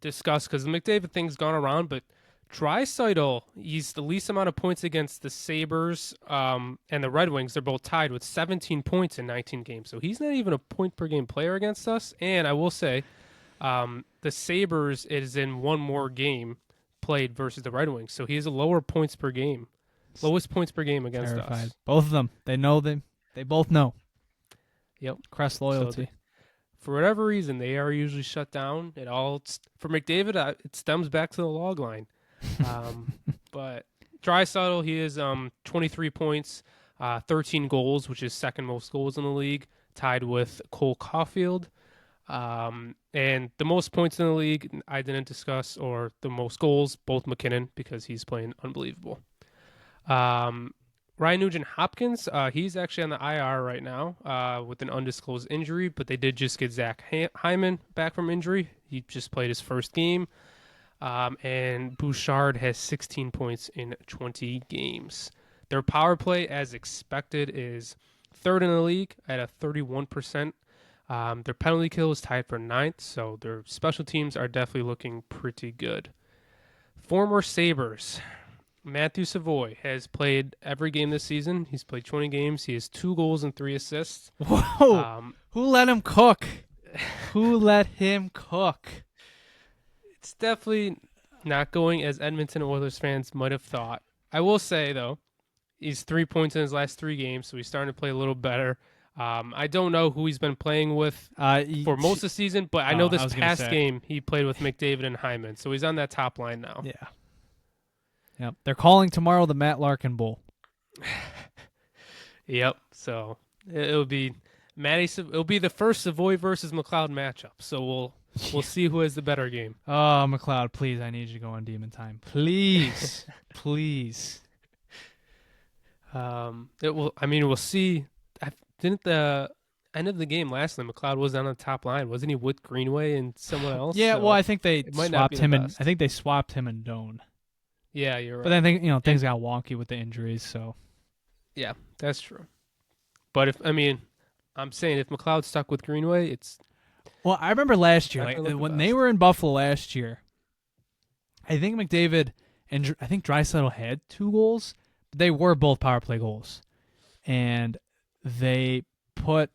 discussed because the McDavid thing's gone around, but Draisaitl, he's the least amount of points against the Sabres and the Red Wings. They're both tied with 17 points in 19 games. So he's not even a point per game player against us. And I will say, the Sabres is in one more game played versus the Red Wings. So he has a lower points per game. Lowest points per game against us. Both of them. They know them. They both know. Yep. Crest loyalty. So for whatever reason, they are usually shut down. For McDavid, it stems back to the log line. But Draisaitl, he is 23 points, 13 goals, which is second most goals in the league, tied with Cole Caulfield. And the most points in the league, I didn't discuss, or the most goals, both McKinnon, because he's playing unbelievable. Ryan Nugent-Hopkins, he's actually on the IR right now with an undisclosed injury, but they did just get Zach Hyman back from injury. He just played his first game. And Bouchard has 16 points in 20 games. Their power play, as expected, is third in the league at a 31%. Their penalty kill is tied for ninth, so their special teams are definitely looking pretty good. Former Sabres, Matthew Savoy has played every game this season. He's played 20 games. He has 2 goals and 3 assists. Whoa! Who let him cook? Who let him cook? It's definitely not going as Edmonton Oilers fans might have thought. I will say, though, he's 3 points in his last 3 games, so he's starting to play a little better. I don't know who he's been playing with for most of the season, but I know this past game he played with McDavid and Hyman, so he's on that top line now. Yeah. Yep. They're calling tomorrow the Matt Larkin Bowl. Yep. So it'll be it'll be the first Savoy versus McLeod matchup. So we'll see who has the better game. Oh, McLeod, please, I need you to go on Demon Time. Please. Please. We'll see. Didn't the end of the game last night, McLeod was on the top line, wasn't he, with Greenway and someone else? Yeah, so well, I think they swapped him and I think they swapped him and Doan. Yeah, you're right. But I think things got wonky with the injuries, so yeah, that's true. But I'm saying if McLeod stuck with Greenway, it's I remember last year, when they were in Buffalo last year, I think McDavid and I think Draisaitl had 2 goals. But they were both power play goals, and they put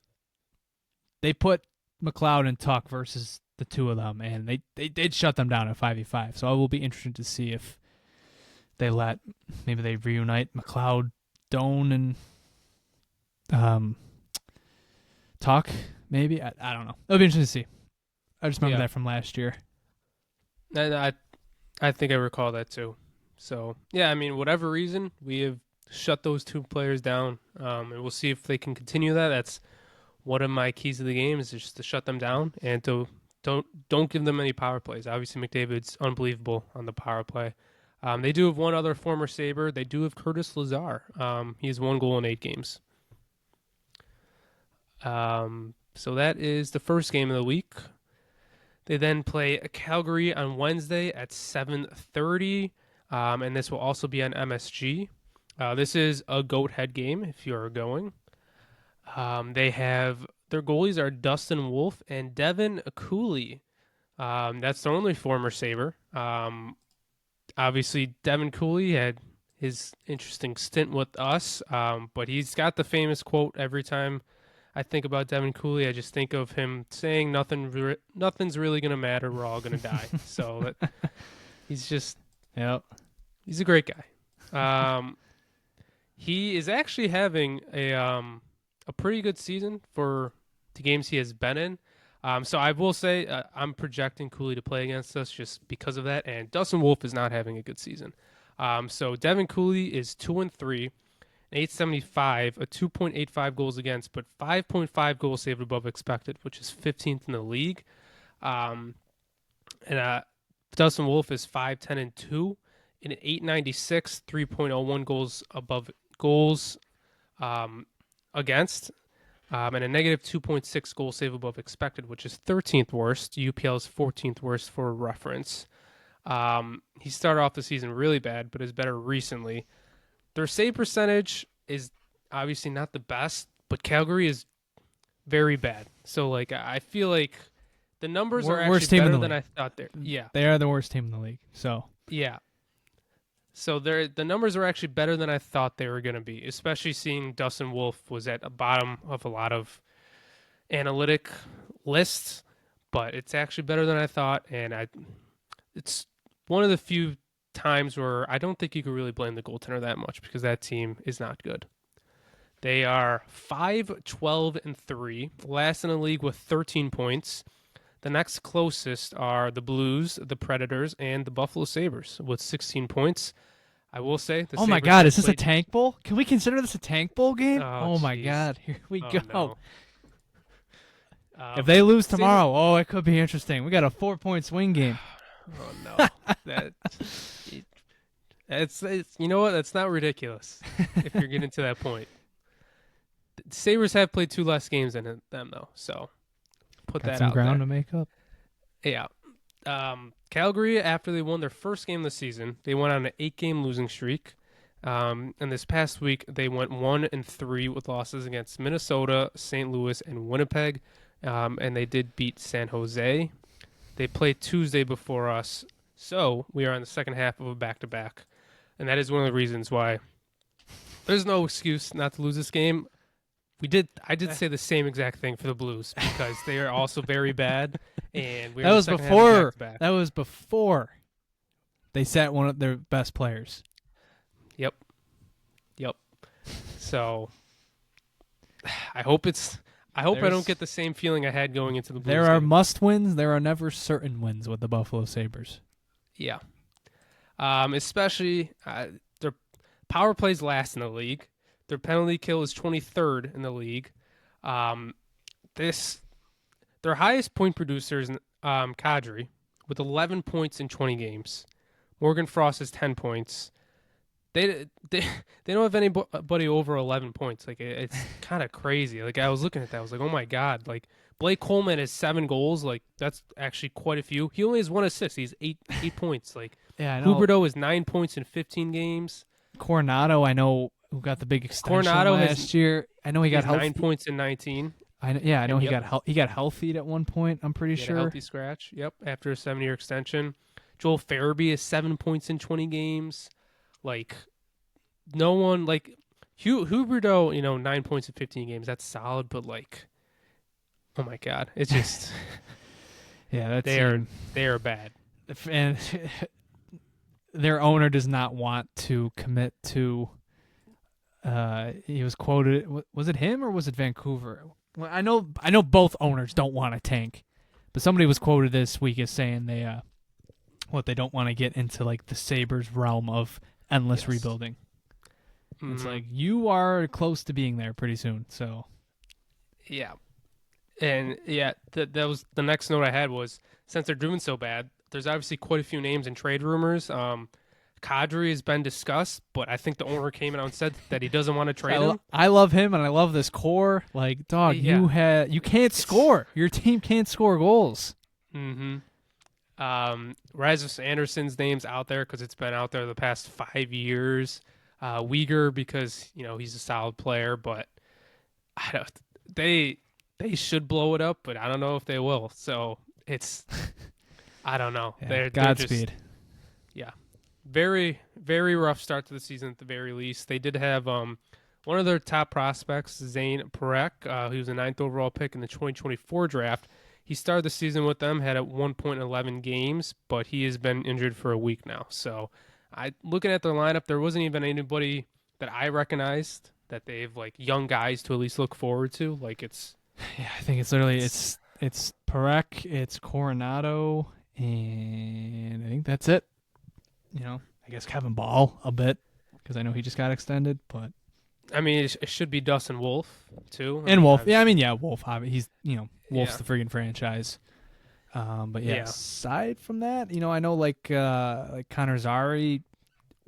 McLeod and Tuch versus the 2 of them, and they did shut them down at 5v5. So I will be interested to see if maybe they reunite McLeod, Doan, and Tuch. Maybe I don't know. It'll be interesting to see. I just remember that from last year. I think I recall that too. So yeah, whatever reason, we have shut those 2 players down, and we'll see if they can continue that. That's one of my keys to the game, is just to shut them down and to don't give them any power plays. Obviously, McDavid's unbelievable on the power play. They do have one other former Sabre. They do have Curtis Lazar. He has 1 goal in 8 games. So that is the first game of the week. They then play Calgary on Wednesday at 7:30, and this will also be on MSG. This is a goat head game if you are going. They have their goalies are Dustin Wolf and Devin Cooley. That's their only former Sabre. Obviously, Devin Cooley had his interesting stint with us, but he's got the famous quote every time I think about Devin Cooley. I just think of him saying nothing's really going to matter. We're all going to die. So he's just, he's a great guy. He is actually having a pretty good season for the games he has been in. So I will say I'm projecting Cooley to play against us just because of that. And Dustin Wolf is not having a good season. So Devin Cooley is 2-3, 875, a 2.85 goals against, but 5.5 goals saved above expected, which is 15th in the league. And Dustin Wolf is 5-10-2 in an 896, 3.01 goals above goals against. And a negative 2.6 goal save above expected, which is 13th worst. UPL's 14th worst for reference. He started off the season really bad, but is better recently. Their save percentage is obviously not the best, but Calgary is very bad. So, I feel like the numbers are actually better than I thought they were. Yeah. They are the worst team in the league. So yeah. So the numbers are actually better than I thought they were going to be, especially seeing Dustin Wolf was at the bottom of a lot of analytic lists, but it's actually better than I thought, and it's one of the few times where I don't think you could really blame the goaltender that much because that team is not good. They are 5-12-3, last in the league with 13 points. The next closest are the Blues, the Predators, and the Buffalo Sabres with 16 points. I will say the Oh my Sabres God, is this a tank bowl? Can we consider this a tank bowl game? Oh my God, here we go. No. If they lose tomorrow, it could be interesting. We got a 4-point swing game. Oh no, it's you know what? That's not ridiculous. If you're getting to that point, the Sabres have played 2 less games than them though, so put Got that some out ground there. to make up. Yeah. Calgary, after they won their first game of the season, they went on an 8-game losing streak. And this past week, they went 1-3 with losses against Minnesota, St. Louis, and Winnipeg. And they did beat San Jose. They played Tuesday before us, so we are on the second half of a back-to-back. And that is one of the reasons why there's no excuse not to lose this game. I did say the same exact thing for the Blues because they are also very bad, and That was before they sat one of their best players. Yep. So I hope I don't get the same feeling I had going into the Blues. There are game. must wins. There are never certain wins with the Buffalo Sabres. Yeah. Especially their power plays last in the league. Their penalty kill is 23rd in the league. Their highest point producer is Kadri with 11 points in 20 games. Morgan Frost has 10 points. They don't have anybody over 11 points. Like it's kind of crazy. Like I was looking at that, I was like, oh my god. Like Blake Coleman has 7 goals. Like that's actually quite a few. He only has 1 assist. He's 8 points. Like yeah, I know. Huberdeau is 9 points in 15 games. Coronado, I know, who got the big extension last year. I know he got 9 points in 19. I know he got healthy at one point. I'm pretty sure. A healthy scratch. Yep, after a 7-year extension. Joel Farabee has 7 points in 20 games. Like no one like Huberdeau, 9 points in 15 games. That's solid, but like, oh my god, it's just yeah, they are bad. And their owner does not want to commit to. He was quoted. Was it him or was it Vancouver? Well, I know both owners don't want to tank, but somebody was quoted this week as saying they don't want to get into like the Sabres realm of endless rebuilding. Mm-hmm. It's like you are close to being there pretty soon. So yeah, and yeah, that was the next note I had was since they're doing so bad, there's obviously quite a few names in trade rumors. Kadri has been discussed, but I think the owner came out and said that he doesn't want to trade him. I love him, and I love this core. Like, dog, you can't score. Your team can't score goals. Mm-hmm. Rasmus Anderson's name's out there because it's been out there the past 5 years. Uyghur because he's a solid player, but they should blow it up, but I don't know if they will. So it's I don't know. Yeah, Godspeed. Yeah. Very, very rough start to the season at the very least. They did have one of their top prospects, Zane Peterka, who was a 9th overall pick in the 2024 draft. He started the season with them, had at 1.11 games, but he has been injured for a week now. So looking at their lineup, there wasn't even anybody that I recognized that they have like young guys to at least look forward to. Like it's I think it's literally it's Peterka, it's Coronado, and I think that's it. I guess Kevin Ball a bit because I know he just got extended, but I mean it should be Dustin Wolf too. And Wolf, Wolf. He's Wolf's the friggin' franchise. But aside from that, I know like Connor Zary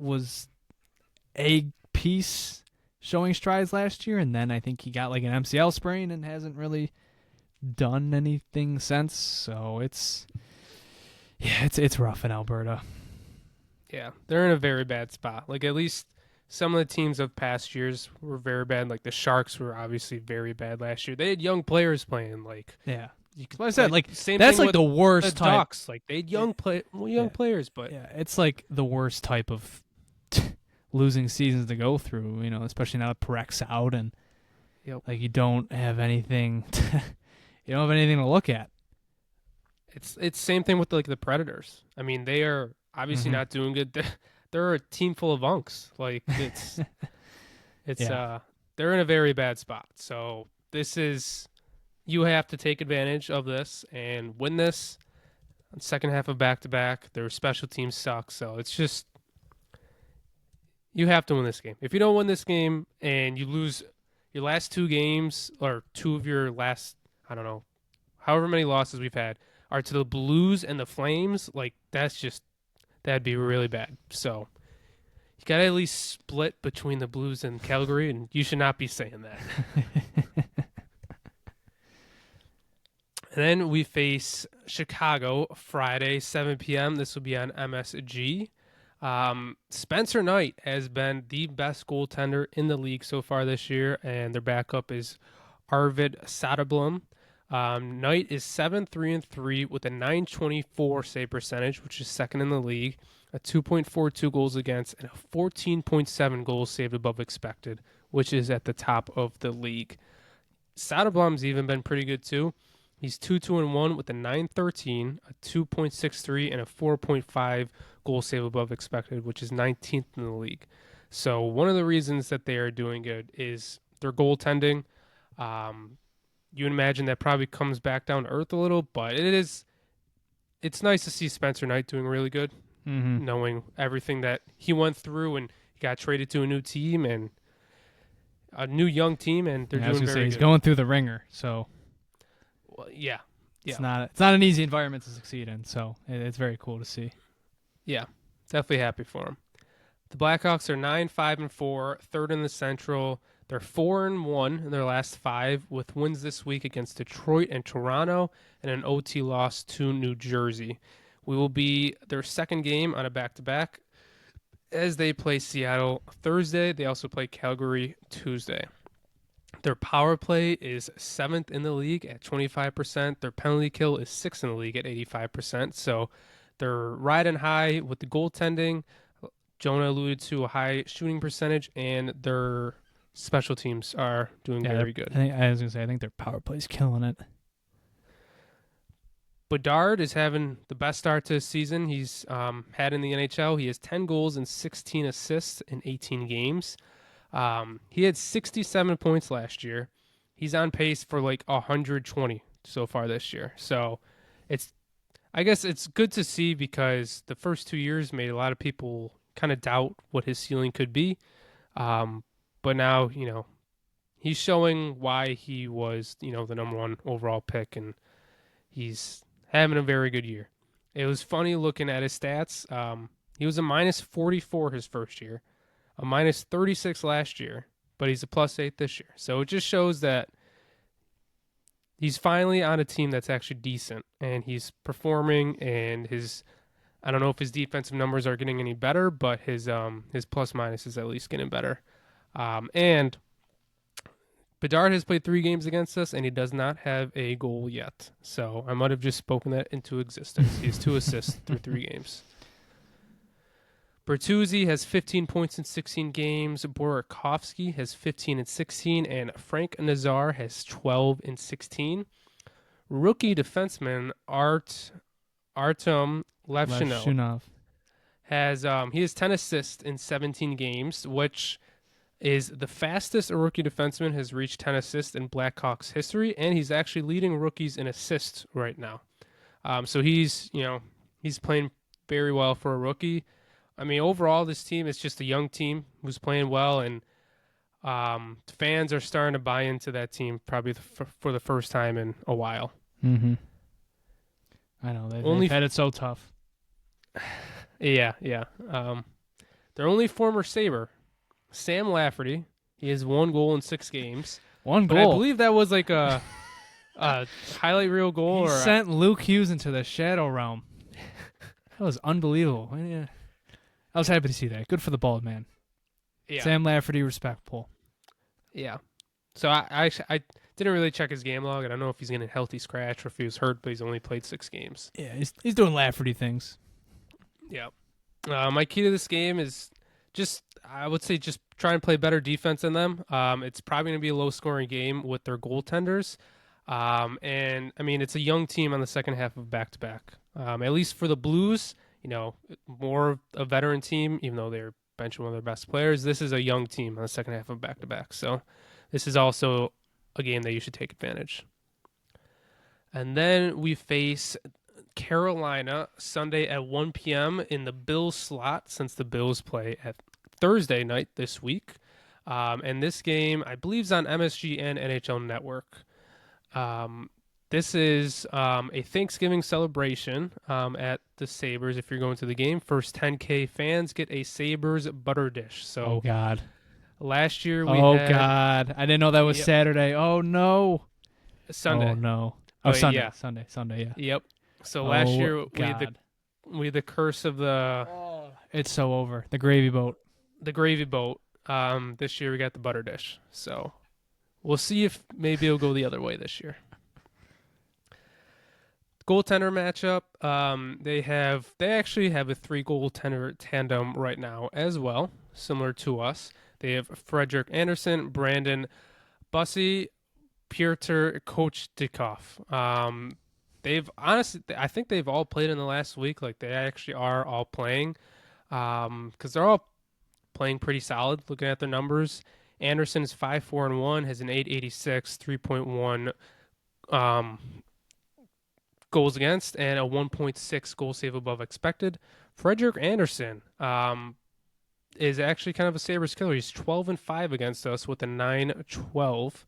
was a piece showing strides last year, and then I think he got like an MCL sprain and hasn't really done anything since. So it's rough in Alberta. Yeah, they're in a very bad spot. Like at least some of the teams of past years were very bad. Like the Sharks were obviously very bad last year. They had young players playing. Like that's what I said. Like same that's thing like the worst the type. Ducks. Like they had young players, but it's like the worst type of losing seasons to go through. Especially now that Perrek's out and like you don't have anything. You don't have anything to look at. It's same thing with like the Predators. I mean, they are obviously not doing good. They're a team full of unks. Like they're in a very bad spot. So you have to take advantage of this and win this. Second half of back-to-back, their special teams suck. So it's just you have to win this game. If you don't win this game and you lose your last 2 games or 2 of your last, however many losses we've had, are to the Blues and the Flames, like that'd be really bad. So you got to at least split between the Blues and Calgary, and you should not be saying that. And then we face Chicago Friday, 7 p.m. This will be on MSG. Spencer Knight has been the best goaltender in the league so far this year, and their backup is Arvid Soderblom. Knight is 7-3-3 with a .924 save percentage, which is second in the league, a 2.42 goals against, and a 14.7 goals saved above expected, which is at the top of the league. Soderblom's even been pretty good too. He's 2-2-1 with a .913, a 2.63, and a 4.5 goal save above expected, which is 19th in the league. So one of the reasons that they are doing good is their goaltending. You imagine that probably comes back down to earth a little, but it's nice to see Spencer Knight doing really good, knowing everything that he went through, and he got traded to a new team and a new young team, and they're doing very good. He's going through the ringer, so well, yeah. It's not an easy environment to succeed in, so it's very cool to see. Yeah, definitely happy for him. The Blackhawks are 9-5-4, third in the Central. They're 4-1 in their last 5, with wins this week against Detroit and Toronto, and an OT loss to New Jersey. We will be their second game on a back-to-back as they play Seattle Thursday. They also play Calgary Tuesday. Their power play is 7th in the league at 25%. Their penalty kill is 6th in the league at 85%. So they're riding high with the goaltending. Jonah alluded to a high shooting percentage, and their special teams are doing very good. I was going to say, I think their power play is killing it. Bedard is having the best start to his season he's had in the NHL. He has 10 goals and 16 assists in 18 games. He had 67 points last year. He's on pace for like 120 so far this year. So I guess it's good to see, because the first 2 years made a lot of people kind of doubt what his ceiling could be. But now, he's showing why he was, the number 1 overall pick, and he's having a very good year. It was funny looking at his stats. He was a -44 his first year, a -36 last year, but he's a +8 this year. So it just shows that he's finally on a team that's actually decent, and he's performing, and I don't know if his defensive numbers are getting any better, but his plus-minus is at least getting better. And Bedard has played 3 games against us, and he does not have a goal yet. So I might have just spoken that into existence. He has 2 assists through 3 games. Bertuzzi has 15 points in 16 games. Burakovsky has 15 and 16, and Frank Nazar has 12 and 16. Rookie defenseman Artem Levshunov has 10 assists in 17 games, which is the fastest a rookie defenseman has reached 10 assists in Blackhawks history, and he's actually leading rookies in assists right now. So he's playing very well for a rookie. I mean, overall, this team is just a young team who's playing well, and fans are starting to buy into that team probably for the first time in a while. Mm-hmm. I know. They've had it so tough. Yeah. Their only former Sabre, Sam Lafferty, he has 1 goal in 6 games. 1 goal? But I believe that was like a highlight reel goal. He sent Luke Hughes into the shadow realm. That was unbelievable. Yeah. I was happy to see that. Good for the bald man. Yeah. Sam Lafferty, respectful. Yeah. So I didn't really check his game log. I don't know if he's getting a healthy scratch or if he was hurt, but he's only played 6 games. Yeah, he's doing Lafferty things. Yeah. My key to this game is just try and play better defense than them. It's probably going to be a low-scoring game with their goaltenders. And, I mean, it's a young team on the second half of back-to-back. At least for the Blues, more a veteran team, even though they're benching one of their best players. This is a young team on the second half of back-to-back. So this is also a game that you should take advantage. And then we face Carolina Sunday at 1 p.m. in the Bills slot, since the Bills play at Thursday night this week. And this game, I believe, is on MSG and NHL Network. This is a Thanksgiving celebration at the Sabres. If you're going to the game, first 10K fans get a Sabres butter dish. Oh So God. last year we Oh had God. I didn't know that was yep, Saturday. Oh no. Oh Sunday. no. Oh Oh Sunday. yeah, Sunday. Yeah. yep. So last Oh year God. we had the curse of the Oh, it's so over. The gravy boat. gravy boat. This year we got the butter dish. So we'll see if maybe it'll go the other way this year. Goaltender matchup. They actually have a 3 goaltender tandem right now as well, similar to us. They have Frederick Anderson, Brandon Bussy, Piotr Kochtikov. They've honestly, I think they've all played in the last week. Like they actually are all playing, because they're all playing pretty solid. Looking at their numbers, Anderson is 5-4-1, has an 886, 3.1 um, goals against, and a 1.6 goal save above expected. Frederick Anderson is actually kind of a Sabres killer. He's 12-5 against us with a 9-12,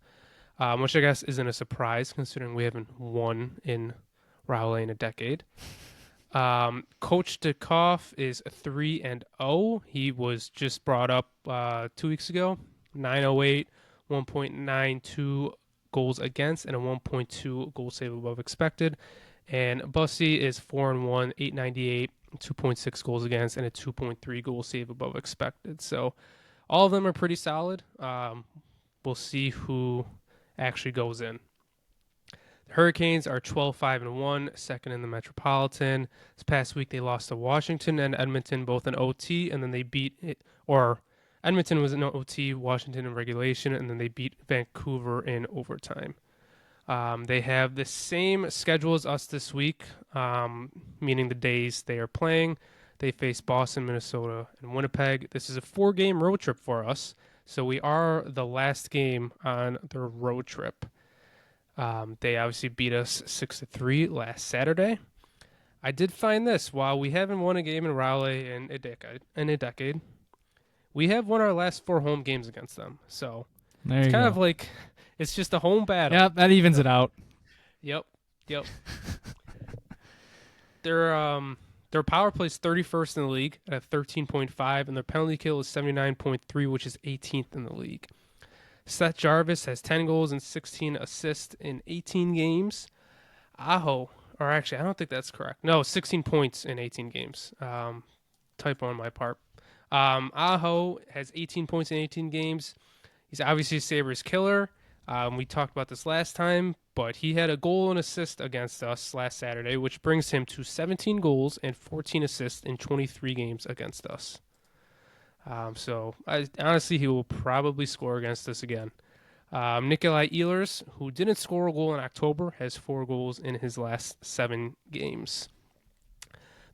which I guess isn't a surprise considering we haven't won in Raleigh in a decade. Coach Dukov is 3-0. He was just brought up 2 weeks ago. 908, 1.92 goals against, and a 1.2 goal save above expected. And Bussy is 4-1, 898, 2.6 goals against, and a 2.3 goal save above expected. So all of them are pretty solid. We'll see who actually goes in. The Hurricanes are 12-5-1, second in the Metropolitan. This past week they lost to Washington and Edmonton, both in OT, and then they beat it, or Edmonton was in OT, Washington in regulation, and then they beat Vancouver in overtime. They have the same schedule as us this week, meaning the days they are playing. They face Boston, Minnesota, and Winnipeg. This is a 4-game road trip for us, so we are the last game on the road trip. They obviously beat us 6-3 last Saturday. I did find this: while we haven't won a game in Raleigh in a decade, we have won our last 4 home games against them. So There it's you kind go. of like it's just a home battle. Yeah, that evens it out. Yep. Their power play is 31st in the league at 13.5, and their penalty kill is 79.3, which is 18th in the league. Seth Jarvis has 10 goals and 16 assists in 18 games. Aho, or actually, I don't think that's correct. No, 16 points in 18 games. Typo on my part. Aho has 18 points in 18 games. He's obviously a Sabres killer. We talked about this last time, but he had a goal and assist against us last Saturday, which brings him to 17 goals and 14 assists in 23 games against us. So honestly, he will probably score against us again. Nikolai Ehlers, who didn't score a goal in October, has 4 goals in his last 7 games.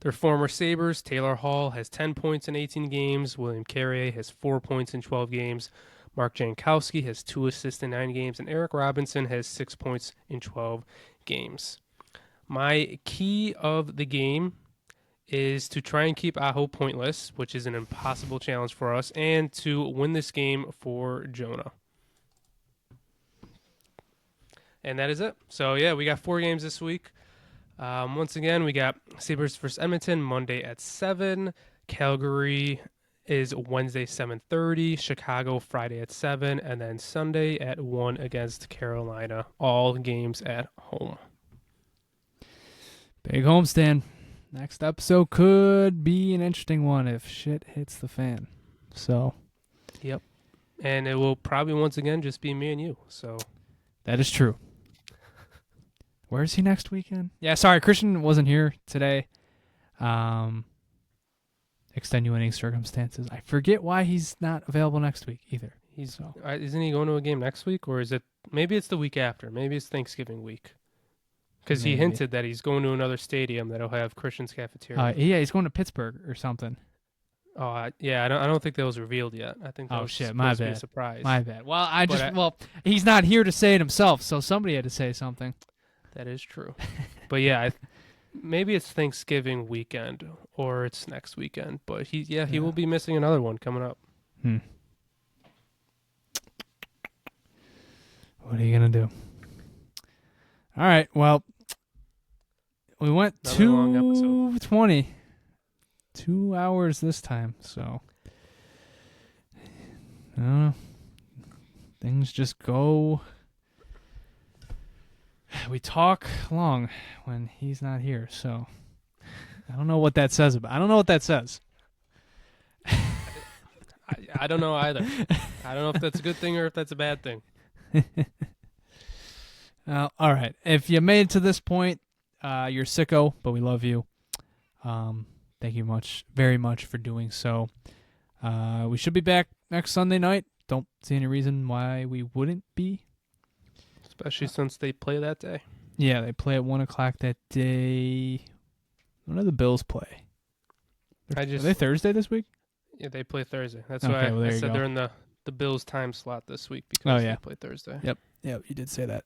Their former Sabres, Taylor Hall, has 10 points in 18 games. William Carrier has 4 points in 12 games. Mark Jankowski has 2 assists in 9 games. And Eric Robinson has 6 points in 12 games. My key of the game is to try and keep Aho pointless, which is an impossible challenge for us, and to win this game for Jonah. And that is it. So, yeah, we got 4 games this week. Once again, we got Sabres versus Edmonton Monday at 7. Calgary is Wednesday 7:30. Chicago Friday at 7. And then Sunday at 1 against Carolina. All games at home. Big homestand. Next episode could be an interesting one if shit hits the fan. So. Yep. And it will probably once again just be me and you. So. That is true. Where is he next weekend? Yeah, sorry, Christian wasn't here today. Extenuating circumstances. I forget why he's not available next week either. Isn't he going to a game next week, or is it? Maybe it's the week after. Maybe it's Thanksgiving week. Because he hinted that he's going to another stadium that'll have Christian's cafeteria. Yeah, he's going to Pittsburgh or something. Oh, yeah. I don't think that was revealed yet. I think that was shit, supposed my to be a bad. surprise. My bad. Well, he's not here to say it himself, so somebody had to say something. That is true. But yeah, maybe it's Thanksgiving weekend or it's next weekend. But he will be missing another one coming up. What are you gonna do? All right. Well, we went Another long episode. 2:20. 2 hours this time. So, I don't know. Things just go. We talk long when he's not here. So, I don't know what that says about. I don't know what that says. I don't know either. I don't know if that's a good thing or if that's a bad thing. All right. If you made it to this point, you're sicko, but we love you. Thank you very much for doing so. We should be back next Sunday night. Don't see any reason why we wouldn't be. Especially since they play that day. Yeah, they play at 1 o'clock that day. When do the Bills play? Are they Thursday this week? Yeah, they play Thursday. That's Okay, why well, I there you said go. they're in the Bills time slot this week because yeah. they play Thursday. Yep, you did say that.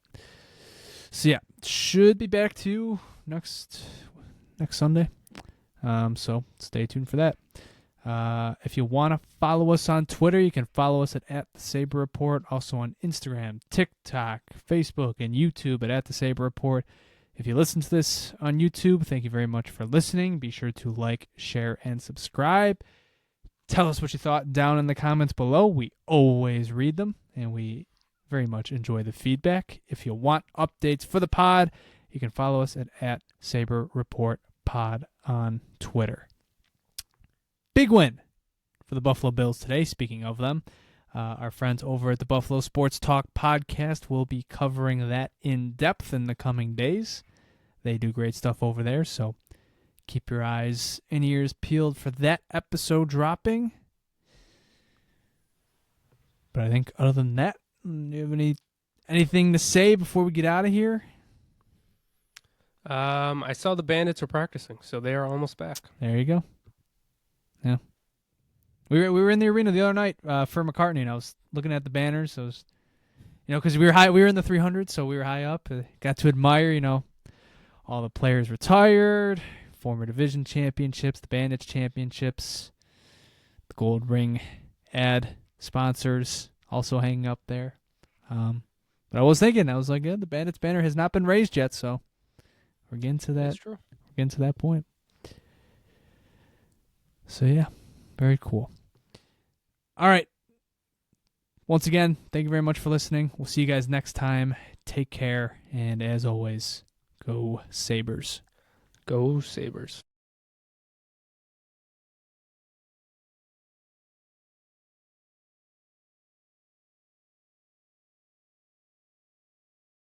So yeah, should be back to you next Sunday. So stay tuned for that. If you want to follow us on Twitter, you can follow us at the Sabre Report. Also on Instagram, TikTok, Facebook, and YouTube at the Sabre Report. If you listen to this on YouTube, thank you very much for listening. Be sure to like, share, and subscribe. Tell us what you thought down in the comments below. We always read them, and we very much enjoy the feedback. If you want updates for the pod, you can follow us at Sabre Report Pod on Twitter. Big win for the Buffalo Bills today. Speaking of them, our friends over at the Buffalo Sports Talk podcast will be covering that in depth in the coming days. They do great stuff over there, so keep your eyes and ears peeled for that episode dropping. But I think other than that, do you have anything to say before we get out of here? I saw the Bandits are practicing, so they are almost back. There you go. Yeah. We were in the arena the other night for McCartney, and I was looking at the banners. I was, because we were in the 300, so we were high up. Got to admire, all the players retired, former division championships, the Bandits championships, the gold ring ad sponsors also hanging up there. But I was thinking, I was like, the Bandits banner has not been raised yet, so we're getting to that. That's true. We're getting to that point. So yeah, very cool. All right. Once again, thank you very much for listening. We'll see you guys next time. Take care, and as always, go Sabres. Go Sabres.